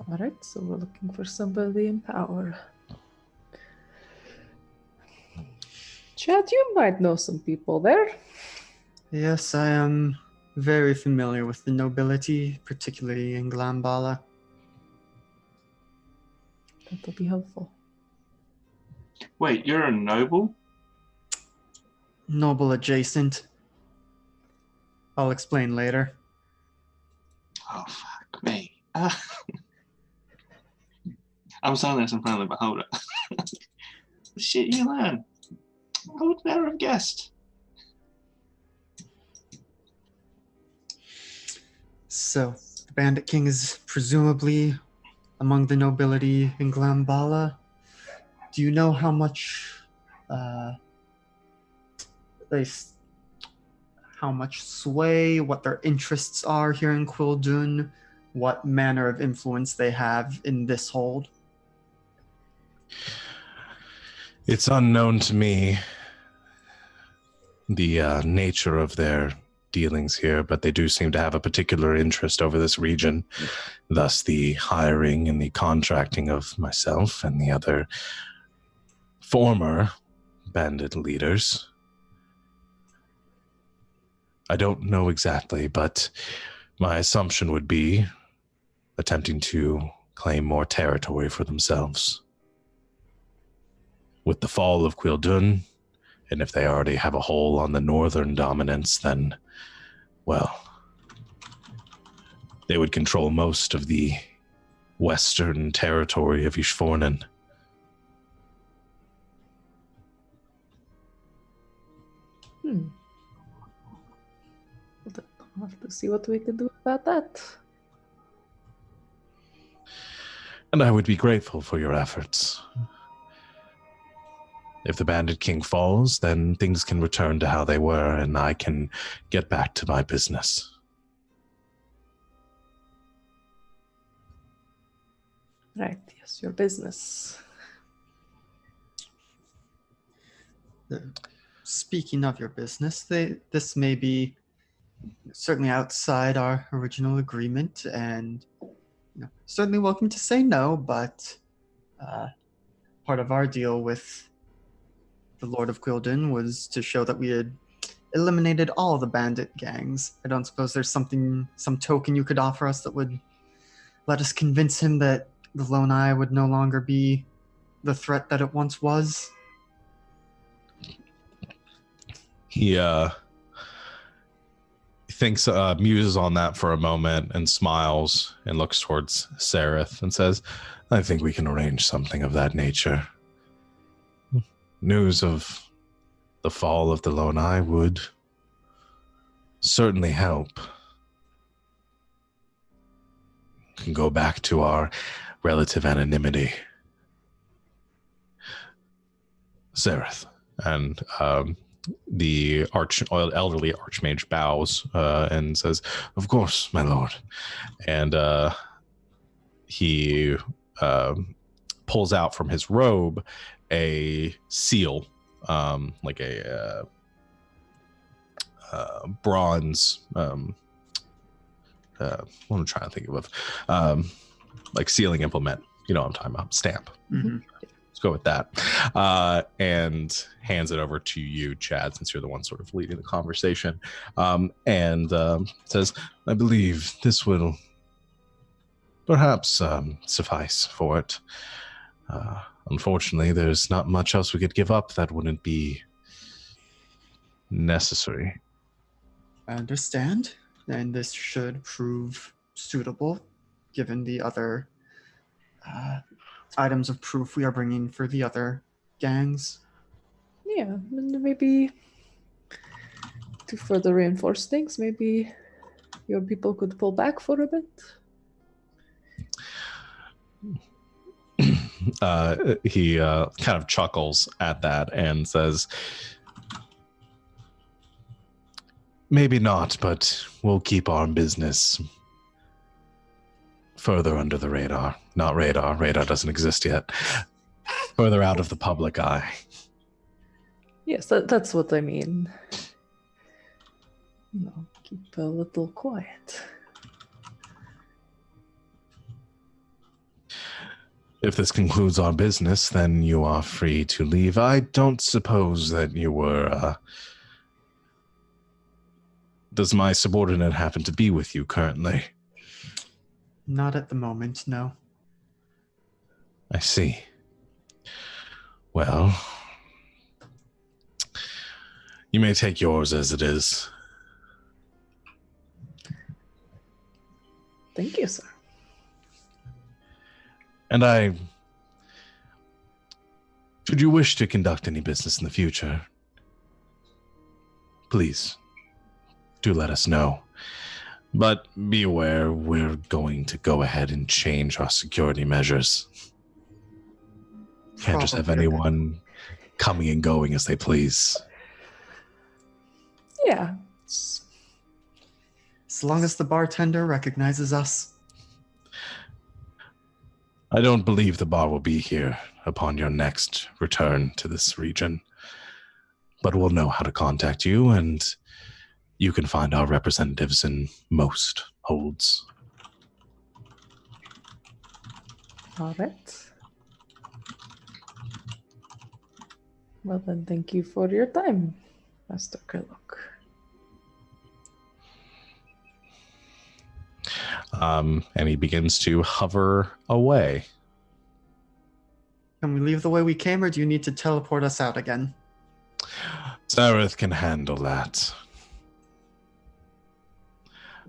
Speaker 3: All right, so we're looking for somebody in power. Chad, you might know some people there.
Speaker 5: Yes, I am very familiar with the nobility, particularly in Glanbala.
Speaker 3: That'll be helpful.
Speaker 4: Wait, you're a noble?
Speaker 5: Noble adjacent. I'll explain later.
Speaker 4: Oh, fuck me. I'm saying this in front of the beholder. Shit you learn. I would never have guessed.
Speaker 5: So, the Bandit King is presumably among the nobility in Glambala. Do you know how much, how much sway, what their interests are here in Quildun, what manner of influence they have in this hold?
Speaker 1: It's unknown to me the nature of their dealings here, but they do seem to have a particular interest over this region. Thus the hiring and the contracting of myself and the other former bandit leaders. I don't know exactly, but my assumption would be attempting to claim more territory for themselves. With the fall of Quildun, and if they already have a hold on the northern dominance, then, well, they would control most of the western territory of Ishfornen.
Speaker 3: We'll have to see what we can do about that.
Speaker 1: And I would be grateful for your efforts. If the Bandit King falls, then things can return to how they were, and I can get back to my business.
Speaker 3: Right, yes, your business.
Speaker 5: Speaking of your business, this may be certainly outside our original agreement, and certainly welcome to say no, but part of our deal with the Lord of Quildun was to show that we had eliminated all the bandit gangs. I don't suppose there's some token you could offer us that would let us convince him that the Lone Eye would no longer be the threat that it once was?
Speaker 1: He thinks, muses on that for a moment and smiles and looks towards Sarith and says, I think we can arrange something of that nature. News of the fall of the Lone Eye would certainly help. Can go back to our relative anonymity. Sarith. And the elderly archmage bows and says, of course, my lord. And he pulls out from his robe a seal, like a bronze, what I'm trying to think of, like sealing implement. You know what I'm talking about, stamp.
Speaker 5: Mm-hmm.
Speaker 1: Let's go with that. And hands it over to you, Chad, since you're the one sort of leading the conversation. And says, I believe this will perhaps suffice for it. Unfortunately, there's not much else we could give up that wouldn't be necessary.
Speaker 5: I understand, and this should prove suitable, given the other items of proof we are bringing for the other gangs.
Speaker 3: Yeah, and maybe to further reinforce things, maybe your people could pull back for a bit.
Speaker 1: He kind of chuckles at that and says, maybe not, but we'll keep our business further under the radar. Not radar. Radar doesn't exist yet. Further out of the public eye.
Speaker 3: Yes, that's what I mean. Keep a little quiet.
Speaker 1: If this concludes our business, then you are free to leave. I don't suppose that you were, Does my subordinate happen to be with you currently?
Speaker 5: Not at the moment, no.
Speaker 1: I see. Well, you may take yours as it is.
Speaker 3: Thank you, sir.
Speaker 1: And I Should you wish to conduct any business in the future, please do let us know. But be aware, we're going to go ahead and change our security measures. Can't just have
Speaker 5: Probably.
Speaker 1: anyone coming and going as they please.
Speaker 3: Yeah.
Speaker 5: As long as the bartender recognizes us.
Speaker 1: I don't believe the bar will be here upon your next return to this region, but we'll know how to contact you, and you can find our representatives in most holds.
Speaker 3: All right. Well, then, thank you for your time, Master Kerlock.
Speaker 1: And he begins to hover away.
Speaker 5: Can we leave the way we came, or do you need to teleport us out again?
Speaker 1: Sareth can handle that.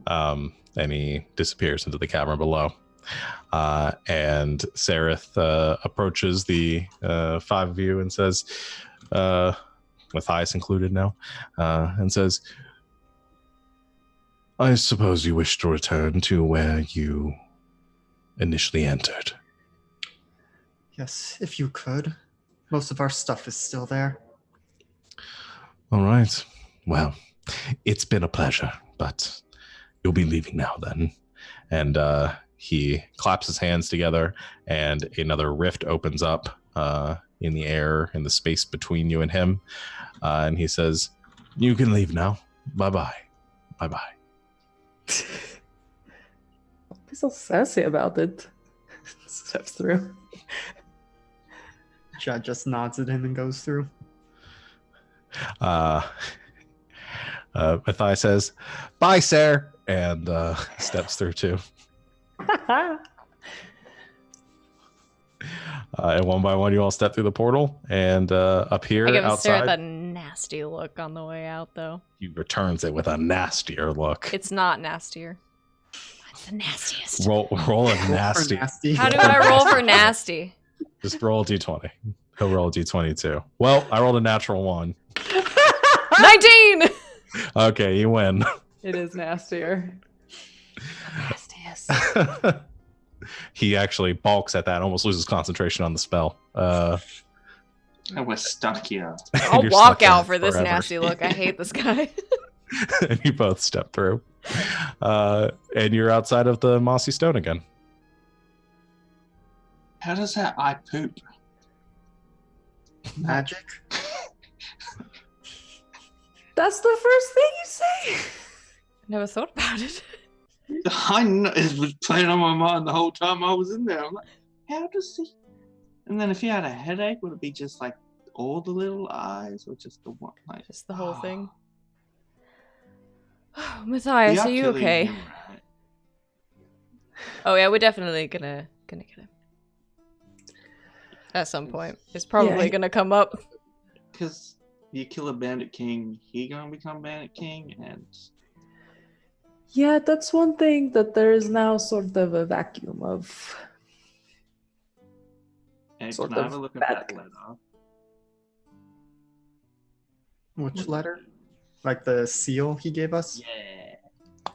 Speaker 1: And he disappears into the cavern below. And Sareth approaches the five of you and says, Matthias included now, and says, I suppose you wish to return to where you initially entered.
Speaker 5: Yes, if you could. Most of our stuff is still there.
Speaker 1: All right. Well, it's been a pleasure, but you'll be leaving now then. And he claps his hands together, and another rift opens up in the air, in the space between you and him. And he says, you can leave now. Bye-bye. Bye-bye.
Speaker 3: Don't be so sassy about it. Steps through.
Speaker 5: Chad just nods at him and goes through.
Speaker 1: Matthias says, bye, sir, and steps through too. And one by one, you all step through the portal, and up here
Speaker 2: I give
Speaker 1: outside,
Speaker 2: Sarah a nasty look on the way out, though.
Speaker 1: he returns it with a nastier look.
Speaker 2: It's not nastier. It's the nastiest.
Speaker 1: Roll a nasty.
Speaker 2: How do I roll for nasty?
Speaker 1: Just roll a d20. He'll roll a d20 too. Well, I rolled a natural 1.
Speaker 2: 19!
Speaker 1: Okay, you win.
Speaker 3: It is nastier. Nastiest.
Speaker 1: He actually balks at that, almost loses concentration on the spell.
Speaker 4: And we're stuck here.
Speaker 2: I'll
Speaker 1: You're
Speaker 2: walk
Speaker 1: stuck in
Speaker 2: out for this
Speaker 1: forever.
Speaker 2: nasty look. I hate this guy.
Speaker 1: And you both step through. And you're outside of the mossy stone again.
Speaker 4: How does that eye poop?
Speaker 5: Magic?
Speaker 3: That's the first thing you say.
Speaker 2: Never thought about it.
Speaker 4: I know, it was playing on my mind the whole time I was in there. I'm like, how does he? And then if he had a headache, would it be just like all the little eyes, or just the one? Like,
Speaker 2: Just the whole thing. Matthias, are you
Speaker 4: killing
Speaker 2: okay?
Speaker 4: him, right?
Speaker 2: Oh yeah, we're definitely gonna get him. At some point. It's probably
Speaker 3: Yeah.
Speaker 2: gonna come up.
Speaker 4: Because you kill a bandit king, he gonna become bandit king, and
Speaker 3: Yeah, that's one thing that there is now sort of a vacuum of. Sort
Speaker 4: can I
Speaker 3: of
Speaker 4: have a look at
Speaker 3: bad
Speaker 4: that
Speaker 3: guy.
Speaker 4: letter?
Speaker 5: Which letter? Like the seal he gave us?
Speaker 4: Yeah.
Speaker 5: I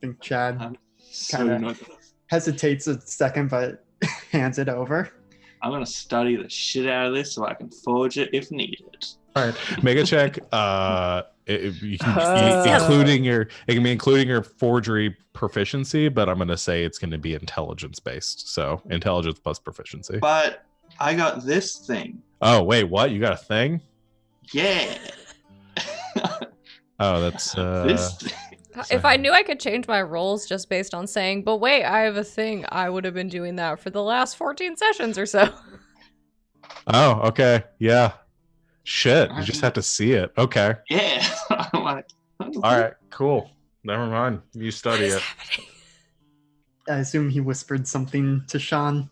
Speaker 5: think Chad
Speaker 4: I'm so
Speaker 5: Kinda.
Speaker 4: not gonna,
Speaker 5: hesitates a second, but hands it over.
Speaker 4: I'm gonna study the shit out of this so I can forge it if needed.
Speaker 1: All right, make a check. You can be including your forgery proficiency, but I'm gonna say it's gonna be intelligence based. So intelligence plus proficiency.
Speaker 4: But I got this thing.
Speaker 1: Oh wait, what? You got a thing?
Speaker 4: Yeah.
Speaker 1: Oh, that's
Speaker 4: This thing.
Speaker 2: If I knew I could change my rolls just based on saying, but wait, I have a thing, I would have been doing that for the last 14 sessions or so.
Speaker 1: Oh, okay. Yeah. Shit. You just have to see it. Okay.
Speaker 4: Yeah. I'm like,
Speaker 1: All right. Cool. Never mind. You study it.
Speaker 5: I assume he whispered something to Sean.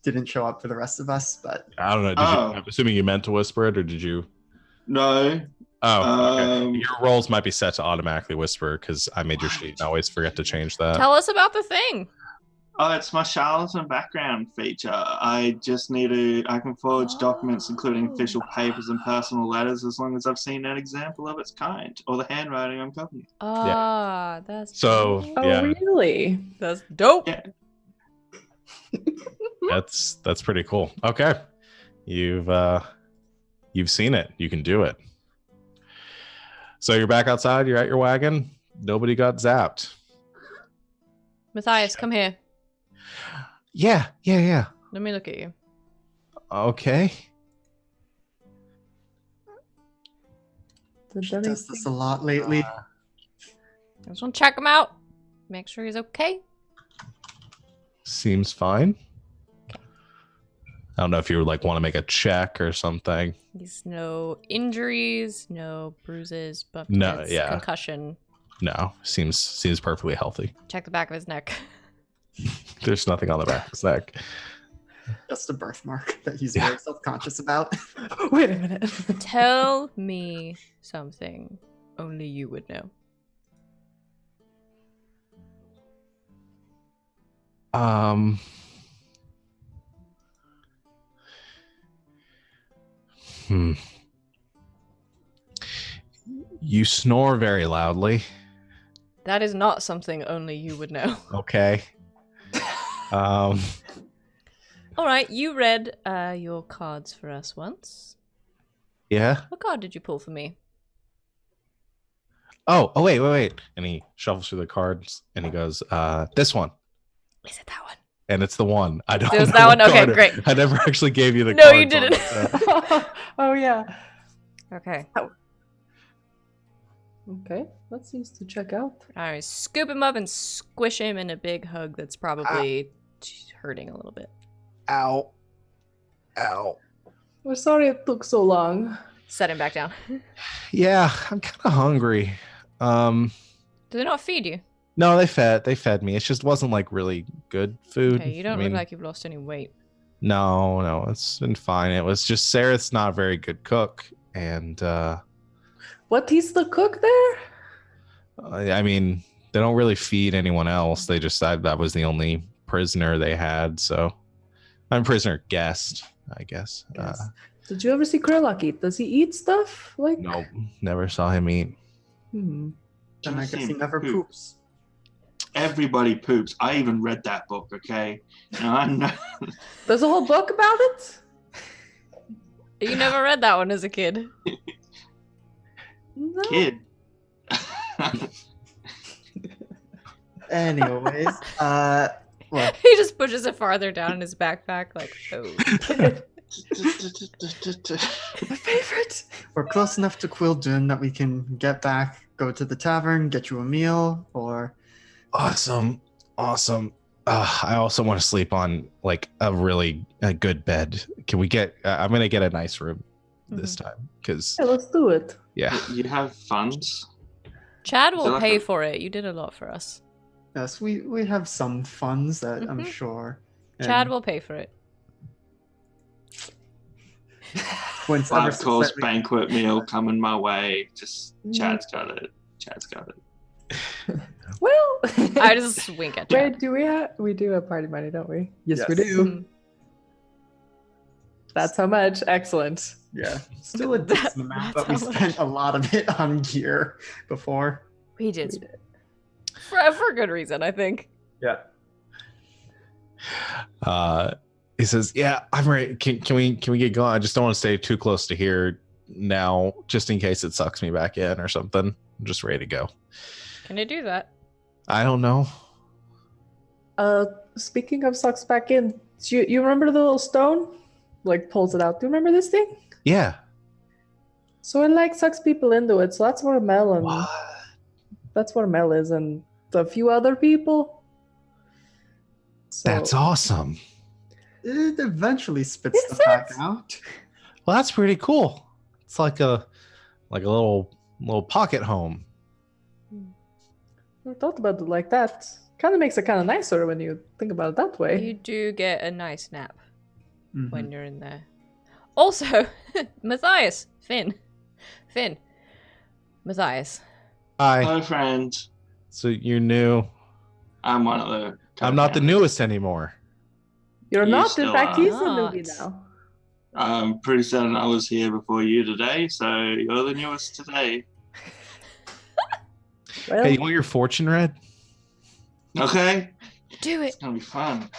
Speaker 5: Didn't show up for the rest of us, but
Speaker 1: I don't know. I'm assuming you meant to whisper it, or did you?
Speaker 4: No.
Speaker 1: Oh, okay. Your rolls might be set to automatically whisper because I made your sheet and I always forget to change that.
Speaker 2: Tell us about the thing.
Speaker 4: Oh, it's my charlatan background feature. I just need I can forge documents including official papers and personal letters as long as I've seen an example of its kind or the handwriting I'm copying.
Speaker 2: Ah, that's
Speaker 1: So
Speaker 2: dope.
Speaker 3: Oh,
Speaker 1: yeah,
Speaker 3: really?
Speaker 2: That's dope.
Speaker 4: Yeah.
Speaker 1: that's pretty cool. Okay, you've seen it. You can do it. So you're back outside. You're at your wagon. Nobody got zapped.
Speaker 2: Matthias, come here.
Speaker 1: Yeah.
Speaker 2: Let me look at you.
Speaker 1: Okay.
Speaker 3: Did
Speaker 5: She does this
Speaker 3: anything-
Speaker 5: a lot lately.
Speaker 2: I just want to check him out. Make sure he's okay.
Speaker 1: Seems fine. I don't know if you like want to make a check or something.
Speaker 2: He's no injuries, no bruises, but
Speaker 1: No, yeah.
Speaker 2: concussion.
Speaker 1: No, seems perfectly healthy.
Speaker 2: Check the back of his neck.
Speaker 1: There's nothing on the back of his neck.
Speaker 5: Just a birthmark that he's very self-conscious about.
Speaker 3: Wait a minute.
Speaker 2: Tell me something only you would know.
Speaker 1: You snore very loudly.
Speaker 2: That is not something only you would know.
Speaker 1: Okay.
Speaker 2: All right, you read your cards for us once.
Speaker 1: Yeah.
Speaker 2: What card did you pull for me?
Speaker 1: Oh, wait. And he shuffles through the cards and he goes, this one.
Speaker 2: Is it that one?
Speaker 1: And it's the one. I don't
Speaker 2: It was
Speaker 1: know
Speaker 2: that
Speaker 1: what
Speaker 2: one? Okay,
Speaker 1: card
Speaker 2: great.
Speaker 1: I never actually gave you the
Speaker 2: No,
Speaker 1: cards
Speaker 2: you
Speaker 1: on
Speaker 2: didn't.
Speaker 1: it, so-
Speaker 3: Oh, yeah.
Speaker 2: Okay.
Speaker 3: Okay, that seems to check out.
Speaker 2: I scoop him up and squish him in a big hug that's probably hurting a little bit.
Speaker 1: Ow.
Speaker 3: We're sorry it took so long.
Speaker 2: Set him back down.
Speaker 1: Yeah, I'm kind of hungry.
Speaker 2: Do they not feed you?
Speaker 1: No, they fed me. It just wasn't like really good food.
Speaker 2: Okay, you don't look like you've lost any weight.
Speaker 1: No, it's been fine. It was just Sarah's not a very good cook, and
Speaker 3: What, he's the cook there?
Speaker 1: I mean, they don't really feed anyone else. They just said that was the only prisoner they had, so I'm a prisoner guest, I guess.
Speaker 3: Yes. Did you ever see Krillak eat? Does he eat stuff? Like,
Speaker 1: No, never saw him eat.
Speaker 5: And I
Speaker 4: I've
Speaker 5: guess he
Speaker 4: seen
Speaker 5: never
Speaker 4: poop.
Speaker 5: poops.
Speaker 4: Everybody poops. I even read that book, okay? And I'm not...
Speaker 3: there's a whole book about it?
Speaker 2: You never read that one as a kid.
Speaker 3: No.
Speaker 4: kid.
Speaker 5: Anyways, well,
Speaker 2: He just pushes it farther down in his backpack, like, oh.
Speaker 3: My favorite.
Speaker 5: we're close enough to Quildun that we can get back, go to the tavern, get you a meal, or
Speaker 1: Awesome. I also want to sleep on like a good bed. Can we get? I'm gonna get a nice room this time because
Speaker 3: Yeah, let's do it.
Speaker 1: yeah.
Speaker 4: You have funds?
Speaker 2: Chad
Speaker 4: Is
Speaker 2: will
Speaker 4: there like
Speaker 2: pay
Speaker 4: a-
Speaker 2: for it. You did a lot for us.
Speaker 5: yes, we have some funds that I'm
Speaker 2: Mhm.
Speaker 5: sure.
Speaker 2: Chad
Speaker 5: And
Speaker 2: will pay for it.
Speaker 5: once ever
Speaker 4: Five
Speaker 5: since
Speaker 4: course
Speaker 5: that we-
Speaker 4: banquet meal coming my way. Just Chad's got it.
Speaker 3: Well,
Speaker 2: I just wink at Chad.
Speaker 3: wait. We do have party money, don't we? Yes, we
Speaker 5: Yes.
Speaker 3: do.
Speaker 2: Mhm.
Speaker 3: That's how much. Excellent.
Speaker 5: Yeah, still a decent amount, but we
Speaker 2: That's how
Speaker 5: spent a lot of it on gear before.
Speaker 2: We did. For good reason, I think.
Speaker 5: Yeah.
Speaker 1: He says, "Yeah, I'm ready. Can we get going? I just don't want to stay too close to here now, just in case it sucks me back in or something. I'm just ready to go.
Speaker 2: Can I do that?
Speaker 1: I don't know.
Speaker 3: Speaking of sucks back in, do you remember the little stone? Like pulls it out. Do you remember this thing?
Speaker 1: Yeah.
Speaker 3: So it like sucks people into it. So that's where Mel and
Speaker 1: What?
Speaker 3: that's where Mel is and a few other people. So,
Speaker 1: That's awesome.
Speaker 5: It eventually spits
Speaker 3: Is
Speaker 5: the pack
Speaker 3: it?
Speaker 5: out.
Speaker 1: Well, that's pretty cool. It's like a little pocket home.
Speaker 3: I thought about it like that. Kind of makes it kind of nicer when you think about it that way.
Speaker 2: You do get a nice nap
Speaker 5: Mhm.
Speaker 2: when you're in there. Also, Matthias, Finn, Matthias.
Speaker 1: Hi.
Speaker 4: Hello, friend.
Speaker 1: So you're new.
Speaker 4: I'm one of the
Speaker 1: I'm not the newest anymore.
Speaker 3: You're
Speaker 4: You
Speaker 3: not. In
Speaker 4: still
Speaker 3: fact,
Speaker 4: are.
Speaker 3: he's the
Speaker 2: Not.
Speaker 3: newbie now.
Speaker 4: I'm pretty certain I was here before you today, so you're the newest today.
Speaker 3: Well,
Speaker 1: Hey, you want your fortune read?
Speaker 4: Okay?
Speaker 2: Do it.
Speaker 4: It's gonna be fun.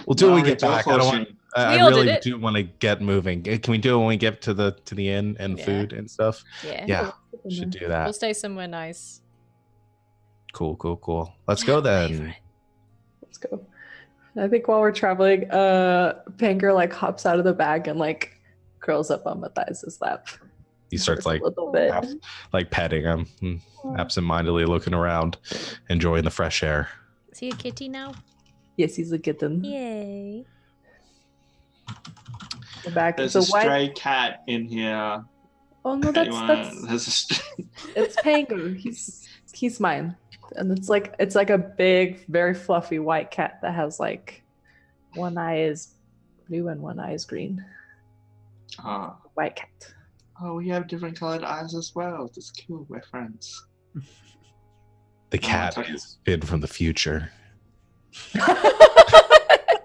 Speaker 1: We'll do it when we
Speaker 4: I'll
Speaker 1: get
Speaker 4: read your
Speaker 1: back. I don't want.
Speaker 4: fortune.
Speaker 1: I
Speaker 2: We all did
Speaker 1: really
Speaker 2: it.
Speaker 1: do want to get moving. Can we do it when we get to the inn and
Speaker 2: Yeah.
Speaker 1: food and stuff?
Speaker 2: Yeah.
Speaker 1: Yeah, should do that.
Speaker 2: We'll stay somewhere nice.
Speaker 1: Cool. Let's go then.
Speaker 2: Favorite.
Speaker 3: Let's go. I think while we're traveling, Panger like hops out of the bag and like curls up on Matthias's lap.
Speaker 1: He starts
Speaker 3: Just a
Speaker 1: like
Speaker 3: little bit.
Speaker 1: like petting him, absentmindedly looking around, enjoying the fresh air.
Speaker 2: Is he a kitty now?
Speaker 3: Yes, he's a kitten.
Speaker 2: Yay.
Speaker 3: The back.
Speaker 4: There's
Speaker 3: It's
Speaker 4: a
Speaker 3: a white.
Speaker 4: stray cat in here.
Speaker 3: Oh no,
Speaker 4: There's
Speaker 3: it's Panger. He's mine, and it's like a big, very fluffy white cat that has like one eye is blue and one eye is green.
Speaker 4: Oh,
Speaker 3: White cat.
Speaker 4: we have different colored eyes as well. That's cool. We're friends.
Speaker 1: The cat
Speaker 4: okay.
Speaker 1: is Finn from the future. I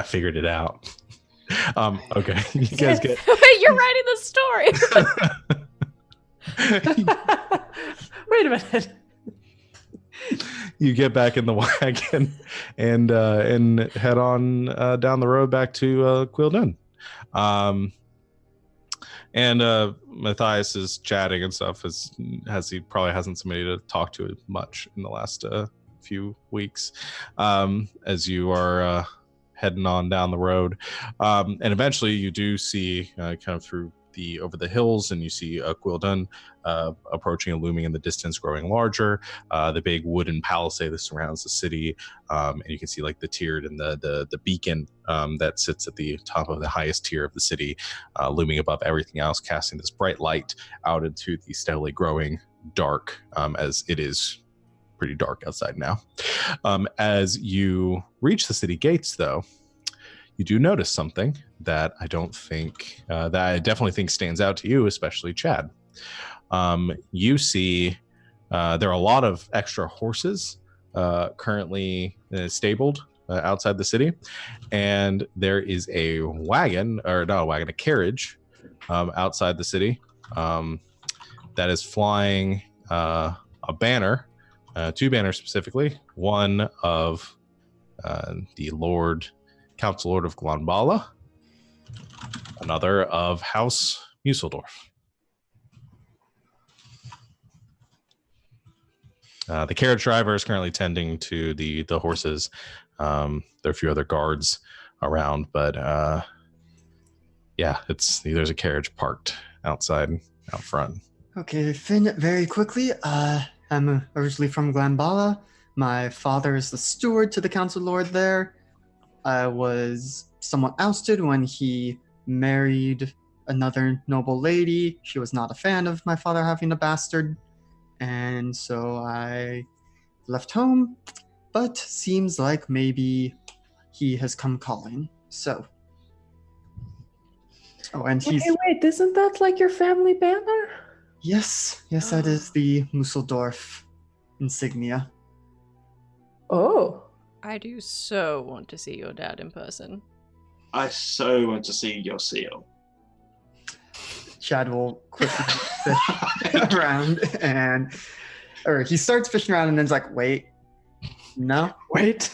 Speaker 1: figured it out. Okay, you guys get.
Speaker 2: Wait, you're writing the story.
Speaker 3: Wait a minute.
Speaker 1: You get back in the wagon and head on down the road back to Quildun. And Matthias is chatting and stuff as he probably hasn't somebody to talk to much in the last few weeks as you are heading on down the road. And eventually you do see kind of through over the hills, and you see Quildun approaching and looming in the distance, growing larger. The big wooden palisade that surrounds the city, and you can see like the tiered and the beacon that sits at the top of the highest tier of the city, looming above everything else, casting this bright light out into the steadily growing dark, as it is pretty dark outside now. As you reach the city gates, though, you do notice something that I don't think, that I definitely think stands out to you, especially Chad. You see there are a lot of extra horses currently stabled outside the city, and there is a wagon, or not a wagon, a carriage outside the city that is flying a banner, two banners specifically, one of the Council Lord of Glanbala, another of House Museldorf. The carriage driver is currently tending to the horses. There are a few other guards around, but there's a carriage parked outside, out front.
Speaker 5: Okay, Finn, very quickly. I'm originally from Glanbala. My father is the steward to the council lord there. I was somewhat ousted when he married another noble lady. She was not a fan of my father having a bastard, and so I left home, but seems like maybe he has come calling. So. Oh, and he's...
Speaker 3: Okay, wait, isn't that like your family banner?
Speaker 5: Yes, that is the Museldorf insignia.
Speaker 3: Oh.
Speaker 2: I do so want to see your dad in person.
Speaker 4: I so want to see your seal.
Speaker 5: Chad will quickly fish around or he starts fishing around and then's like, wait, no,
Speaker 3: Wait.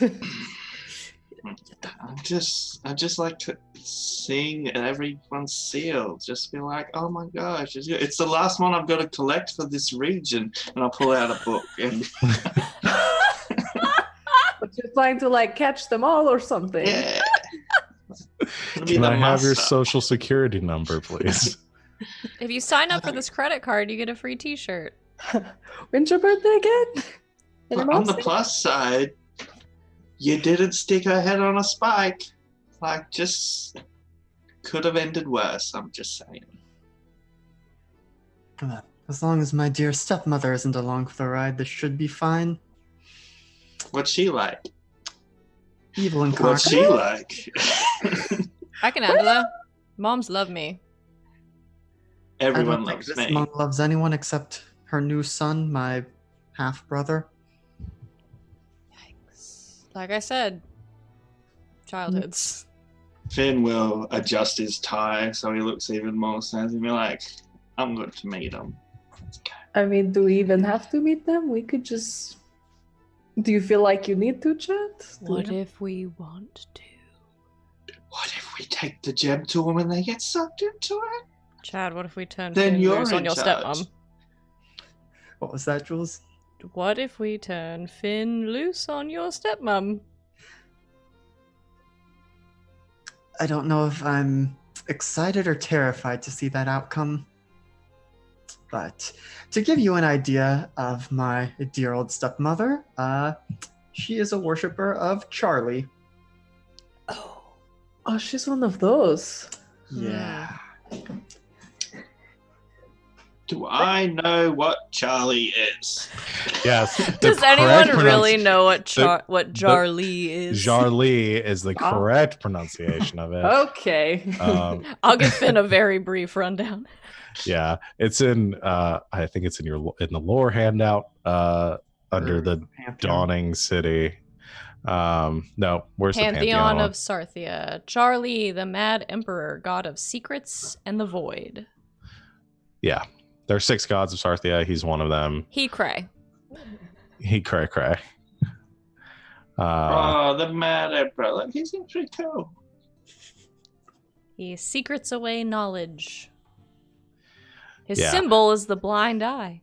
Speaker 4: I just like to seeing everyone's seal. Just be like, oh my gosh, it's the last one I've got to collect for this region, and I'll pull out a book and.
Speaker 3: But you're trying to like catch them all or something.
Speaker 4: Yeah.
Speaker 1: Can I have your social security number, please?
Speaker 2: If you sign up for this credit card, you get a free t-shirt.
Speaker 3: When's your birthday again?
Speaker 4: But on the plus side, you didn't stick her head on a spike. Like, just could have ended worse. I'm just saying.
Speaker 5: As long as my dear stepmother isn't along for the ride, this should be fine.
Speaker 4: What's she like?
Speaker 5: Evil and
Speaker 4: What's she like?
Speaker 2: I can handle that. Moms love me.
Speaker 4: Everyone
Speaker 5: I don't think
Speaker 4: loves
Speaker 5: this
Speaker 4: me.
Speaker 5: mom loves anyone except her new son, my half-brother.
Speaker 2: Like I said, childhoods.
Speaker 4: Finn will adjust his tie so he looks even more sense and be like, I'm good to meet him.
Speaker 3: I mean, do we even have to meet them? We could just... Do you feel like you need to, Chad?
Speaker 2: What if we want to?
Speaker 4: What if we take the gem to them and they get sucked into it?
Speaker 2: Chad, what if we turn
Speaker 4: Then
Speaker 2: Finn
Speaker 4: you're
Speaker 2: loose on
Speaker 4: in
Speaker 2: your
Speaker 4: charge.
Speaker 2: stepmom?
Speaker 5: What was that, Jules?
Speaker 2: What if we turn Finn loose on your stepmom?
Speaker 5: I don't know if I'm excited or terrified to see that outcome. But to give you an idea of my dear old stepmother, she is a worshiper of Charlie.
Speaker 3: Oh, she's one of those.
Speaker 5: Yeah.
Speaker 4: Do I know what Charlie is?
Speaker 1: Yes.
Speaker 2: Does anyone really know what Jarlee is?
Speaker 1: Jarlee is the correct pronunciation of it.
Speaker 3: Okay.
Speaker 2: I'll give Finn a very brief rundown.
Speaker 1: Yeah, it's in. I think it's in the lore handout under the
Speaker 5: Pantheon.
Speaker 1: Dawning City. No, where's the
Speaker 2: Pantheon
Speaker 1: Pantheon?
Speaker 2: of Sarthia. Jarlee, the Mad Emperor, god of secrets and the void.
Speaker 1: Yeah, there are 6 gods of Sarthia. He's one of them.
Speaker 2: He cray.
Speaker 1: He cray cray.
Speaker 4: The Mad Emperor. He seems pretty cool.
Speaker 2: He secrets away knowledge. His
Speaker 1: Yeah.
Speaker 2: symbol is the blind eye.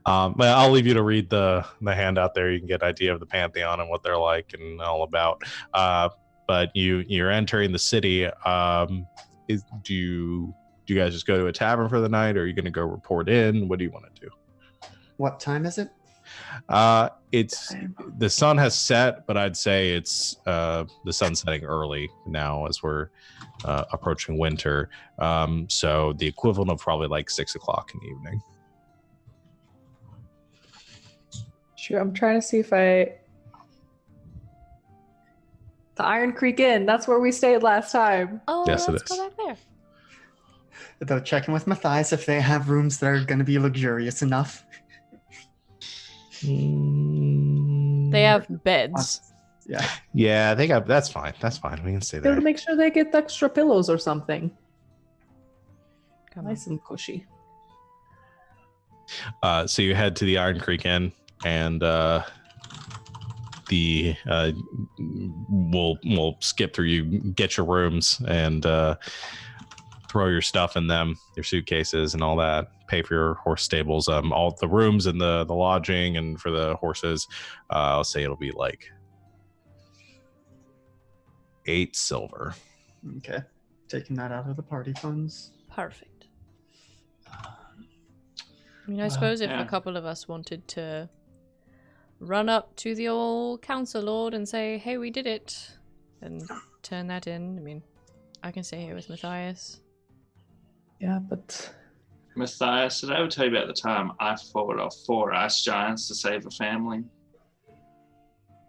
Speaker 1: But I'll leave you to read the handout there. You can get an idea of the Pantheon and what they're like and all about. But you're entering the city. Do you guys just go to a tavern for the night, or are you going to go report in? What do you want to do?
Speaker 5: What time is it?
Speaker 1: It's the sun has set, but I'd say it's the sun's setting early now as we're approaching winter. So the equivalent of probably like 6 o'clock in the evening.
Speaker 3: Sure, I'm trying to see if the Iron Creek Inn, that's where we stayed last time.
Speaker 2: Oh,
Speaker 1: Yes, it
Speaker 2: let's
Speaker 1: is.
Speaker 2: go back there.
Speaker 5: Though checking with Matthias if they have rooms that are going to be luxurious enough.
Speaker 2: They have beds.
Speaker 5: Yeah.
Speaker 1: They got that's fine. That's fine. We can stay
Speaker 3: Gotta
Speaker 1: there.
Speaker 3: make sure they get extra pillows or something.
Speaker 2: Come on.
Speaker 3: Nice and cushy.
Speaker 1: So you head to the Iron Creek Inn, and we'll skip through. You get your rooms and throw your stuff in them, your suitcases and all that. Pay for your horse stables, all the rooms and the lodging, and for the horses. I'll say it'll be like 8 silver.
Speaker 5: Okay. Taking that out of the party funds.
Speaker 2: Perfect. I mean, I suppose if
Speaker 4: yeah.
Speaker 2: a couple of us wanted to run up to the old council lord and say, hey, we did it, and turn that in, I mean, I can stay here with Matthias.
Speaker 3: Yeah, but
Speaker 4: Matthias, did I ever tell you about the time I fought off 4 ice giants to save a family?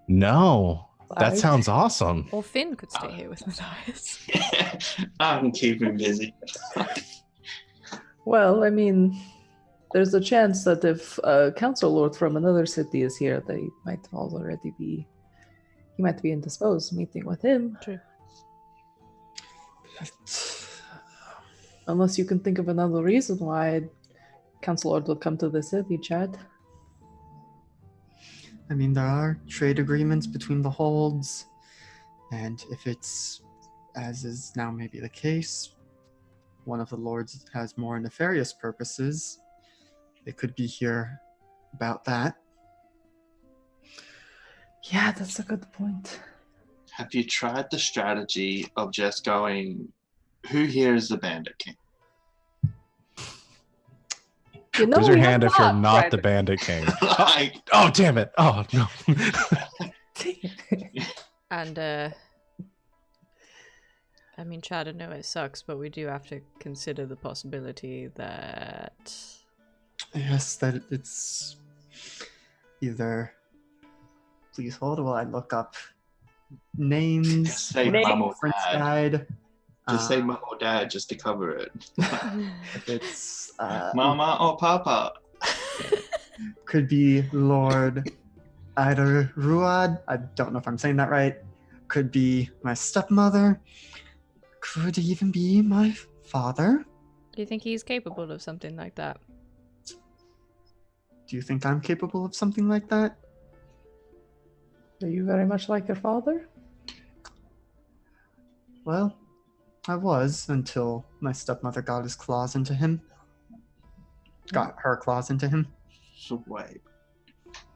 Speaker 1: No, that
Speaker 3: I-
Speaker 1: sounds awesome.
Speaker 2: Or Finn could stay here with Matthias.
Speaker 4: I can keep him busy.
Speaker 3: well, I mean, there's a chance that if a council lord from another city is here, they might already be. He might be indisposed. Meeting with him,
Speaker 2: True.
Speaker 3: unless you can think of another reason why council lord will come to the city, Chad.
Speaker 5: I mean, there are trade agreements between the holds, and if it's, as is now maybe the case, one of the lords has more nefarious purposes, they could be here about that.
Speaker 3: Yeah, that's a good point.
Speaker 4: Have you tried the strategy of just going, who here is the bandit king?
Speaker 3: You know,
Speaker 1: Raise your
Speaker 3: we
Speaker 1: hand
Speaker 3: have
Speaker 1: if you're not
Speaker 3: tried
Speaker 1: the
Speaker 3: it.
Speaker 1: Bandit King.
Speaker 4: Like,
Speaker 1: Oh, damn it. Oh, no.
Speaker 2: And, I mean, Chad, I know it sucks, but we do have to consider the possibility that...
Speaker 5: Yes, that it's either. Please hold while I look up names.
Speaker 4: just say
Speaker 3: Name,
Speaker 4: mum or
Speaker 5: Prince
Speaker 4: dad.
Speaker 5: died.
Speaker 4: Just say mum or dad just to cover it.
Speaker 5: If it's
Speaker 4: Mama or papa.
Speaker 5: Could be Lord either Ruad, I don't know if I'm saying that right. Could be my stepmother. Could even be my father.
Speaker 2: Do you think he's capable of something like that?
Speaker 5: Do you think I'm capable of something like that?
Speaker 3: Are you very much like your father?
Speaker 5: Well, I was until my stepmother got his claws into him. Got her claws into him.
Speaker 4: So wait,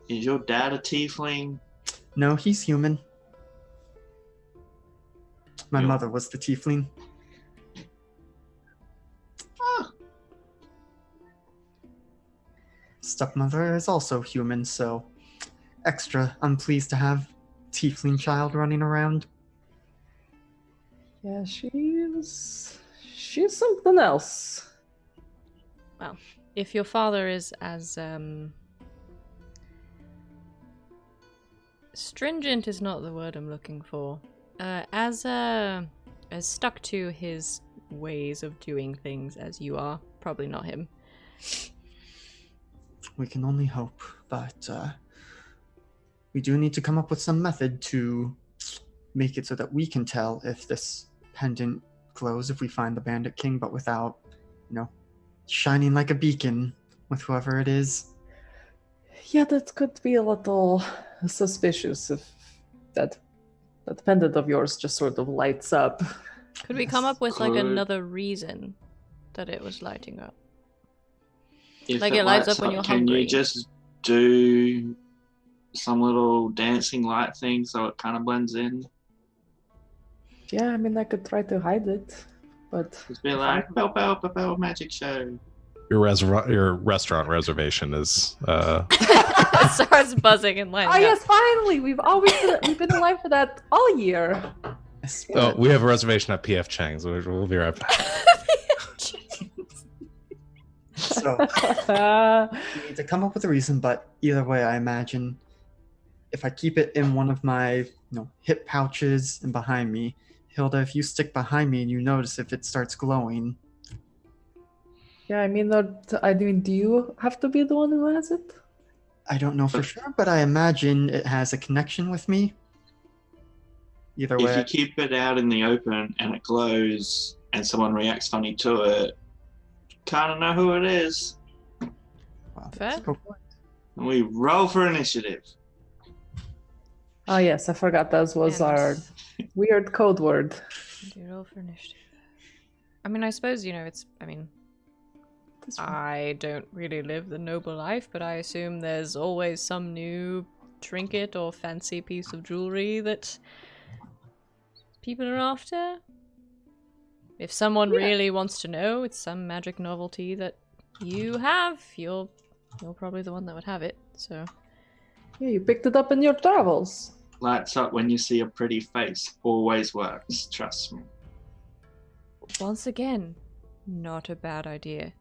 Speaker 4: is your dad a tiefling?
Speaker 5: No, he's human. My
Speaker 4: Yo.
Speaker 5: mother was the tiefling.
Speaker 4: Ah,
Speaker 5: Stepmother is also human, so extra unpleased to have tiefling child running around.
Speaker 3: Yeah, she's something else.
Speaker 2: If your father is as stringent is not the word I'm looking for. As stuck to his ways of doing things as you are, probably not him.
Speaker 5: We can only hope, but we do need to come up with some method to make it so that we can tell if this pendant glows if we find the Bandit King, but without, shining like a beacon with whoever it is.
Speaker 3: Yeah, that could be a little suspicious if that pendant of yours just sort of lights up.
Speaker 2: Could we come up with like
Speaker 4: Could.
Speaker 2: another reason that it was lighting up?
Speaker 4: if
Speaker 2: Like it lights up when
Speaker 4: up,
Speaker 2: you're
Speaker 4: can
Speaker 2: hungry.
Speaker 4: you just do some little dancing light thing so it kind of blends in?
Speaker 3: Yeah, I mean, I could try to hide it, but
Speaker 4: Just be like, bow, bow, bow, bow, magic show.
Speaker 1: Your restaurant reservation is
Speaker 2: It starts buzzing and lighting
Speaker 3: oh
Speaker 2: up.
Speaker 3: yes, finally! We've been alive for that all year.
Speaker 1: oh, we have a reservation at PF Chang's. We'll be right back.
Speaker 5: So we need to come up with a reason, but either way, I imagine if I keep it in one of my hip pouches and behind me, Hilda, if you stick behind me and you notice if it starts glowing.
Speaker 3: Yeah, I mean, do you have to be the one who has it?
Speaker 5: I don't know for sure, but I imagine it has a connection with me. Either
Speaker 4: If
Speaker 5: way,
Speaker 4: you keep it out in the open and it glows and someone reacts funny to it, kind of know who it is.
Speaker 5: well,
Speaker 2: Fair.
Speaker 5: let's go for it.
Speaker 4: And we roll for initiative.
Speaker 3: Oh yes, I forgot that was
Speaker 2: And-
Speaker 3: our weird code word.
Speaker 2: You roll for initiative. I mean, I suppose, I don't really live the noble life, but I assume there's always some new trinket or fancy piece of jewelry that people are after. If someone really wants to know, it's some magic novelty that you have. You're probably the one that would have it, so...
Speaker 3: Yeah, you picked it up in your travels.
Speaker 4: Lights up when you see a pretty face. Always works, trust me.
Speaker 2: Once again, not a bad idea.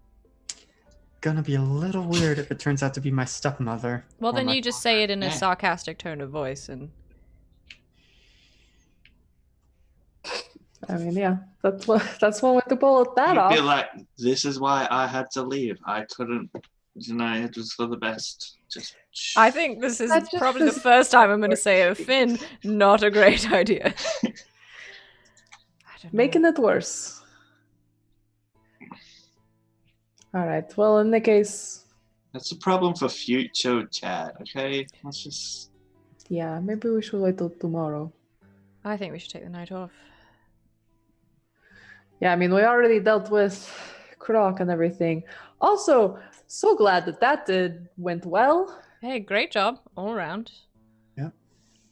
Speaker 5: Gonna be a little weird if it turns out to be my stepmother.
Speaker 2: Well,
Speaker 5: or
Speaker 2: then
Speaker 5: my
Speaker 2: you just say it in a
Speaker 4: Yeah.
Speaker 2: sarcastic tone of voice, and...
Speaker 3: I mean, yeah, that's one way to pull that
Speaker 4: You'd
Speaker 3: off.
Speaker 4: be like, this is why I had to leave. I couldn't, it was for the best. Just
Speaker 2: I think this is
Speaker 3: That just
Speaker 2: probably the
Speaker 3: is-
Speaker 2: first time I'm going to say it. Finn, not a great idea. I don't know.
Speaker 3: Making it worse. All right. Well, in the case,
Speaker 4: That's a problem for future Chad, okay? Let's just...
Speaker 3: yeah, maybe we should wait till tomorrow.
Speaker 2: I think we should take the night off.
Speaker 3: Yeah, I mean, we already dealt with Croc and everything. Also, so glad that went well.
Speaker 2: Hey, great job all around.
Speaker 5: Yeah.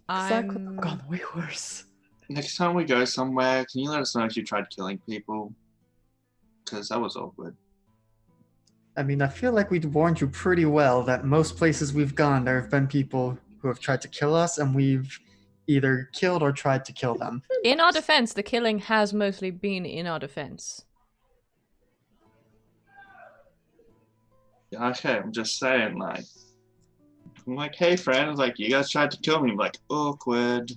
Speaker 3: 'Cause that could have
Speaker 2: I'm...
Speaker 3: gone way worse.
Speaker 4: Next time we go somewhere, can you let us know if you tried killing people? Because that was awkward.
Speaker 5: I mean, I feel like we'd warned you pretty well that most places we've gone, there have been people who have tried to kill us, and we've either killed or tried to kill them.
Speaker 2: In our defense, the killing has mostly been in our defense.
Speaker 4: Okay, I'm just saying, I'm like, hey friends, you guys tried to kill me. I'm like, awkward.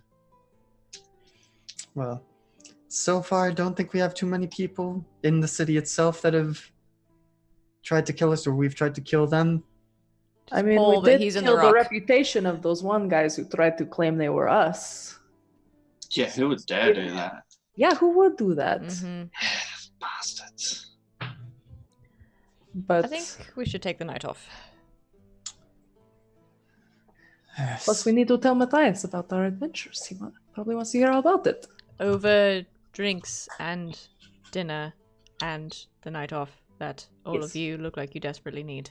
Speaker 5: Well, so far, I don't think we have too many people in the city itself that have tried to kill us or we've tried to kill them.
Speaker 3: I mean,
Speaker 2: Paul,
Speaker 3: we
Speaker 2: but
Speaker 3: did
Speaker 2: he's in
Speaker 3: kill
Speaker 2: the
Speaker 3: the
Speaker 2: rock.
Speaker 3: reputation of those one guys who tried to claim they were us.
Speaker 4: Yeah, who would dare do that?
Speaker 3: Yeah, who would do that?
Speaker 2: Mhm.
Speaker 4: Bastards.
Speaker 3: But
Speaker 2: I think we should take the night off.
Speaker 3: plus, we need to tell Matthias about our adventures. He probably wants to hear all about it.
Speaker 2: Over drinks and dinner and the night off that all
Speaker 3: Yes.
Speaker 2: of you look like you desperately need.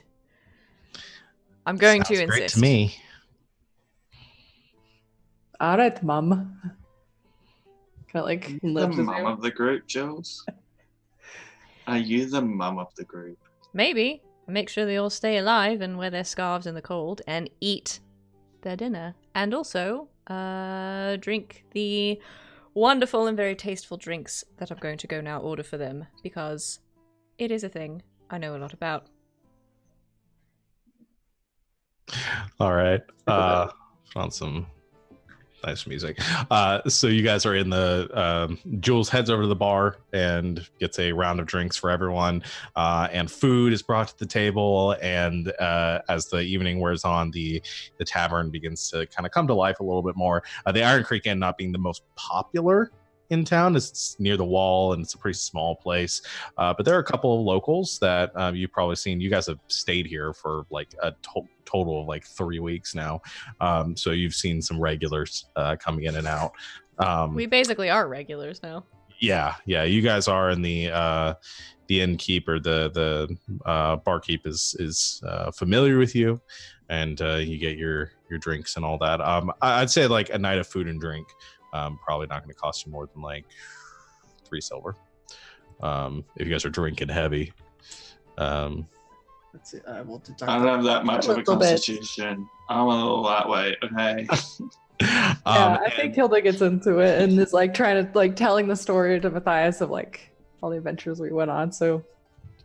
Speaker 2: I'm going
Speaker 1: Sounds
Speaker 2: to
Speaker 1: great
Speaker 2: insist.
Speaker 1: to me.
Speaker 3: All right, Mum. Kind of like
Speaker 4: The
Speaker 3: lips his
Speaker 4: mum
Speaker 3: ear.
Speaker 4: of the group, Jules? Are you the mum of the group?
Speaker 2: Maybe. Make sure they all stay alive and wear their scarves in the cold and eat their dinner. And also, drink the wonderful and very tasteful drinks that I'm going to go now order for them because it is a thing I know a lot about.
Speaker 1: All right. On some nice music. So you guys are in the Jules heads over to the bar and gets a round of drinks for everyone, and food is brought to the table. And as the evening wears on, the tavern begins to kind of come to life a little bit more. The Iron Creek Inn not being the most popular in town, it's near the wall and it's a pretty small place, but there are a couple of locals that you've probably seen. You guys have stayed here for like a total of like 3 weeks now, so you've seen some regulars coming in and out.
Speaker 2: We basically are regulars now.
Speaker 1: Yeah, you guys are, and the innkeeper, the barkeep is familiar with you, and you get your drinks and all that. I'd say like a night of food and drink probably not going to cost you more than like 3 silver, if you guys are drinking heavy.
Speaker 5: Let's see. I will deduct.
Speaker 4: I don't have that much of a
Speaker 3: little bit.
Speaker 4: constitution. I'm a little that way, okay?
Speaker 3: Yeah, I think Hilda gets into it and is like trying to like telling the story to Matthias of like all the adventures we went on. So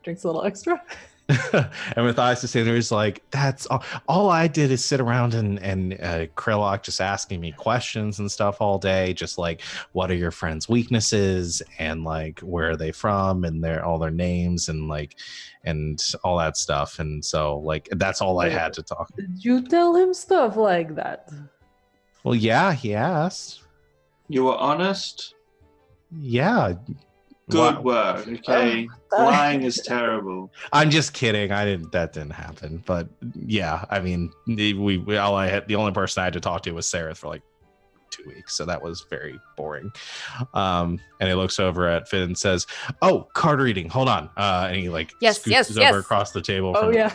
Speaker 3: drinks a little extra.
Speaker 1: and Matthias is sitting there, he's like, that's all I did is sit around and Krillok just asking me questions and stuff all day, just like, what are your friends' weaknesses and like where are they from and all their names and like and all that stuff. And so like that's all I had to talk.
Speaker 3: Did you tell him stuff like that?
Speaker 1: Well, yeah, he asked.
Speaker 4: You were honest?
Speaker 1: Yeah.
Speaker 4: Good work, okay? Lying is terrible.
Speaker 1: I'm just kidding. That didn't happen. But yeah, I mean, the only person I had to talk to was Sarah for like 2 weeks, so that was very boring. And he looks over at Finn and says, "Oh, card reading. Hold on." And he like scoots over across the table.
Speaker 3: Oh yeah.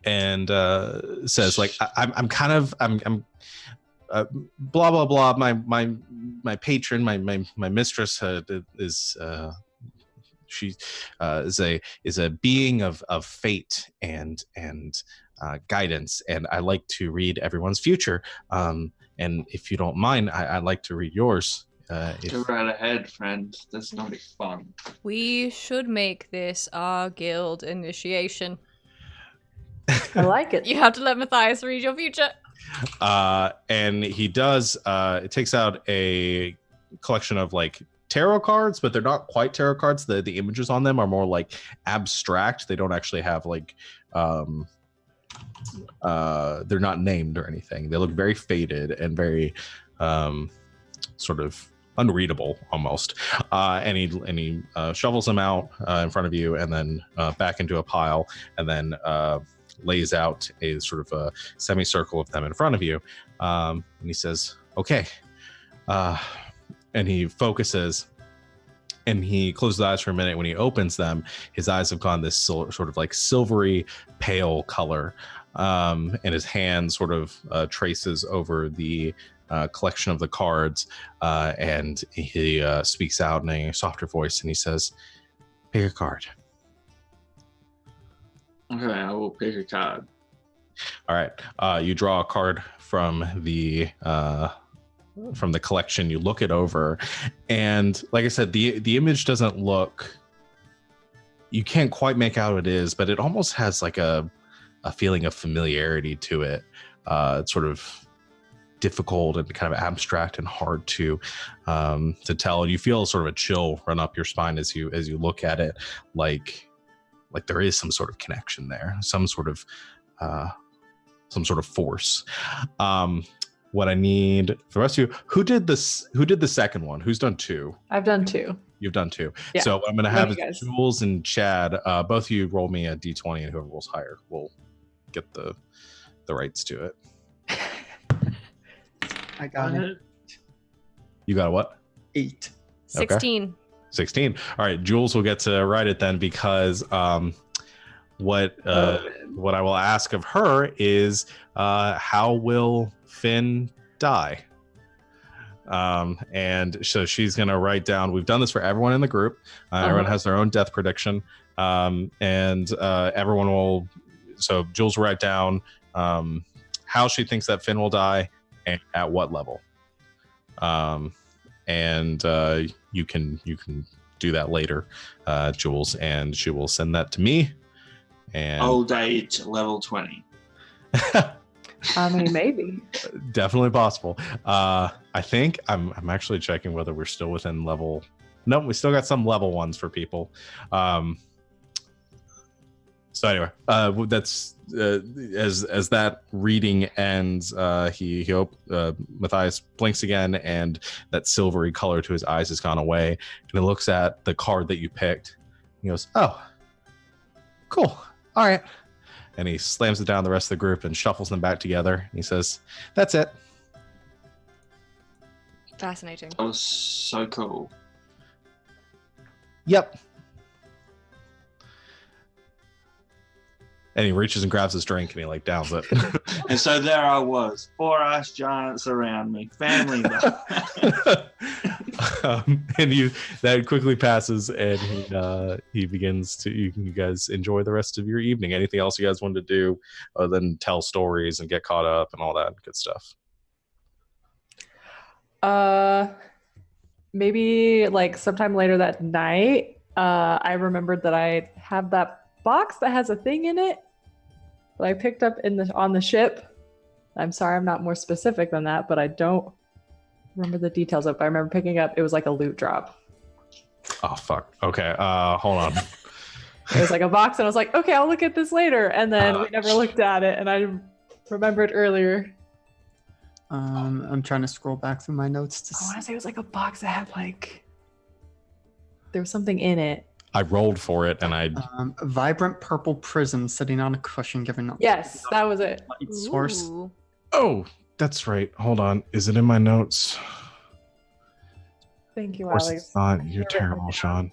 Speaker 1: And says like, I'm blah blah blah. My patron, my mistress is she is a being of fate and guidance, and I like to read everyone's future. And if you don't mind, I'd like to read yours.
Speaker 4: Go right ahead, friend. That's gonna be fun.
Speaker 2: We should make this our guild initiation.
Speaker 3: I like it.
Speaker 2: You have to let Matthias read your future.
Speaker 1: And he does. It takes out a collection of like tarot cards, but they're not quite tarot cards. The images on them are more like abstract. They don't actually have like they're not named or anything. They look very faded and very sort of unreadable almost. And he shovels them out in front of you and then back into a pile, and then lays out a sort of a semicircle of them in front of you. And he says, okay. And he focuses and he closes his eyes for a minute. When he opens them, his eyes have gone this sort of like silvery pale color. And his hand sort of traces over the collection of the cards. And he speaks out in a softer voice and he says, pick a card.
Speaker 4: Okay, I will pick a card.
Speaker 1: All right. You draw a card from the collection. You look it over, and like I said, the image doesn't look. You can't quite make out what it is, but it almost has like a feeling of familiarity to it. It's sort of difficult and kind of abstract and hard to tell. And you feel sort of a chill run up your spine as you look at it, like like there is some sort of connection there, some sort of force. What I need for the rest of you, who did the second one? Who's done 2?
Speaker 3: I've done 2.
Speaker 1: You've done 2.
Speaker 3: Yeah.
Speaker 1: So what I'm gonna
Speaker 3: Love
Speaker 1: have
Speaker 3: you
Speaker 1: is
Speaker 3: guys.
Speaker 1: Jules and Chad, both of you roll me a d20, and whoever rolls higher will get the rights to it.
Speaker 5: I got it.
Speaker 1: You got a what?
Speaker 5: 8.
Speaker 2: 16.
Speaker 1: 16. All right, Jules will get to write it then, because what I will ask of her is how will Finn die? And so she's going to write down, we've done this for everyone in the group. Everyone has their own death prediction. And everyone will, so Jules will write down how she thinks that Finn will die and at what level. And you can do that later, Jules, and she will send that to me. And
Speaker 4: Old age level 20.
Speaker 3: I mean, maybe.
Speaker 1: Definitely possible. I think I'm actually checking whether we're still within level. No, we still got some level 1s for people. So anyway, that's as that reading ends, Matthias blinks again, and that silvery color to his eyes has gone away, and he looks at the card that you picked. He goes, "Oh, cool. All right." And he slams it down the rest of the group and shuffles them back together. He says, "That's it."
Speaker 2: Fascinating.
Speaker 4: That was so cool.
Speaker 1: Yep. And he reaches and grabs his drink and he like downs it.
Speaker 4: And so there I was, 4 ice giants around me, family.
Speaker 1: And that quickly passes, and he begins to. You guys enjoy the rest of your evening. Anything else you guys want to do other than tell stories and get caught up and all that good stuff?
Speaker 3: Maybe like sometime later that night, I remembered that I have that box that has a thing in it that I picked up on the ship. I'm sorry I'm not more specific than that, but I don't remember the details of it. I remember picking up, it was like a loot drop.
Speaker 1: Oh fuck. Okay. Hold on.
Speaker 3: It was like a box, and I was like, okay, I'll look at this later. And then we never looked at it, and I remembered earlier.
Speaker 5: I'm trying to scroll back through my notes to
Speaker 3: I
Speaker 5: see.
Speaker 3: want to say it was like a box that had like, there was something in it.
Speaker 1: I rolled for it, and I.
Speaker 5: A vibrant purple prism sitting on a cushion, giving up.
Speaker 3: Yes, that was it.
Speaker 5: Light source.
Speaker 2: Ooh.
Speaker 1: Oh, that's right. Hold on. Is it in my notes?
Speaker 3: Thank you,
Speaker 1: Of course
Speaker 3: Alex.
Speaker 1: it's not. You're
Speaker 3: You're
Speaker 1: terrible,
Speaker 3: right.
Speaker 1: Sean.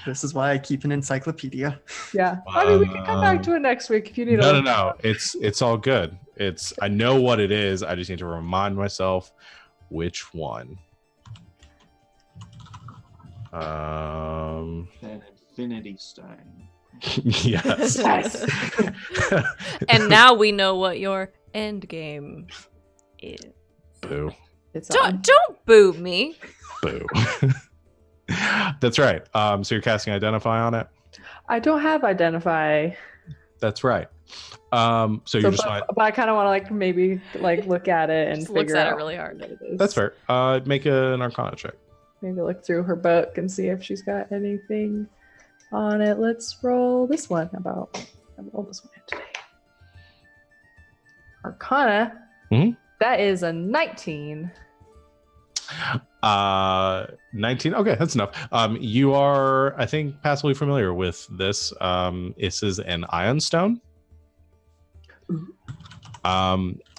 Speaker 5: This is why I keep an encyclopedia.
Speaker 3: Yeah. I mean, we can come back to it next week if you need a
Speaker 1: No. It's all good. I know what it is. I just need to remind myself which one.
Speaker 4: An infinity stone.
Speaker 1: Yes.
Speaker 3: Yes.
Speaker 2: And now we know what your end game is.
Speaker 1: Boo.
Speaker 3: It's
Speaker 2: Don't boo me.
Speaker 1: Boo. That's right. So you're casting Identify on it?
Speaker 3: I don't have Identify.
Speaker 1: That's right. So you're just
Speaker 3: but I kind of want to like maybe like look at it and
Speaker 2: Just looks
Speaker 3: figure
Speaker 2: at it
Speaker 3: out
Speaker 2: really hard.
Speaker 3: what it is.
Speaker 1: That's fair. Make an Arcana check.
Speaker 3: Maybe look through her book and see if she's got anything on it. Let's roll this one. I'll roll this one today. Arcana.
Speaker 1: Mhm.
Speaker 3: That is a 19.
Speaker 1: 19. Okay, that's enough. You are, I think, passively familiar with this. This is an Ion Stone.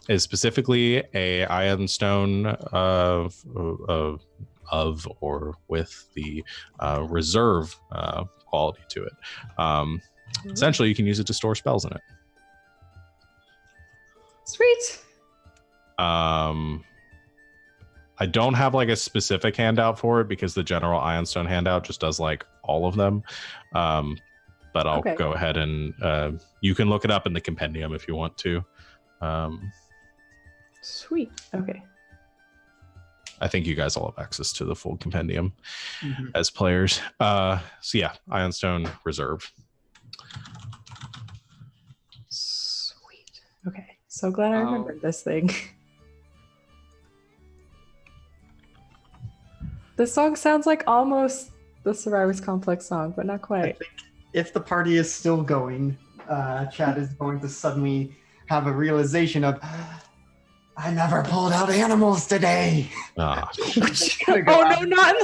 Speaker 1: Is specifically a Ion Stone of or with the reserve quality to it. Essentially, you can use it to store spells in it.
Speaker 3: Sweet.
Speaker 1: I don't have like a specific handout for it because the general Ion Stone handout just does like all of them. But I'll go ahead and you can look it up in the compendium if you want to.
Speaker 3: Sweet. Okay.
Speaker 1: I think you guys all have access to the full compendium as players. So yeah, Ion Stone Reserve.
Speaker 3: Sweet. Okay. So glad I remembered this thing. This song sounds like almost the Survivors Complex song, but not quite.
Speaker 5: if the party is still going, Chad is going to suddenly have a realization of, I never pulled out animals today.
Speaker 1: Ah,
Speaker 3: Oh no, not.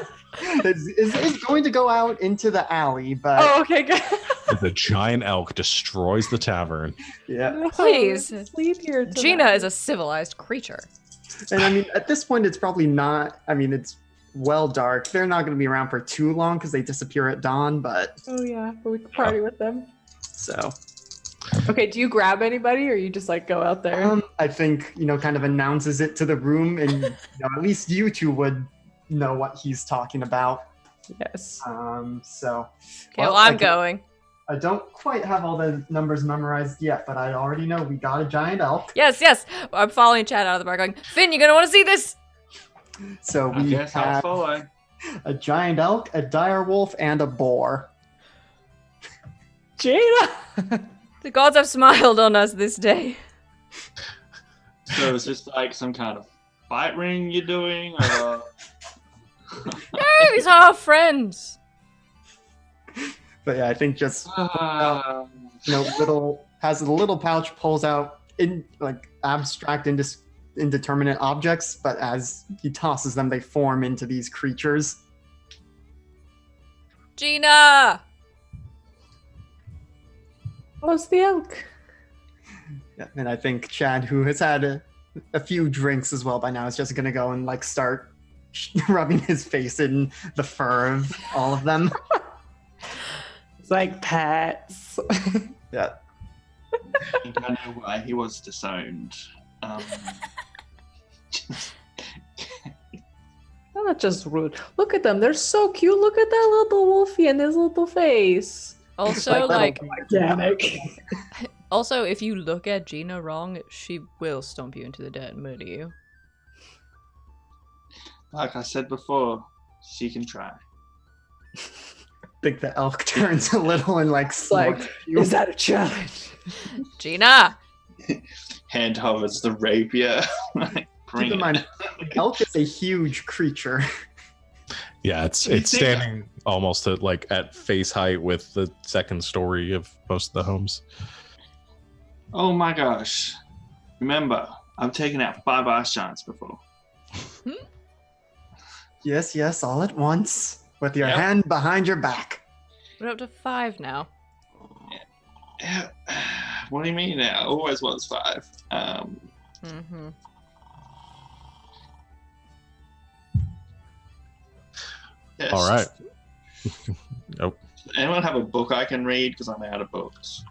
Speaker 5: Is going to go out into the alley, but
Speaker 3: Oh, okay, good.
Speaker 1: the giant elk destroys the tavern.
Speaker 5: yeah.
Speaker 3: No,
Speaker 2: Please.
Speaker 3: sleep here.
Speaker 2: Gina
Speaker 3: tonight.
Speaker 2: is a civilized creature.
Speaker 5: And I mean, at this point, it's probably not. I mean, it's well dark. They're not going to be around for too long because they disappear at dawn. But
Speaker 3: Oh yeah, but we can party with them.
Speaker 5: so
Speaker 3: Okay, do you grab anybody or you just like go out there?
Speaker 5: I think kind of announces it to the room, and at least you two would know what he's talking about.
Speaker 3: Yes.
Speaker 5: So
Speaker 2: Okay, well, I'm going.
Speaker 5: I don't quite have all the numbers memorized yet, but I already know we got a giant elk.
Speaker 2: Yes. I'm following Chad out of the bar going, Finn, you're going to want to see this.
Speaker 5: So
Speaker 4: I
Speaker 5: we
Speaker 4: guess I'll
Speaker 5: have
Speaker 4: follow.
Speaker 5: a giant elk, a dire wolf, and a boar.
Speaker 3: Jada.
Speaker 2: The gods have smiled on us this day.
Speaker 4: So is this like some kind of fight ring you're doing? Or...
Speaker 2: No, these are our friends.
Speaker 5: But yeah, I think just has a little pouch, pulls out in like abstract indeterminate objects, but as he tosses them, they form into these creatures.
Speaker 2: Gina!
Speaker 3: Oh, it's the elk.
Speaker 5: Yeah, and I think Chad, who has had a few drinks as well by now, is just gonna go and like start rubbing his face in the fur of all of them.
Speaker 3: It's like pets.
Speaker 5: Yeah.
Speaker 4: I think I know why he was disowned.
Speaker 3: They're not just rude. Look at them. They're so cute. Look at that little wolfie and his little face.
Speaker 2: Also, like,
Speaker 3: Organic.
Speaker 2: also, if you look at Gina wrong, she will stomp you into the dirt and murder you.
Speaker 4: Like I said before, she can try.
Speaker 5: I think the elk turns a little and like slugs you.
Speaker 3: Is that a challenge?
Speaker 2: Gina!
Speaker 4: Hand hovers the rapier. Bring
Speaker 5: Keep in
Speaker 4: it.
Speaker 5: mind, the elk is a huge creature.
Speaker 1: Yeah, it's
Speaker 4: You think-
Speaker 1: standing almost at face height with the second story of most of the homes.
Speaker 4: Oh my gosh. Remember, I've taken out 5 ice giants before.
Speaker 5: Yes, all at once, with your
Speaker 4: Yep.
Speaker 5: hand behind your back.
Speaker 2: We're up to 5 now.
Speaker 4: What do you mean now? Always was 5.
Speaker 2: Mm-hmm.
Speaker 4: Yes.
Speaker 1: All right.
Speaker 4: Does anyone have a book I can read? Because I'm out of books.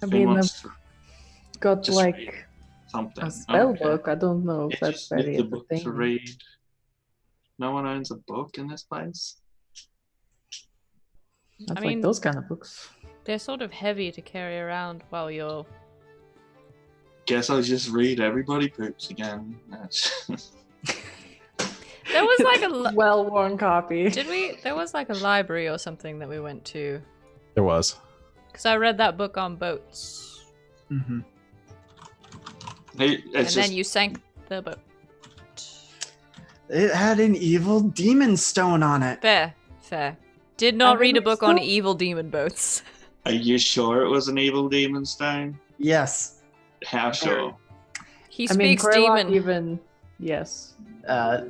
Speaker 3: I
Speaker 4: Who
Speaker 3: mean,
Speaker 4: wants
Speaker 3: I've
Speaker 4: to
Speaker 3: got
Speaker 4: just
Speaker 3: like
Speaker 4: read something?
Speaker 3: a spell
Speaker 4: Okay.
Speaker 3: book. I don't know if
Speaker 4: Yeah,
Speaker 3: that's
Speaker 4: just need
Speaker 3: very
Speaker 4: the book to
Speaker 3: entertaining.
Speaker 4: read. No one owns a book in this place.
Speaker 3: That's
Speaker 2: I mean-
Speaker 3: like those kind of books.
Speaker 2: They're sort of heavy to carry around while you're...
Speaker 4: Guess I'll just read Everybody Poops again.
Speaker 2: There was like a...
Speaker 3: Well-worn copy.
Speaker 2: Did we? There was like a library or something that we went to.
Speaker 1: There was.
Speaker 2: Because I read that book on boats.
Speaker 5: Mm-hmm.
Speaker 4: It's
Speaker 2: And
Speaker 4: just,
Speaker 2: then you sank the boat.
Speaker 5: It had an evil demon stone on it.
Speaker 2: Fair. Did not read a book on
Speaker 3: Stone?
Speaker 2: evil demon boats.
Speaker 4: Are you sure it was an evil demon stone?
Speaker 5: Yes.
Speaker 4: How sure?
Speaker 2: He
Speaker 3: I mean,
Speaker 2: speaks
Speaker 3: Kraylock
Speaker 2: demon.
Speaker 3: even. Yes.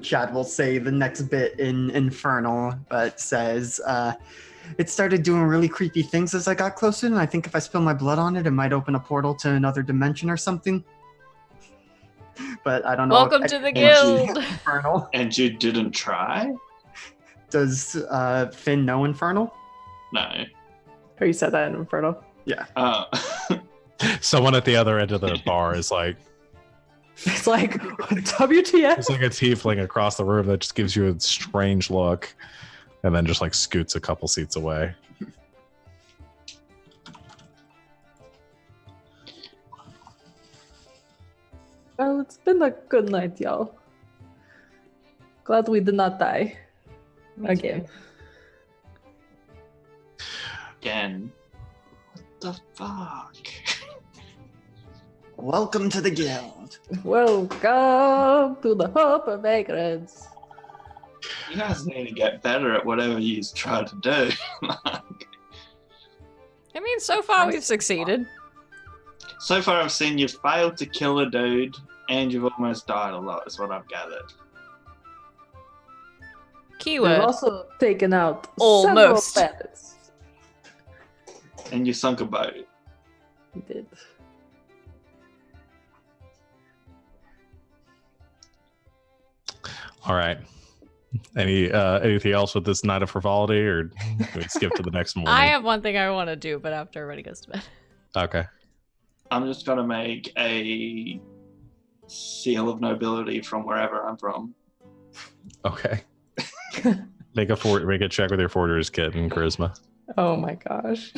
Speaker 5: Chad will say the next bit in Infernal, but says, it started doing really creepy things as I got closer, and I think if I spill my blood on it, it might open a portal to another dimension or something. But I don't know.
Speaker 2: Welcome
Speaker 5: if
Speaker 2: to the
Speaker 4: anything-
Speaker 2: guild.
Speaker 5: Infernal.
Speaker 4: And you didn't try?
Speaker 5: Does Finn know Infernal?
Speaker 4: No.
Speaker 3: Oh, you said that in Inferno.
Speaker 4: Uh,
Speaker 1: Someone at the other end of the bar is like,
Speaker 3: It's like WTF.
Speaker 1: it's like a tiefling across the room that just gives you a strange look and then just like scoots a couple seats away.
Speaker 3: Well, it's been a good night, y'all. Glad we did not die
Speaker 2: Me
Speaker 3: again.
Speaker 2: too.
Speaker 4: again. What the fuck?
Speaker 5: Welcome to the guild.
Speaker 3: Welcome to the Hope of Vagrants.
Speaker 4: You guys need to get better at whatever you try to do.
Speaker 2: I mean, so far we've succeeded.
Speaker 4: So far, I've seen you fail to kill a dude, and you've almost died a lot, is what I've gathered.
Speaker 3: We've
Speaker 2: Keyword.
Speaker 3: also taken out
Speaker 2: Almost.
Speaker 3: several bandits.
Speaker 4: And you sunk a boat.
Speaker 3: We did.
Speaker 1: All right. Anything else with this night of frivolity, or do we skip to the next morning?
Speaker 2: I have one thing I want to do, but after everybody goes to bed.
Speaker 1: Okay.
Speaker 4: I'm just gonna make a seal of nobility from wherever I'm from.
Speaker 1: Okay. Make a check with your forger's kit and charisma.
Speaker 3: Oh my gosh.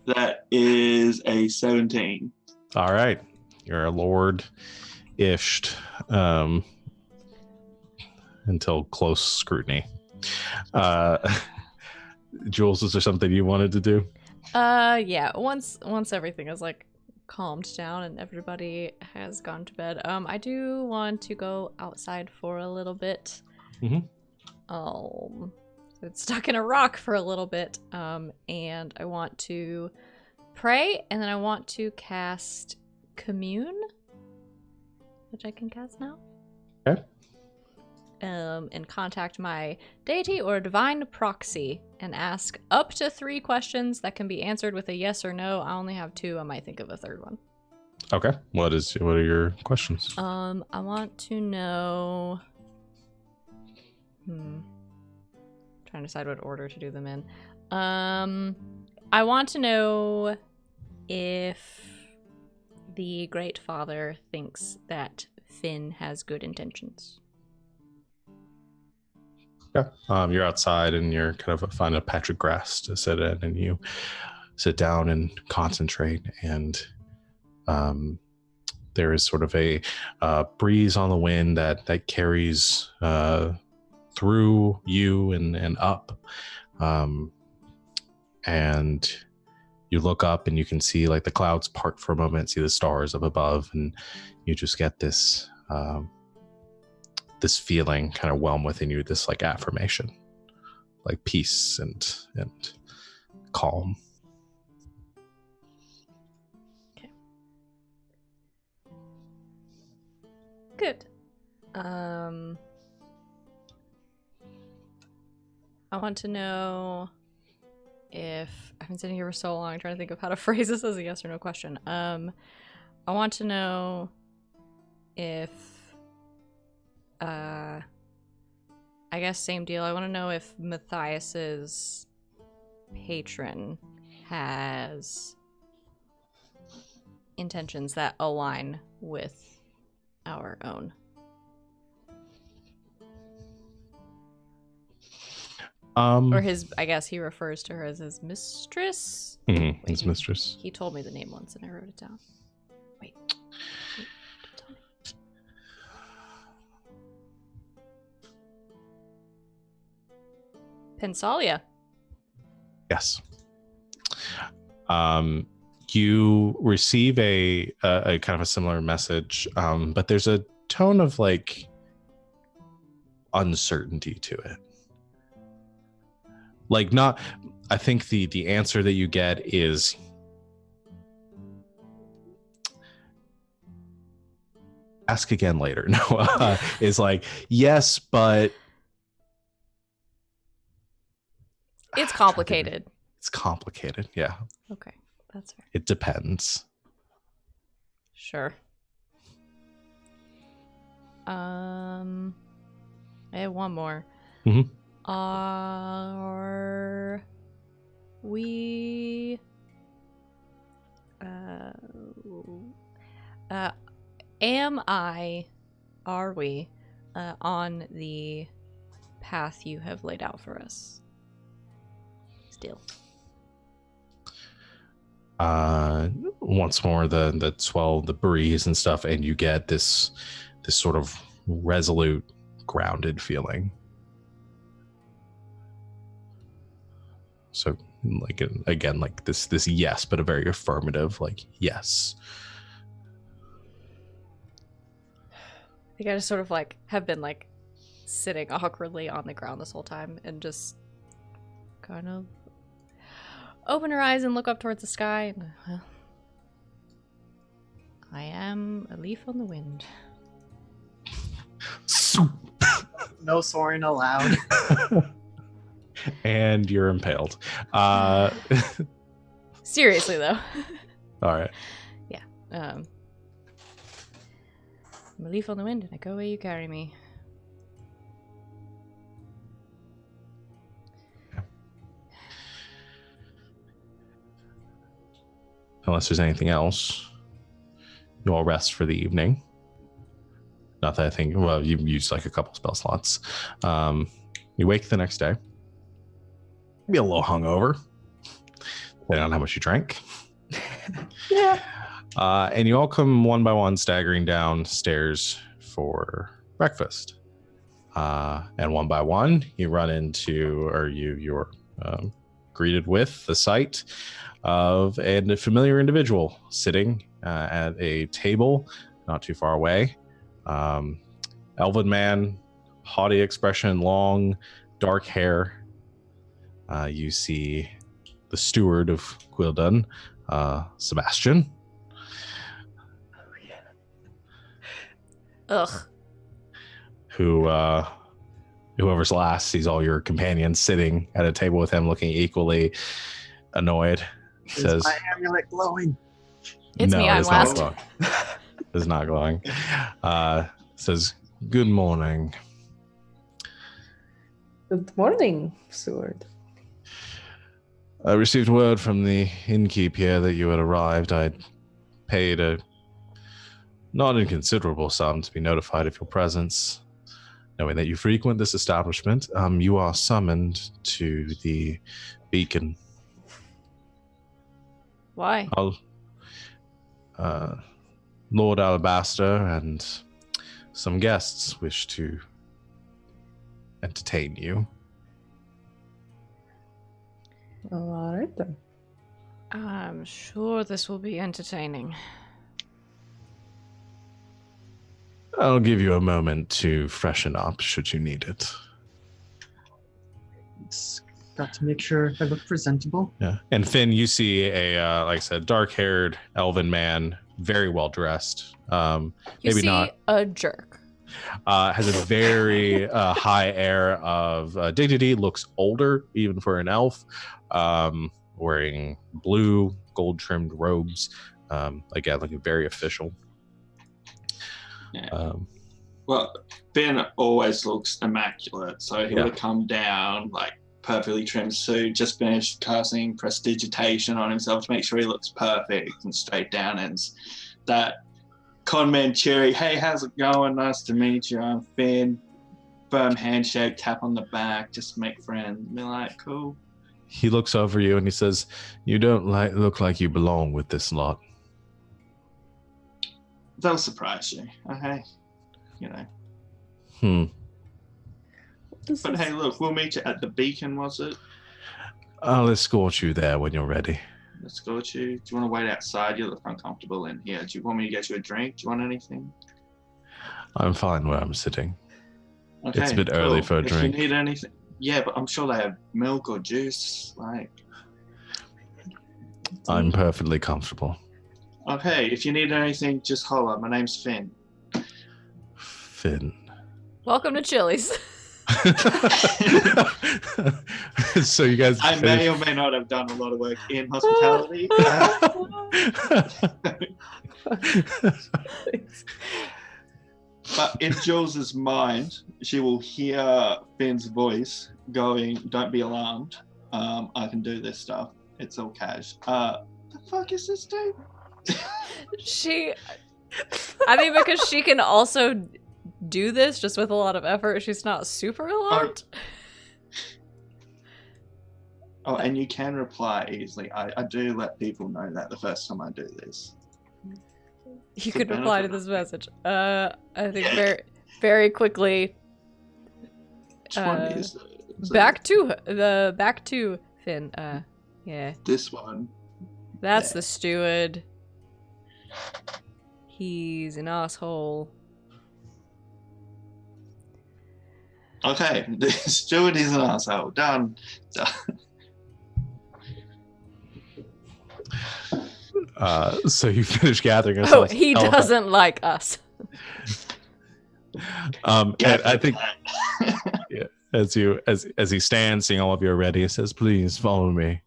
Speaker 4: That is a 17.
Speaker 1: All right. You're a lord ished until close scrutiny. Jules, is there something you wanted to do?
Speaker 2: Yeah. Once everything is like calmed down and everybody has gone to bed, I do want to go outside for a little bit.
Speaker 1: Mhm.
Speaker 2: So it's stuck in a rock for a little bit. And I want to pray, and then I want to cast Commune, which I can cast now.
Speaker 1: Okay.
Speaker 2: And contact my deity or divine proxy and ask up to 3 questions that can be answered with a yes or no. I only have 2. I might think of a 3rd one.
Speaker 1: Okay. What are your questions?
Speaker 2: I want to know. Trying to decide what order to do them in. I want to know if the Great Father thinks that Finn has good intentions.
Speaker 1: Yeah. You're outside and you're kind of find a patch of grass to sit in, and you sit down and concentrate, and there is sort of a breeze on the wind that carries through you and up, and you look up and you can see like the clouds part for a moment, see the stars up above, and you just get this this feeling kind of whelm within you, this like affirmation, like peace and calm.
Speaker 2: Okay. Good. I want to know if I've been sitting here for so long trying to think of how to phrase this as a yes or no question. I want to know if I guess same deal. I want to know if Matthias's patron has intentions that align with our own. Or his, I guess he refers to her as his mistress.
Speaker 1: His mistress.
Speaker 2: He told me the name once and I wrote it down. Wait, don't tell me. Pensalia.
Speaker 1: Yes. You receive a kind of a similar message, but there's a tone of like uncertainty to it. Like not, I think the answer that you get is ask again later. No, is like, yes, but
Speaker 2: It's complicated.
Speaker 1: it's complicated. Yeah.
Speaker 2: Okay, that's fair.
Speaker 1: It depends.
Speaker 2: Sure. I have one more.
Speaker 1: Mhm.
Speaker 2: Are we are we on the path you have laid out for us still?
Speaker 1: Once more the swell, the breeze and stuff, and you get this sort of resolute, grounded feeling. So like again, like this yes, but a very affirmative, like yes.
Speaker 2: I think I just sort of like have been like sitting awkwardly on the ground this whole time and just kind of open her eyes and look up towards the sky. And, well, I am a leaf on the wind.
Speaker 5: No soaring allowed.
Speaker 1: And you're impaled.
Speaker 2: Seriously, though.
Speaker 1: All right.
Speaker 2: I'm a leaf on the wind, and I go where you carry me.
Speaker 1: Unless there's anything else, you all rest for the evening. Not that I think, well, you used like a couple spell slots. You wake the next day. Be a little hungover, depending on how much you drank.
Speaker 3: Yeah.
Speaker 1: And you all come one by one staggering downstairs for breakfast. And one by one, you run into, or you're greeted with the sight of a familiar individual sitting at a table not too far away. Elven man, haughty expression, long, dark hair. You see the steward of Quildan, Sebastian.
Speaker 2: Ugh.
Speaker 1: Whoever's last sees all your companions sitting at a table with him looking equally annoyed.
Speaker 5: Is my amulet glowing?
Speaker 2: It's
Speaker 1: no,
Speaker 2: me, I'm
Speaker 1: it's
Speaker 2: last.
Speaker 1: not glowing. It's not glowing. Says, good morning.
Speaker 3: Good morning, Sword.
Speaker 1: I received word from the innkeep here that you had arrived. I paid a not inconsiderable sum to be notified of your presence. Knowing that you frequent this establishment, you are summoned to the beacon.
Speaker 2: Why?
Speaker 1: Lord Alabaster and some guests wish to entertain you.
Speaker 3: All right then.
Speaker 2: I'm sure this will be entertaining.
Speaker 1: I'll give you a moment to freshen up should you need it.
Speaker 5: It's got to make sure I look presentable.
Speaker 1: Yeah. And Finn, you see a, like I said, dark-haired elven man, very well dressed.
Speaker 2: You
Speaker 1: Maybe
Speaker 2: see
Speaker 1: not.
Speaker 2: a jerk.
Speaker 1: Has a very high air of dignity, looks older even for an elf, wearing blue, gold-trimmed robes. Again, looking very official.
Speaker 4: Yeah. Well, Ben always looks immaculate, so he would have come down like perfectly trimmed suit, just finished casting prestidigitation on himself to make sure he looks perfect and straight down, and that conman cherry, hey, how's it going? Nice to meet you. I'm Finn. Firm handshake, tap on the back, just make friends. Be like, cool.
Speaker 1: He looks over you and he says, "You don't look like you belong with this lot."
Speaker 4: They'll surprise you, okay? You know. But hey, look, we'll meet you at the beacon, was it?
Speaker 1: I'll escort you there when you're ready.
Speaker 4: Escort you? Do you want to wait outside? You look uncomfortable in here. Do you want me to get you a drink? Do you want anything?
Speaker 1: I'm fine where I'm sitting.
Speaker 4: Okay,
Speaker 1: It's a bit early for a drink.
Speaker 4: If you need anything, yeah, but I'm sure they have milk or juice. Like,
Speaker 1: I'm perfectly comfortable.
Speaker 4: okay, if you need anything, just holler. My name's Finn.
Speaker 1: Finn.
Speaker 2: Welcome to Chili's.
Speaker 1: So you guys,
Speaker 4: I may or may not have done a lot of work in hospitality. But in Jules's mind, she will hear Finn's voice going, "Don't be alarmed. I can do this stuff. It's all cash." The fuck is this dude?
Speaker 2: I mean, because she can also do this just with a lot of effort, she's not super alarmed.
Speaker 4: Oh, and you can reply easily. I do let people know that the first time I do this.
Speaker 2: You could reply to this message. I think very, very quickly.
Speaker 4: Which one is it?
Speaker 2: Back to Finn. Yeah.
Speaker 4: This one.
Speaker 2: That's the steward. He's an asshole.
Speaker 4: Okay, the steward is an asshole. Done.
Speaker 1: So you finish gathering
Speaker 2: Oh,
Speaker 1: yourselves.
Speaker 2: he doesn't like us.
Speaker 1: And I think yeah, as he stands, seeing all of you are ready, he says, "Please follow me."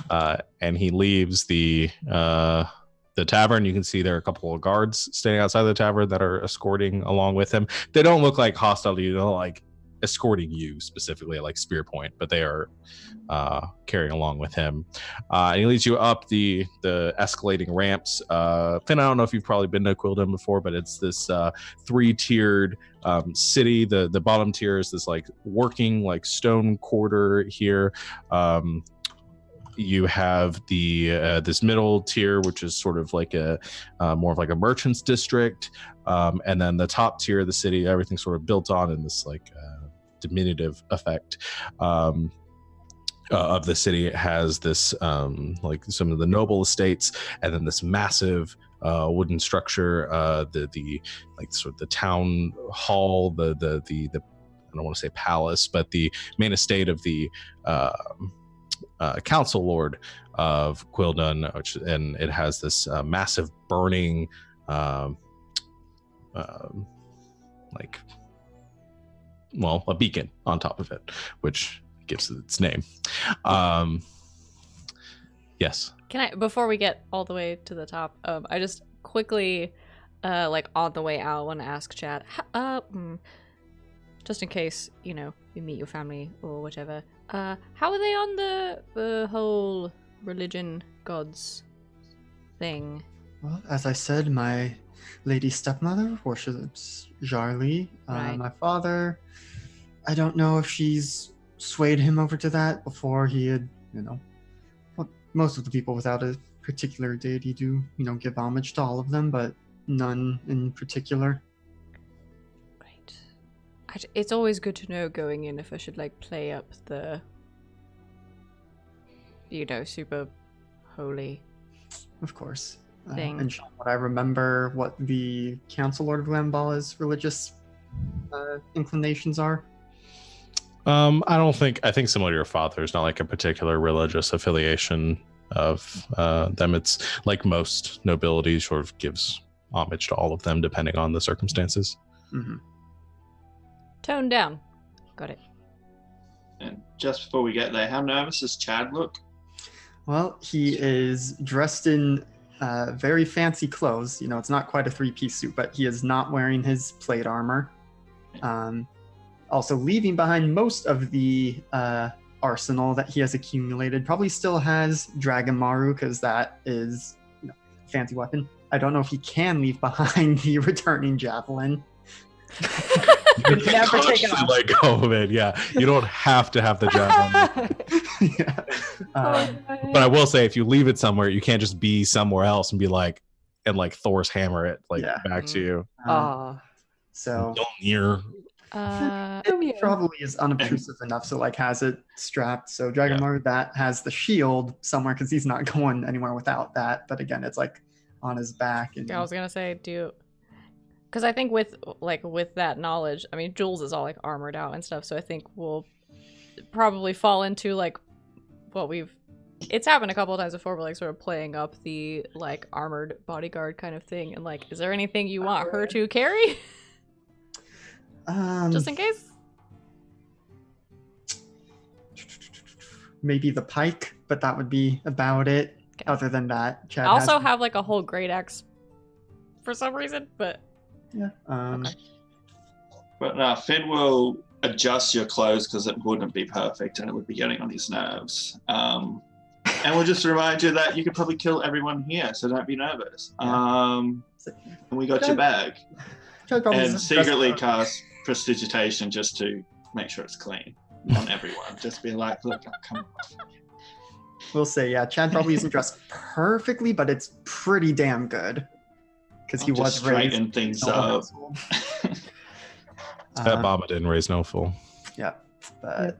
Speaker 1: And he leaves the tavern. You can see there are a couple of guards standing outside the tavern that are escorting along with him. They don't look like hostile to you, they're like escorting you specifically at like spear point, but they are carrying along with him. And he leads you up the escalating ramps. Finn, I don't know if you've probably been to Quilden before, but it's this 3-tiered city. The bottom tier is this like working like stone quarter here. You have the this middle tier, which is sort of like a more of like a merchant's district, and then the top tier of the city, everything's sort of built on in this like diminutive effect of the city. It has this like some of the noble estates, and then this massive wooden structure, the like sort of the town hall, the I don't want to say palace, but the main estate of the council lord of Quilden, and it has this massive burning like, well, a beacon on top of it, which gives it its name. Yes.
Speaker 2: Can I, before we get all the way to the top, I just quickly, like on the way out, want to ask Chad, just in case, you know, we meet your family or whatever, how are they on the whole religion gods thing?
Speaker 5: Well, as I said, my lady stepmother worships Jarly.
Speaker 2: Right.
Speaker 5: My father, I don't know if she's swayed him over to that before he had, you know, well, most of the people without a particular deity do, you know, give homage to all of them, but none in particular.
Speaker 2: Right. It's always good to know going in if I should, like, play up the, you know, super holy
Speaker 5: Of course.
Speaker 2: thing.
Speaker 5: And Sean, what I remember what the Council Lord of Glambala's religious inclinations are.
Speaker 1: I think similar to your father, there's not like a particular religious affiliation of them. It's like most nobility, sort of gives homage to all of them depending on the circumstances.
Speaker 5: Mm-hmm.
Speaker 2: Tone down. Got it.
Speaker 4: And just before we get there, how nervous does Chad look?
Speaker 5: Well, he is dressed in very fancy clothes. You know, it's not quite a 3-piece suit, but he is not wearing his plate armor. Also leaving behind most of the arsenal that he has accumulated. Probably still has Dragon Maru, because that is, you know, a fancy weapon. I don't know if he can leave behind the returning javelin.
Speaker 1: You can never take it. Let go of it. Yeah, you don't have to have the javelin.
Speaker 5: Yeah.
Speaker 1: But I will say, if you leave it somewhere, you can't just be somewhere else and be like, and like Thor's hammer it like back to you.
Speaker 5: So
Speaker 1: Mjolnir.
Speaker 5: it probably is unobtrusive enough, so like has it strapped. So Dragon Maru that has the shield somewhere, because he's not going anywhere without that. But again, it's like on his back. And
Speaker 2: I was gonna say, because I think with that knowledge, I mean, Jules is all like armored out and stuff, so I think we'll probably fall into like what it's happened a couple of times before, but like sort of playing up the like armored bodyguard kind of thing. And like, is there anything you want her to carry? Just in case?
Speaker 5: Maybe the pike, but that would be about it. Okay. Other than that, Chad
Speaker 2: I also have like a whole great axe for some reason, but
Speaker 5: yeah.
Speaker 2: Okay.
Speaker 4: But Finn will adjust your clothes because it wouldn't be perfect and it would be getting on his nerves. And we'll just remind you that you could probably kill everyone here, so don't be nervous. And we got your bag. And secretly cast prestidigitation just to make sure it's clean on everyone. Just be like, look, come on.
Speaker 5: We'll say, yeah, Chad probably isn't dressed perfectly, but it's pretty damn good. Because he was
Speaker 4: straighten things up.
Speaker 1: That Baba didn't raise no fool.
Speaker 5: Yeah, but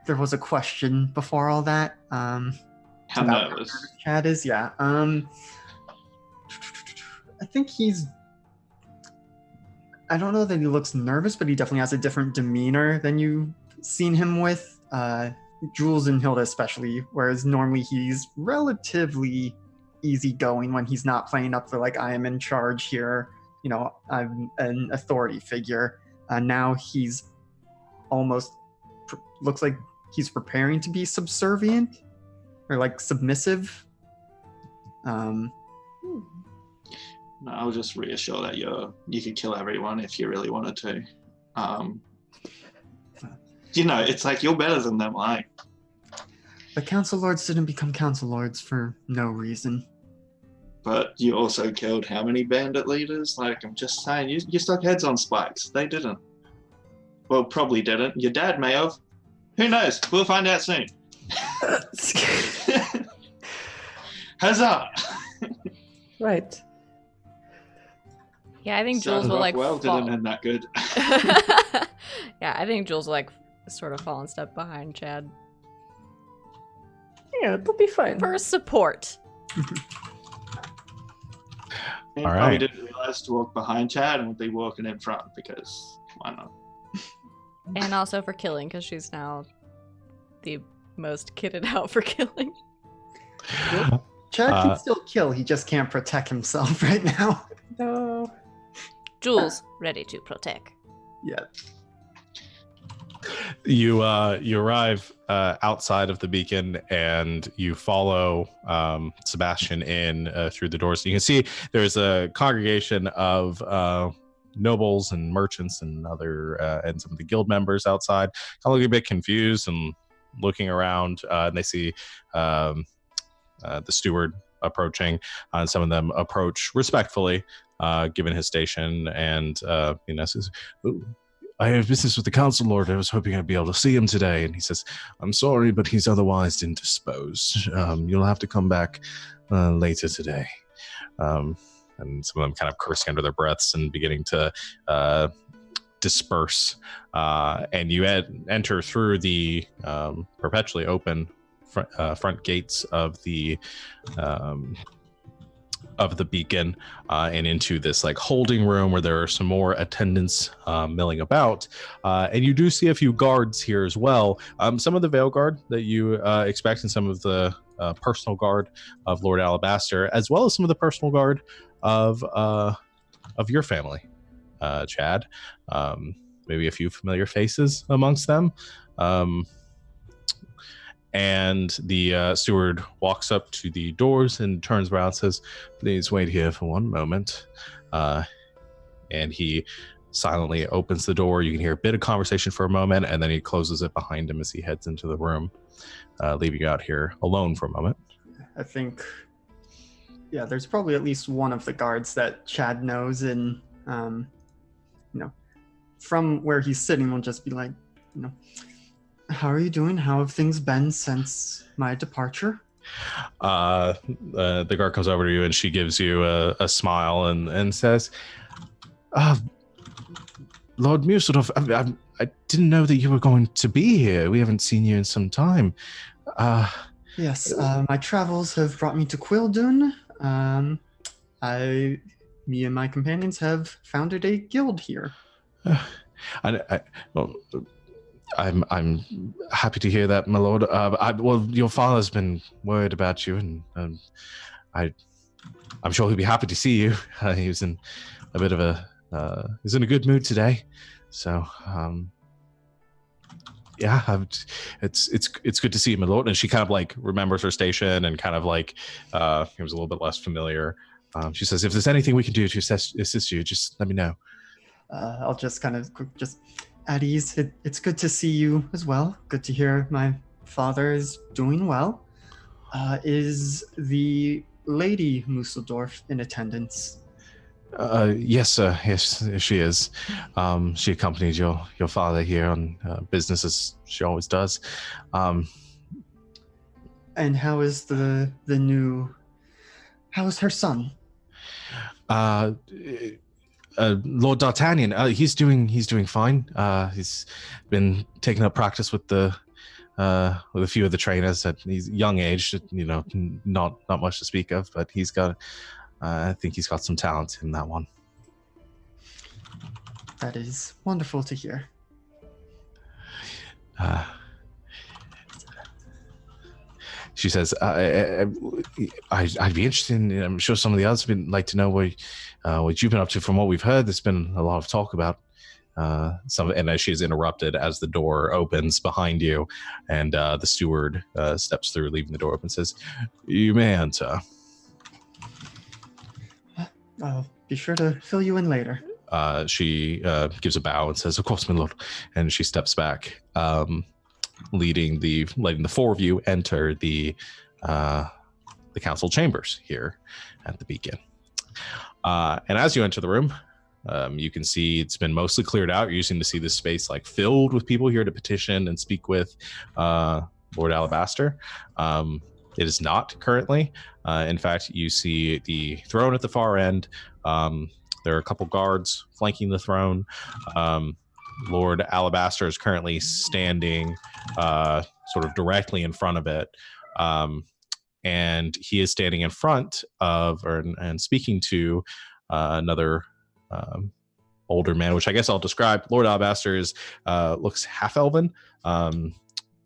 Speaker 5: there was a question before all that.
Speaker 4: How nervous
Speaker 5: Chad is? Yeah. I think he's I don't know that he looks nervous, but he definitely has a different demeanor than you've seen him with. Jules and Hilda especially, whereas normally he's relatively easygoing when he's not playing up for like, I am in charge here, I'm an authority figure. Now he's almost looks like he's preparing to be subservient or like submissive.
Speaker 4: I'll just reassure that you could kill everyone if you really wanted to. It's like you're better than them. Like
Speaker 5: the Council Lords didn't become Council Lords for no reason.
Speaker 4: But you also killed how many bandit leaders? Like, I'm just saying, you stuck heads on spikes. They didn't. Well, probably didn't. Your dad may have. Who knows? We'll find out soon. Huzzah!
Speaker 3: Right.
Speaker 2: Yeah, I think Jules will like
Speaker 4: well,
Speaker 2: fall.
Speaker 4: didn't end that good.
Speaker 2: Yeah, I think Jules will like sort of fall and step behind Chad
Speaker 3: Yeah, it'll be fine.
Speaker 2: for support.
Speaker 4: He
Speaker 1: All
Speaker 4: probably
Speaker 1: right.
Speaker 4: didn't realize to walk behind Chad and would be walking in front because why not?
Speaker 2: And also for killing, because she's now the most kitted out for killing.
Speaker 5: Chad can still kill, he just can't protect himself right now.
Speaker 3: No.
Speaker 2: Jules, ready to protect.
Speaker 5: Yeah.
Speaker 1: You arrive outside of the beacon and you follow Sebastian in through the doors. You can see there's a congregation of nobles and merchants and and some of the guild members outside, kind of looking a bit confused and looking around. And they see the steward approaching. Some of them approach respectfully, given his station, and says, I have business with the council lord. I was hoping I'd be able to see him today. And he says, I'm sorry, but he's otherwise indisposed. You'll have to come back later today. And some of them kind of cursing under their breaths and beginning to disperse. And you enter through the perpetually open front gates of the beacon and into this like holding room where there are some more attendants milling about, and you do see a few guards here as well. Some of the Veil Guard that you expect, and some of the personal guard of Lord Alabaster, as well as some of the personal guard of your family, Chad. Maybe a few familiar faces amongst them. And the steward walks up to the doors and turns around and says, please wait here for one moment. And he silently opens the door. You can hear a bit of conversation for a moment, and then he closes it behind him as he heads into the room, leaving you out here alone for a moment.
Speaker 5: I think, there's probably at least one of the guards that Chad knows, and, from where he's sitting, will just be like, how are you doing? How have things been since my departure?
Speaker 1: The guard comes over to you and she gives you a smile and says, Lord Musadov, I didn't know that you were going to be here. We haven't seen you in some time.
Speaker 5: Yes, my travels have brought me to Quildun. Me and my companions have founded a guild here.
Speaker 1: I'm happy to hear that, my lord. Your father's been worried about you, and I'm sure he'll be happy to see you. He was in a bit of he's in a good mood today, so it's good to see you, my lord. And she kind of like remembers her station and kind of like it was a little bit less familiar. She says, if there's anything we can do to assist you, just let me know.
Speaker 5: I'll just kind of just at ease. It's good to see you as well. Good to hear my father is doing well. Is the Lady Museldorf in attendance?
Speaker 1: Yes, sir. Yes, she is. She accompanied your father here on business as she always does.
Speaker 5: And how is the new? How is her son?
Speaker 1: Lord D'Artagnan, he's doing fine. He's been taking up practice with a few of the trainers at his young age. Not much to speak of, but he's got. I think he's got some talent in that one.
Speaker 5: That is wonderful to hear.
Speaker 1: She says, I'd be interested in, I'm sure some of the others would like to know what you've been up to. From what we've heard, there's been a lot of talk about and as she is interrupted as the door opens behind you, and the steward steps through, leaving the door open, says, you may enter.
Speaker 5: I'll be sure to fill you in later.
Speaker 1: She gives a bow and says, of course, my lord. And she steps back, letting the four of you enter the council chambers here at the Beacon. And as you enter the room, you can see it's been mostly cleared out. You're using to see this space like filled with people here to petition and speak with Lord Alabaster. It is not currently. In fact, you see the throne at the far end. There are a couple guards flanking the throne. Lord Alabaster is currently standing sort of directly in front of it. And he is standing in front of and speaking to another older man, which I guess I'll describe. Lord Alabaster looks half-elven,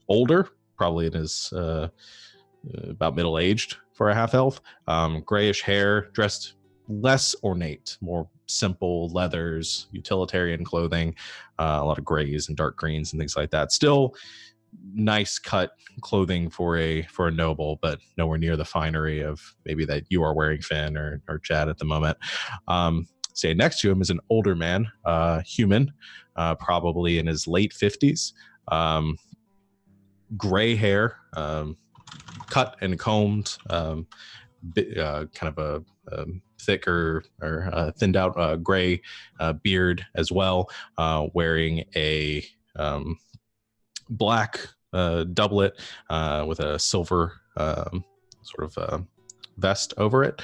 Speaker 1: older, probably in his about middle-aged for a half-elf, grayish hair, dressed less ornate, more simple leathers, utilitarian clothing, a lot of grays and dark greens and things like that. Still nice cut clothing for a noble, but nowhere near the finery of maybe that you are wearing, Finn or Chad, at the moment. Standing next to him is an older man, human, probably in his late 50s, gray hair, cut and combed, kind of a thicker or thinned out gray beard as well, wearing a black doublet with a silver sort of vest over it.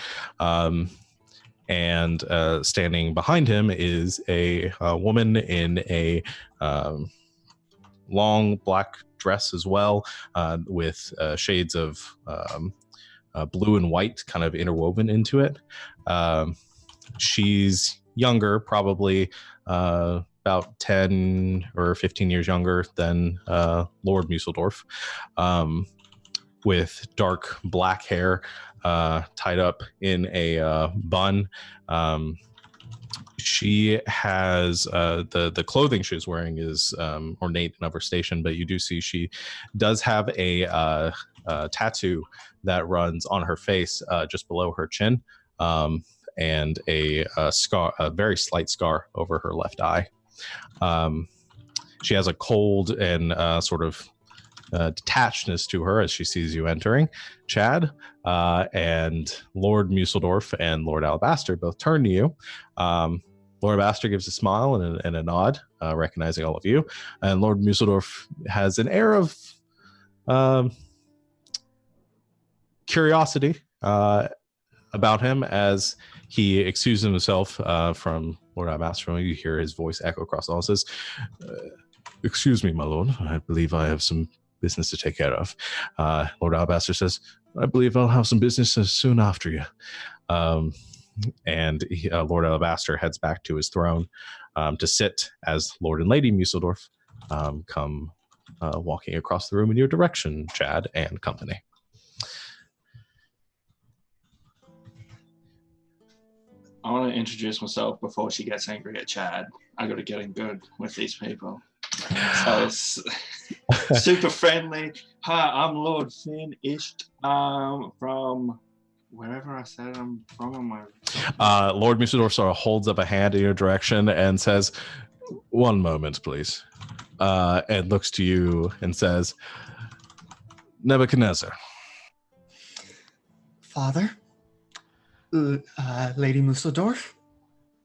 Speaker 1: And standing behind him is a woman in a long black dress as well, with shades of blue and white kind of interwoven into it. She's younger, probably about 10 or 15 years younger than Lord Musseldorf, with dark black hair tied up in a bun. She has the clothing she's wearing is ornate and of her station, but you do see she does have a tattoo that runs on her face just below her chin, and a scar, a very slight scar over her left eye. She has a cold and sort of detachedness to her as she sees you entering, Chad, and Lord Musseldorf and Lord Alabaster both turn to you. Lord Alabaster gives a smile and a nod, recognizing all of you, and Lord Musseldorf has an air of curiosity about him as he excuses himself from Lord Alabaster. You hear his voice echo across the hall. Says, "Excuse me, my lord. I believe I have some business to take care of." Lord Alabaster says, "I believe I'll have some business soon after you." And Lord Alabaster heads back to his throne to sit as Lord and Lady Musseldorf come walking across the room in your direction, Chad and company.
Speaker 4: I want to introduce myself before she gets angry at Chad. I got to get in good with these people. So it's super friendly. Hi, I'm Lord Finn Isht from wherever I said I'm from.
Speaker 1: Lord Musseldorf sort of holds up a hand in your direction and says, "One moment, please," and looks to you and says, "Nebuchadnezzar."
Speaker 5: Father? Lady Musseldorf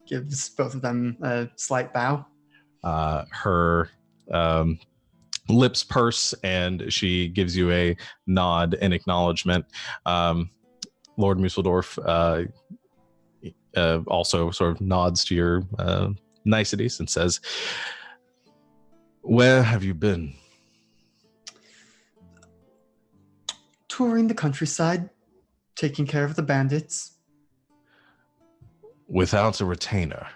Speaker 5: gives both of them a slight bow.
Speaker 1: Her lips purse and she gives you a nod in acknowledgement. Lord Musseldorf also sort of nods to your niceties and says, "Where have you been?"
Speaker 5: Touring the countryside, taking care of the bandits.
Speaker 1: Without a retainer?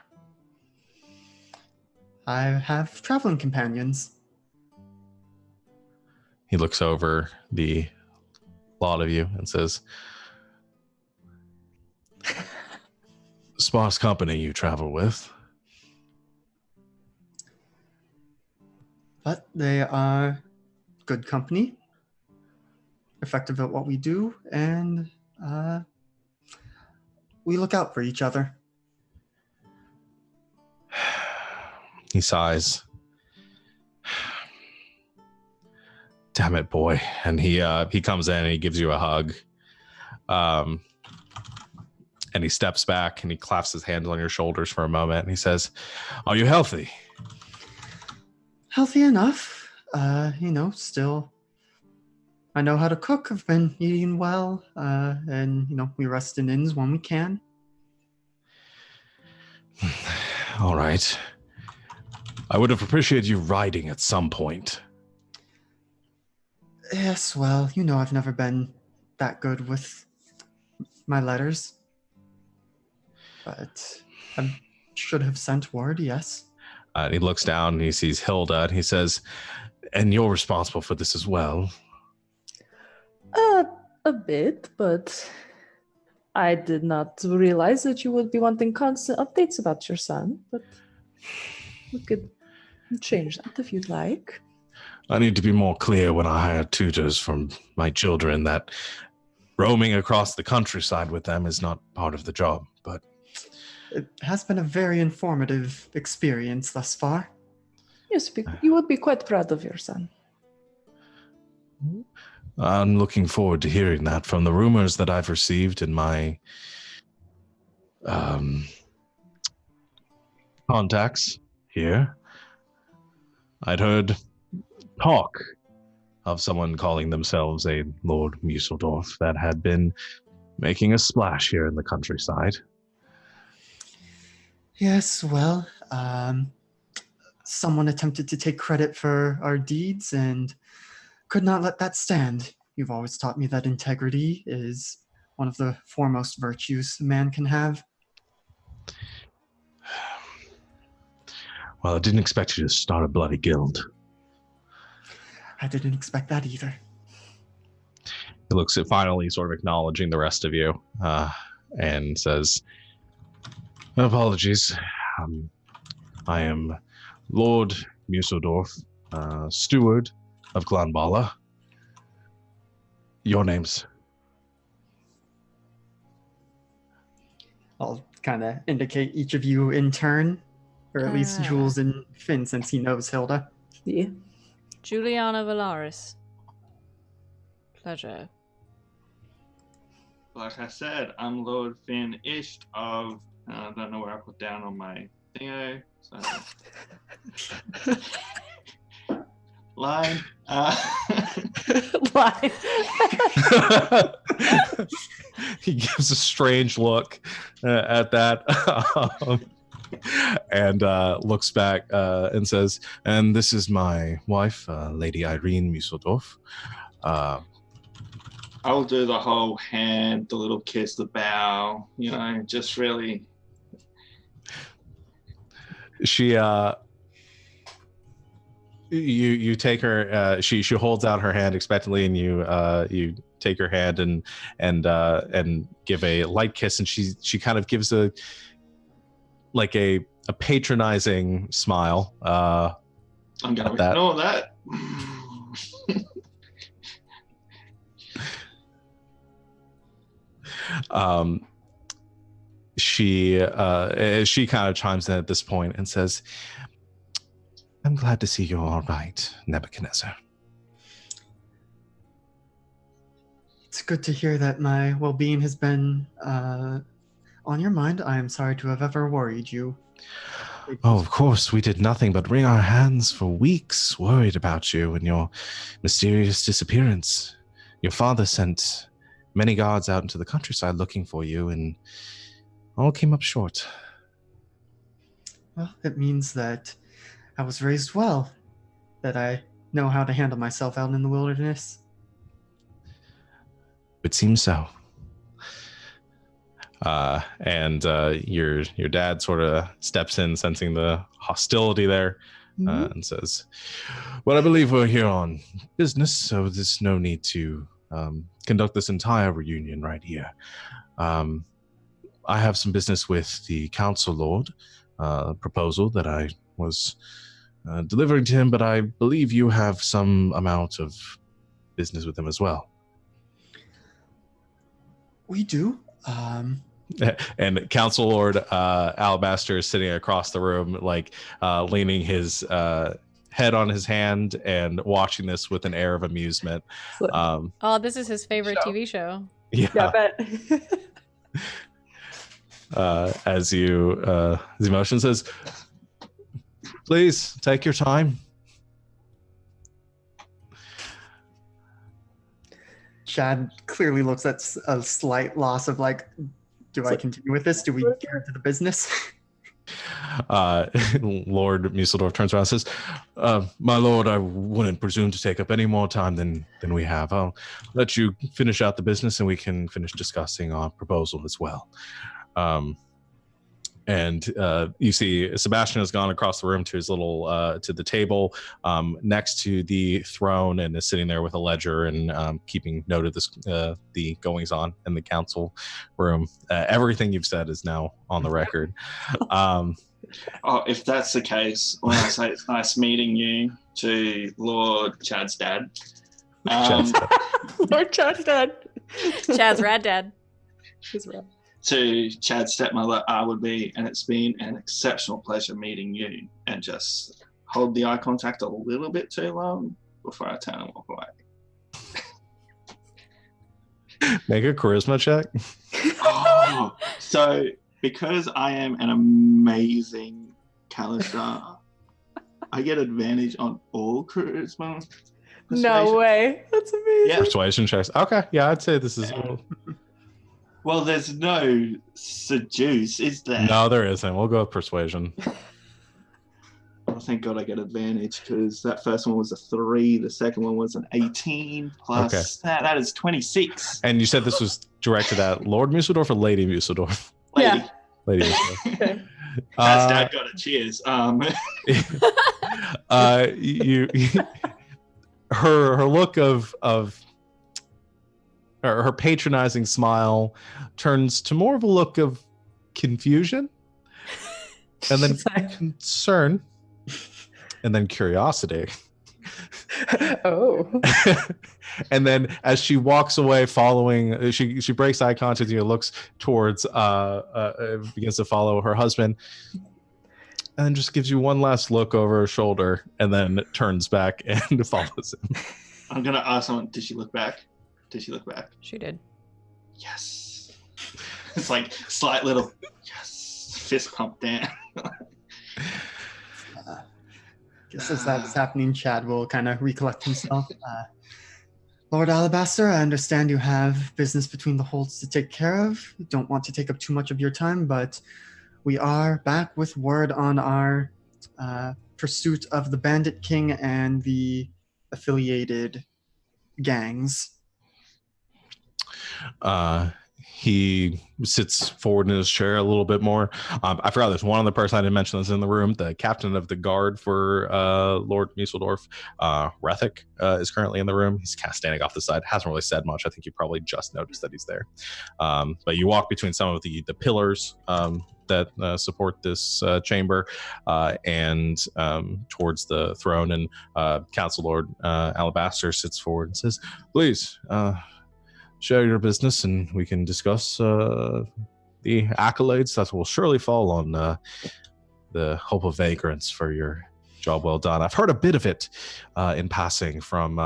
Speaker 5: I have traveling companions.
Speaker 1: He looks over the lot of you and says, sparse company you travel with.
Speaker 5: But they are good company, effective at what we do, and we look out for each other.
Speaker 1: He sighs. Damn it, boy. And he comes in and he gives you a hug. And he steps back and he claps his hands on your shoulders for a moment and he says, are you healthy?
Speaker 5: Healthy enough. Still I know how to cook. I've been eating well. And we rest in inns when we can.
Speaker 1: All right. I would have appreciated you riding at some point.
Speaker 5: Yes, well, I've never been that good with my letters. But I should have sent word, yes.
Speaker 1: And he looks down and he sees Hilda and he says, and you're responsible for this as well.
Speaker 3: A bit, but I did not realize that you would be wanting constant updates about your son, but we could change that if you'd like.
Speaker 1: I need to be more clear when I hire tutors from my children that roaming across the countryside with them is not part of the job, but
Speaker 5: it has been a very informative experience thus far.
Speaker 3: Yes, you would be quite proud of your son.
Speaker 1: I'm looking forward to hearing that. From the rumors that I've received in my contacts here, I'd heard talk of someone calling themselves a Lord Museldorf that had been making a splash here in the countryside.
Speaker 5: Yes, well, someone attempted to take credit for our deeds and could not let that stand. You've always taught me that integrity is one of the foremost virtues a man can have.
Speaker 1: Well, I didn't expect you to start a bloody guild.
Speaker 5: I didn't expect that either.
Speaker 1: He looks at finally sort of acknowledging the rest of you and says, apologies. I am Lord Museldorf, steward of Glanbala. Your names?
Speaker 5: I'll kind of indicate each of you in turn, or at least Jules and Finn, since he knows Hilda.
Speaker 3: Yeah.
Speaker 2: Juliana Valaris. Pleasure.
Speaker 4: Like I said, I'm Lord Finn Ish of, I don't know where I put down on my thingo, so. Line.
Speaker 3: Line.
Speaker 1: He gives a strange look at that and looks back and says, and this is my wife, Lady Irene Museldorf.
Speaker 4: I'll do the whole hand, the little kiss, the bow, just really.
Speaker 1: She you take her she holds out her hand expectantly and you take her hand and give a light kiss, and she kind of gives a patronizing smile.
Speaker 4: I'm gonna ignore that.
Speaker 1: She kind of chimes in at this point and says, I'm glad to see you're all right, Nebuchadnezzar.
Speaker 5: It's good to hear that my well-being has been on your mind. I am sorry to have ever worried you.
Speaker 1: Oh, of course, we did nothing but wring our hands for weeks, worried about you and your mysterious disappearance. Your father sent many guards out into the countryside looking for you, and all came up short.
Speaker 5: Well, it means that I was raised well, that I know how to handle myself out in the wilderness.
Speaker 1: It seems so. And your dad sort of steps in, sensing the hostility there, and says, "Well, I believe we're here on business, so there's no need to conduct this entire reunion right here. I have some business with the council lord, proposal that I was delivering to him, but I believe you have some amount of business with him as well."
Speaker 5: We do.
Speaker 1: And Council Lord Alabaster is sitting across the room, like leaning his head on his hand and watching this with an air of amusement.
Speaker 2: Oh, this is his favorite TV show.
Speaker 1: Yeah,
Speaker 3: I bet.
Speaker 1: as his emotion says, "Please take your time."
Speaker 5: Chad clearly looks at a slight loss of like, do I continue with this? Do we get into the business?
Speaker 1: Lord Museldorf turns around and says, "My lord, I wouldn't presume to take up any more time than we have. I'll let you finish out the business and we can finish discussing our proposal as well." And you see Sebastian has gone across the room to his little to the table next to the throne and is sitting there with a ledger and keeping note of this the goings on in the council room. Everything you've said is now on the record.
Speaker 4: If that's the case, when I say it's nice meeting you to Lord Chad's dad.
Speaker 3: Lord Chad's dad.
Speaker 2: Chad's rad dad.
Speaker 3: He's rad.
Speaker 4: To Chad's stepmother, I would be, and it's been an exceptional pleasure meeting you, and just hold the eye contact a little bit too long before I turn and walk away.
Speaker 1: Make a charisma check.
Speaker 4: So because I am an amazing Kalistar, I get advantage on all charisma.
Speaker 3: No way. That's amazing.
Speaker 4: Yeah.
Speaker 1: Persuasion checks. Okay, yeah, I'd say this is.
Speaker 4: Well, there's no seduce, is there?
Speaker 1: No, there isn't. We'll go with persuasion.
Speaker 4: Oh, thank God I get advantage, because that first one was a 3, the second one was an 18, plus that is 26.
Speaker 1: And you said this was directed at Lord Museldorf or Lady Museldorf?
Speaker 4: Lady.
Speaker 3: Yeah.
Speaker 1: Lady Museldorf.
Speaker 3: Okay.
Speaker 4: That's dad got a cheers.
Speaker 1: Her look of her patronizing smile turns to more of a look of confusion, and then concern, and then curiosity.
Speaker 3: Oh.
Speaker 1: And then as she walks away, following, she breaks eye contact and looks towards, begins to follow her husband, and then just gives you one last look over her shoulder, and then turns back and follows him.
Speaker 4: I'm gonna ask someone, did she look back? Did she look back?
Speaker 2: She did.
Speaker 4: Yes. It's like slight little yes, fist pump down.
Speaker 5: Just as that's happening, Chad will kind of recollect himself. Lord Alabaster, I understand you have business between the holds to take care of. Don't want to take up too much of your time, but we are back with word on our pursuit of the Bandit King and the affiliated gangs.
Speaker 1: He sits forward in his chair a little bit more. I forgot there's one other person I didn't mention that's in the room. The captain of the guard for Lord Museldorf, Rethic, is currently in the room. He's kind of standing off the side. Hasn't really said much. I think you probably just noticed that he's there. But you walk between some of the pillars that support this chamber and towards the throne, and Council Lord Alabaster sits forward and says, "Please, share your business and we can discuss the accolades that will surely fall on the hope of vagrants for your job well done. I've heard a bit of it in passing from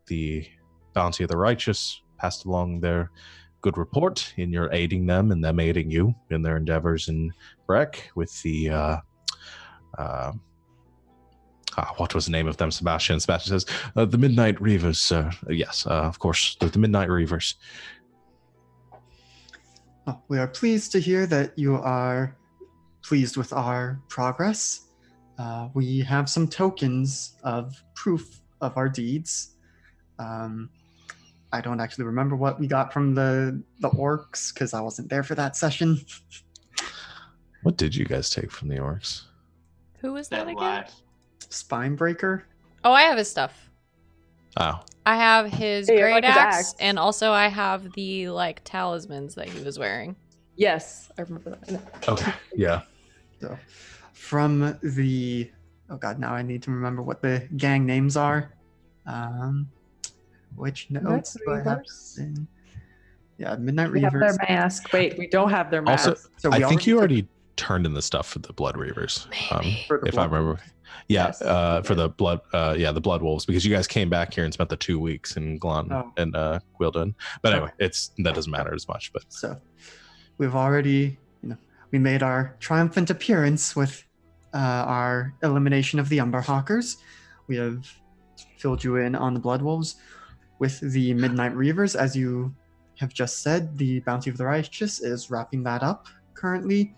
Speaker 1: the Bounty of the Righteous, passed along their good report in your aiding them and them aiding you in their endeavors in Breck with the what was the name of them, Sebastian? Sebastian says, the Midnight Reavers, sir. Yes, of course, the Midnight Reavers.
Speaker 5: Oh, we are pleased to hear that you are pleased with our progress. We have some tokens of proof of our deeds. I don't actually remember what we got from the orcs because I wasn't there for that session.
Speaker 1: What did you guys take from the orcs?
Speaker 2: Who is that
Speaker 4: That
Speaker 2: again?
Speaker 4: life.
Speaker 5: Spine breaker.
Speaker 2: Oh, I have his stuff.
Speaker 1: Oh,
Speaker 2: I have his
Speaker 3: Hey, I
Speaker 2: great
Speaker 3: like his
Speaker 2: axe,
Speaker 3: axe.
Speaker 2: and also I have the like talismans that he was wearing.
Speaker 3: Yes, I remember that.
Speaker 1: okay, yeah.
Speaker 5: So, from the oh god, now I need to remember what the gang names are. Which notes do I have?
Speaker 3: Reavers.
Speaker 5: Yeah, Midnight
Speaker 3: We have their
Speaker 5: Reavers.
Speaker 3: mask. Wait, we don't have their mask.
Speaker 1: Also,
Speaker 5: So
Speaker 1: I
Speaker 5: we
Speaker 1: think you
Speaker 5: took-
Speaker 1: already turned in the stuff for the Blood Reavers.
Speaker 2: Maybe.
Speaker 5: For the
Speaker 1: If I
Speaker 5: Blood
Speaker 1: remember.
Speaker 5: Wolves.
Speaker 1: Yeah,
Speaker 3: Yes.
Speaker 1: for the blood, the Blood Wolves, because you guys came back here and spent the 2 weeks in Glon
Speaker 5: Oh.
Speaker 1: and Gwildon. But anyway,
Speaker 5: Okay.
Speaker 1: that doesn't matter as much. But
Speaker 5: So we've already, we made our triumphant appearance with our elimination of the Umberhawkers. We have filled you in on the Blood Wolves. With the Midnight Reavers, as you have just said, the Bounty of the Righteous is wrapping that up currently.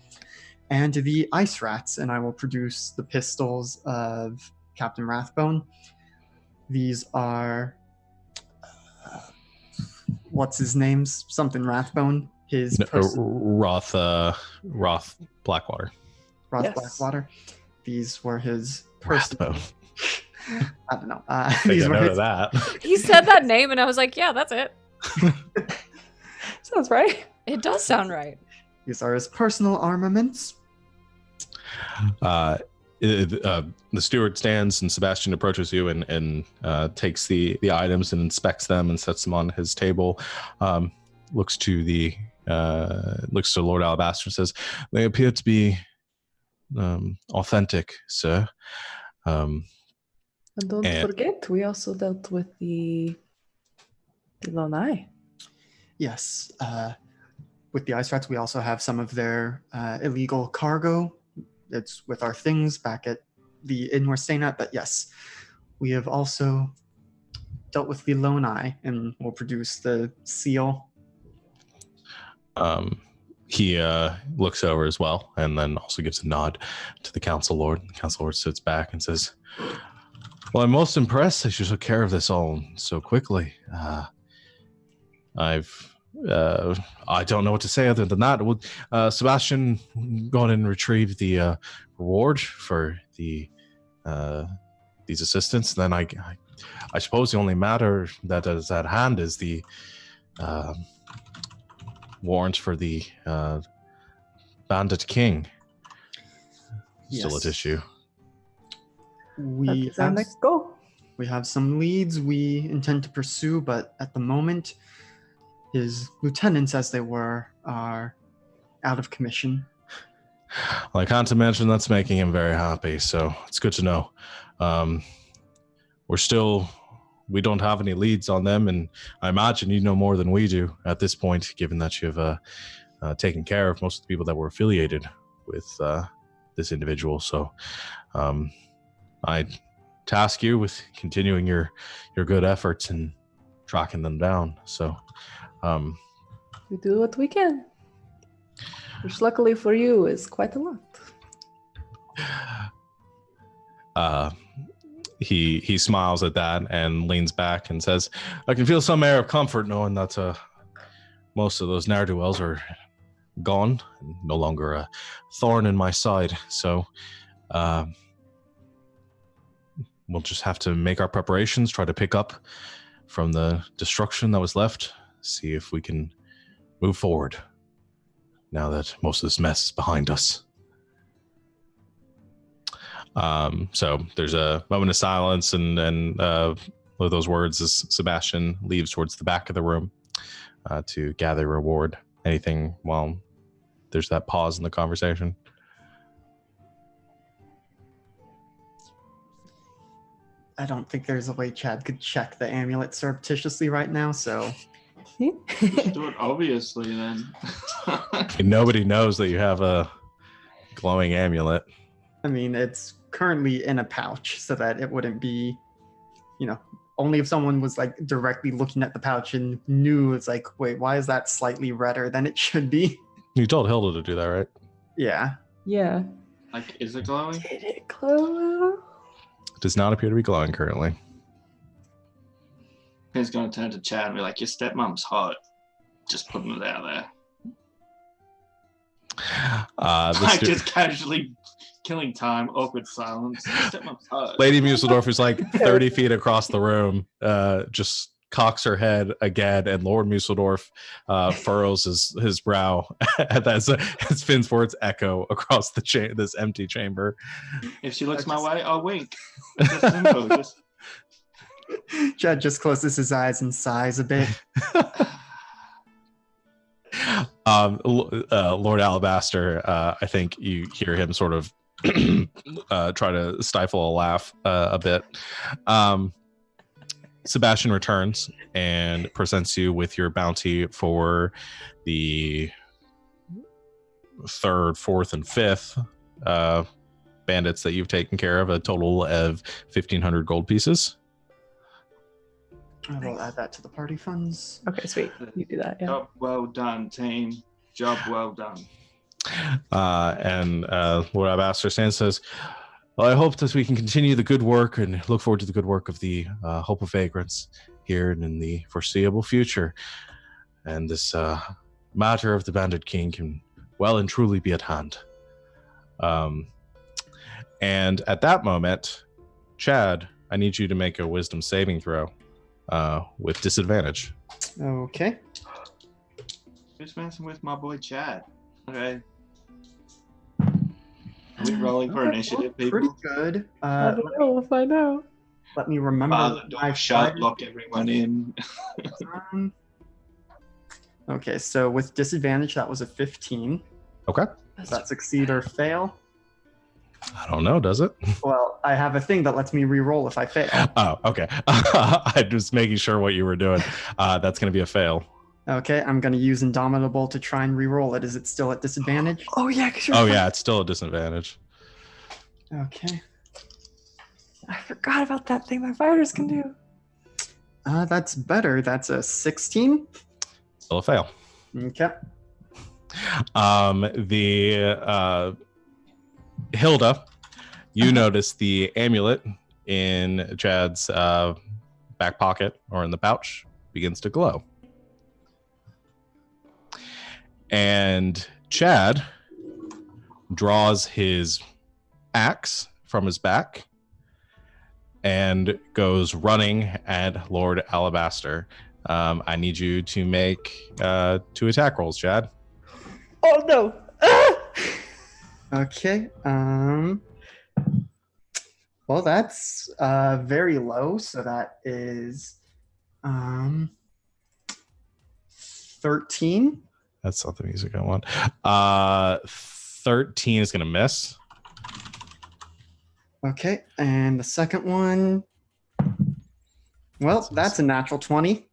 Speaker 5: And the Ice Rats, and I will produce the pistols of Captain Rathbone. These are what's his name's something Rathbone. His
Speaker 1: Roth Blackwater.
Speaker 5: Roth
Speaker 3: Yes.
Speaker 5: Blackwater. These were his
Speaker 1: Rathbone.
Speaker 5: I don't know.
Speaker 1: Take
Speaker 5: These
Speaker 1: a
Speaker 5: were
Speaker 1: note
Speaker 5: his,
Speaker 1: of that.
Speaker 2: He said that name, and I was like, yeah, that's it.
Speaker 3: Sounds right.
Speaker 2: It does sound right.
Speaker 5: these are his personal armaments.
Speaker 1: The steward stands and Sebastian approaches you and takes the items and inspects them and sets them on his table. Looks to Lord Alabaster and says, "They appear to be authentic, sir."
Speaker 3: And don't forget, we also dealt with the Lonai.
Speaker 5: Yes. With the Ice Rats, we also have some of their illegal cargo. It's with our things back at the inn we're staying at. But yes, we have also dealt with the Lone Eye and will produce the seal.
Speaker 1: He looks over as well and then also gives a nod to the Council Lord. The Council Lord sits back and says, "Well, I'm most impressed that you took care of this all so quickly. I don't know what to say other than that. Sebastian, go on and retrieve the reward for these assistants. Then I suppose the only matter that is at hand is the warrant for the Bandit King. Still
Speaker 5: Yes.
Speaker 1: at issue.
Speaker 5: We
Speaker 3: That's our
Speaker 5: have,
Speaker 3: next goal.
Speaker 5: we have some leads we intend to pursue, but at the moment, his lieutenants, as they were, are out of commission.
Speaker 1: Well, I can't imagine that's making him very happy, so it's good to know. We don't have any leads on them, and I imagine you know more than we do at this point, given that you've taken care of most of the people that were affiliated with this individual. So I task you with continuing your good efforts and tracking them down. So
Speaker 3: We do what we can. Which luckily for you is quite a lot.
Speaker 1: He smiles at that and leans back and says, "I can feel some air of comfort knowing that most of those ne'er-do-wells are gone and no longer a thorn in my side. So we'll just have to make our preparations, try to pick up from the destruction that was left, see if we can move forward now that most of this mess is behind us." So there's a moment of silence, and with those words as Sebastian leaves towards the back of the room to gather reward. Anything while there's that pause in the conversation?
Speaker 5: I don't think there's a way Chad could check the amulet surreptitiously right now, so
Speaker 4: Just do it obviously then.
Speaker 1: Nobody knows that you have a glowing amulet.
Speaker 5: I mean, it's currently in a pouch so that it wouldn't be, only if someone was like directly looking at the pouch and knew it's like, wait, why is that slightly redder than it should be?
Speaker 1: You told Hilda to do that, right?
Speaker 5: Yeah.
Speaker 3: Yeah.
Speaker 4: Like, is it glowing?
Speaker 3: Did it glow?
Speaker 1: It does not appear to be glowing currently.
Speaker 4: Finn's going to turn to Chad and be like, your stepmom's hot. Just putting it out there. Like just casually killing time, awkward silence. Your stepmom's hot.
Speaker 1: Lady Museldorf is like 30 feet across the room, just cocks her head again, and Lord Museldorf furrows his brow as Finn's words echo across the this empty chamber.
Speaker 4: If she looks my way, I'll wink. Just simple.
Speaker 5: Chad just closes his eyes and sighs a bit.
Speaker 1: Lord Alabaster, I think you hear him sort of try to stifle a laugh a bit. Sebastian returns and presents you with your bounty for the 3rd, 4th, and 5th bandits that you've taken care of, a total of 1,500 gold pieces.
Speaker 5: I will add that to the party funds.
Speaker 3: Okay, sweet. You do that, yeah.
Speaker 4: Job well done, team. Job well done.
Speaker 1: And Lord Alabaster stands and says, well, I hope that we can continue the good work and look forward to the good work of the Hope of Vagrants here and in the foreseeable future. And this matter of the Bandit King can well and truly be at hand. And at that moment, Chad, I need you to make a wisdom saving throw with disadvantage.
Speaker 5: Okay.
Speaker 4: Just messing with my boy Chad. Okay. Are we rolling for initiative, people?
Speaker 5: Pretty good.
Speaker 3: I don't know if I know.
Speaker 5: Let me remember.
Speaker 4: Bar the door shut, lock everyone in.
Speaker 5: Okay, so with disadvantage, that was a 15.
Speaker 1: Okay.
Speaker 5: Does that succeed or fail?
Speaker 1: I don't know, does it?
Speaker 5: Well, I have a thing that lets me re-roll if I fail.
Speaker 1: Oh, okay. I'm just making sure what you were doing. That's going to be a fail.
Speaker 5: Okay, I'm going to use Indomitable to try and re-roll it. Is it still at disadvantage?
Speaker 3: Oh, yeah.
Speaker 1: Oh, yeah, it's still a disadvantage.
Speaker 5: Okay.
Speaker 3: I forgot about that thing my fighters can do.
Speaker 5: That's better. That's a 16.
Speaker 1: Still a fail.
Speaker 5: Okay.
Speaker 1: Hilda, you notice the amulet in Chad's back pocket or in the pouch begins to glow. And Chad draws his axe from his back and goes running at Lord Alabaster. I need you to make 2 attack rolls, Chad.
Speaker 3: Oh, no.
Speaker 5: Okay. Well, that's very low, so that is 13.
Speaker 1: That's not the music I want. 13 is going to miss.
Speaker 5: Okay, and the second one, well, that's a natural 20.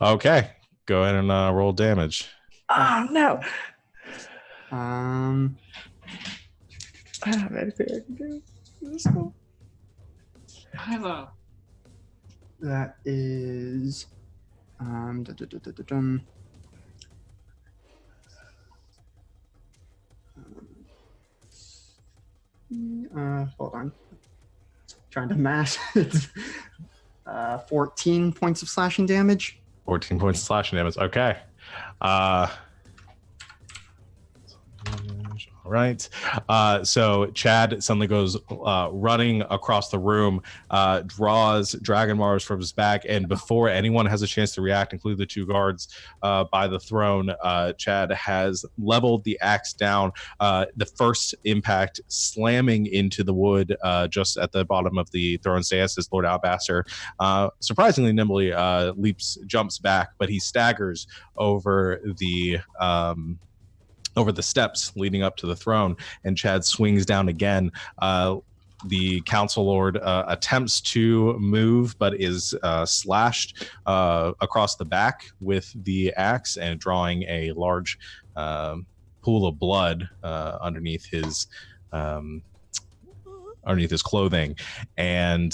Speaker 1: Okay, go ahead and roll damage.
Speaker 3: Oh, no.
Speaker 5: Um,
Speaker 3: I don't have anything I can do. Let's go.
Speaker 4: Hello.
Speaker 5: that is hold on. Trying to math. 14 points of slashing damage.
Speaker 1: 14 points of slashing damage. Okay. All right. So Chad suddenly goes running across the room, draws Dragon Mars from his back, and before anyone has a chance to react, including the 2 guards by the throne, Chad has leveled the axe down. The first impact slamming into the wood just at the bottom of the throne's dais as Lord Alabaster surprisingly nimbly jumps back, but he staggers over the steps leading up to the throne, and Chad swings down again. The council lord attempts to move, but is slashed across the back with the axe and drawing a large pool of blood underneath his clothing, and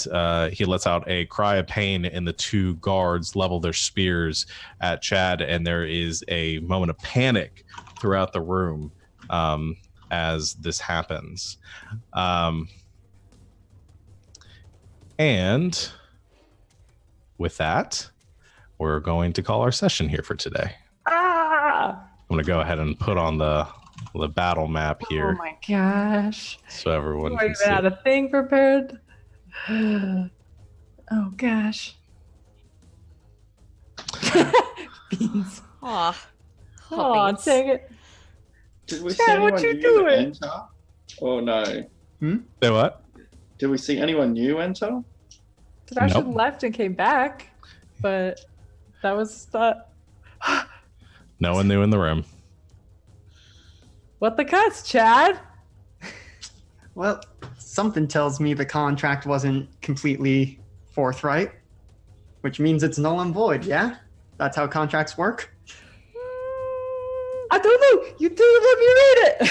Speaker 1: he lets out a cry of pain, and the 2 guards level their spears at Chad, and there is a moment of panic throughout the room as this happens. And with that, we're going to call our session here for today.
Speaker 3: Ah!
Speaker 1: I'm going to go ahead and put on the battle map here.
Speaker 3: Oh my gosh.
Speaker 1: So everyone
Speaker 3: I
Speaker 1: can
Speaker 3: even
Speaker 1: see.
Speaker 3: had a thing prepared. Oh gosh. Beans.
Speaker 2: Aw.
Speaker 3: Oh,
Speaker 2: Beans.
Speaker 3: dang it.
Speaker 4: Did we see
Speaker 3: Chad,
Speaker 4: anyone
Speaker 3: what you
Speaker 4: new
Speaker 3: doing?
Speaker 4: enter? Oh no.
Speaker 1: Say what?
Speaker 4: Did we see anyone new enter?
Speaker 3: Sebastian
Speaker 1: Nope.
Speaker 3: left and came back, but that was
Speaker 1: No one new in the room.
Speaker 3: what the cuts, Chad?
Speaker 5: Well, something tells me the contract wasn't completely forthright, which means it's null and void, yeah? That's how contracts work?
Speaker 3: I don't know. You didn't let me read it.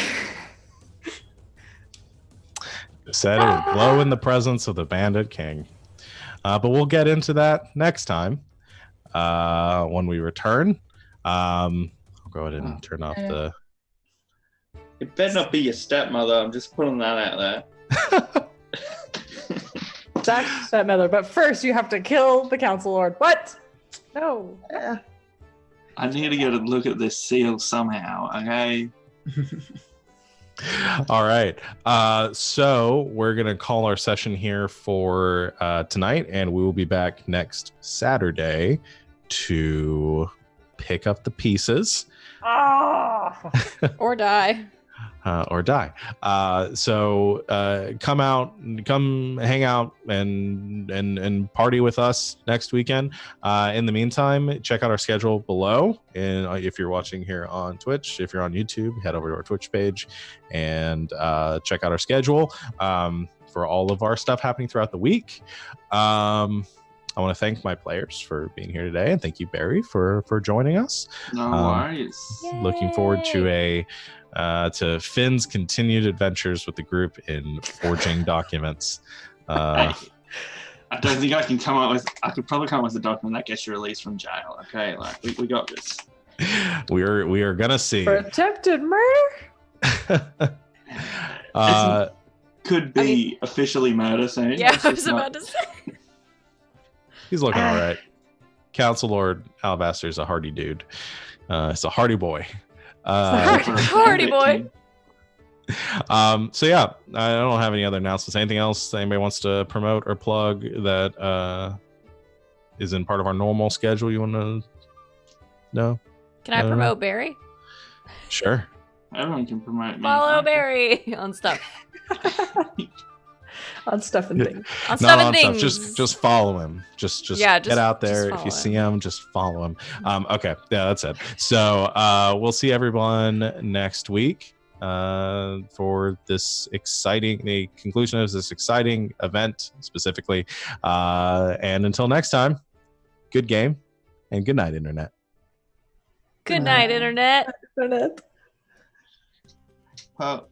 Speaker 1: Said it would glow in the presence of the Bandit King. But we'll get into that next time when we return. I'll go ahead and turn off the...
Speaker 4: It better not be your stepmother. I'm just putting that out there.
Speaker 3: Zach, stepmother, but first you have to kill the council lord. What? No.
Speaker 5: Eh.
Speaker 4: I need to get a look at this seal somehow, okay?
Speaker 1: All right. So we're going to call our session here for tonight, and we will be back next Saturday to pick up the pieces.
Speaker 2: Or die.
Speaker 1: Or die. So come hang out and party with us next weekend. In the meantime, check out our schedule below. And if you're watching here on Twitch, if you're on YouTube, head over to our Twitch page and check out our schedule for all of our stuff happening throughout the week. I want to thank my players for being here today, and thank you, Barry, for joining us.
Speaker 4: No worries.
Speaker 1: Looking forward to to Finn's continued adventures with the group in forging documents.
Speaker 4: I don't think I can come up with. I could probably come up with a document that gets you released from jail. Okay, like we got this.
Speaker 1: We are gonna see.
Speaker 3: For attempted murder?
Speaker 4: Could be officially murder soon.
Speaker 2: Yeah,
Speaker 4: It's
Speaker 2: I
Speaker 4: just
Speaker 2: was
Speaker 4: not-
Speaker 2: about to say.
Speaker 1: He's looking all right. Council Lord Alabaster is a hardy dude. It's a hardy boy.
Speaker 2: Hardy boy.
Speaker 1: So yeah, I don't have any other announcements. Anything else anybody wants to promote or plug that isn't part of our normal schedule you want to know?
Speaker 2: Can I promote Barry?
Speaker 1: Sure.
Speaker 4: Everyone can promote me.
Speaker 2: Follow
Speaker 4: Okay.
Speaker 2: Barry on stuff.
Speaker 3: On stuff and things.
Speaker 2: On
Speaker 1: Not
Speaker 2: stuff and
Speaker 1: on
Speaker 2: things.
Speaker 1: stuff. Just follow him. Just
Speaker 2: Yeah,
Speaker 1: get out there.
Speaker 2: just
Speaker 1: If you
Speaker 2: follow
Speaker 1: see him, just follow him. Okay. Yeah, that's it. So we'll see everyone next week for the conclusion of this exciting event specifically. And until next time, good game and good night, Internet.
Speaker 2: Good night, Internet.
Speaker 3: Internet.
Speaker 4: Well,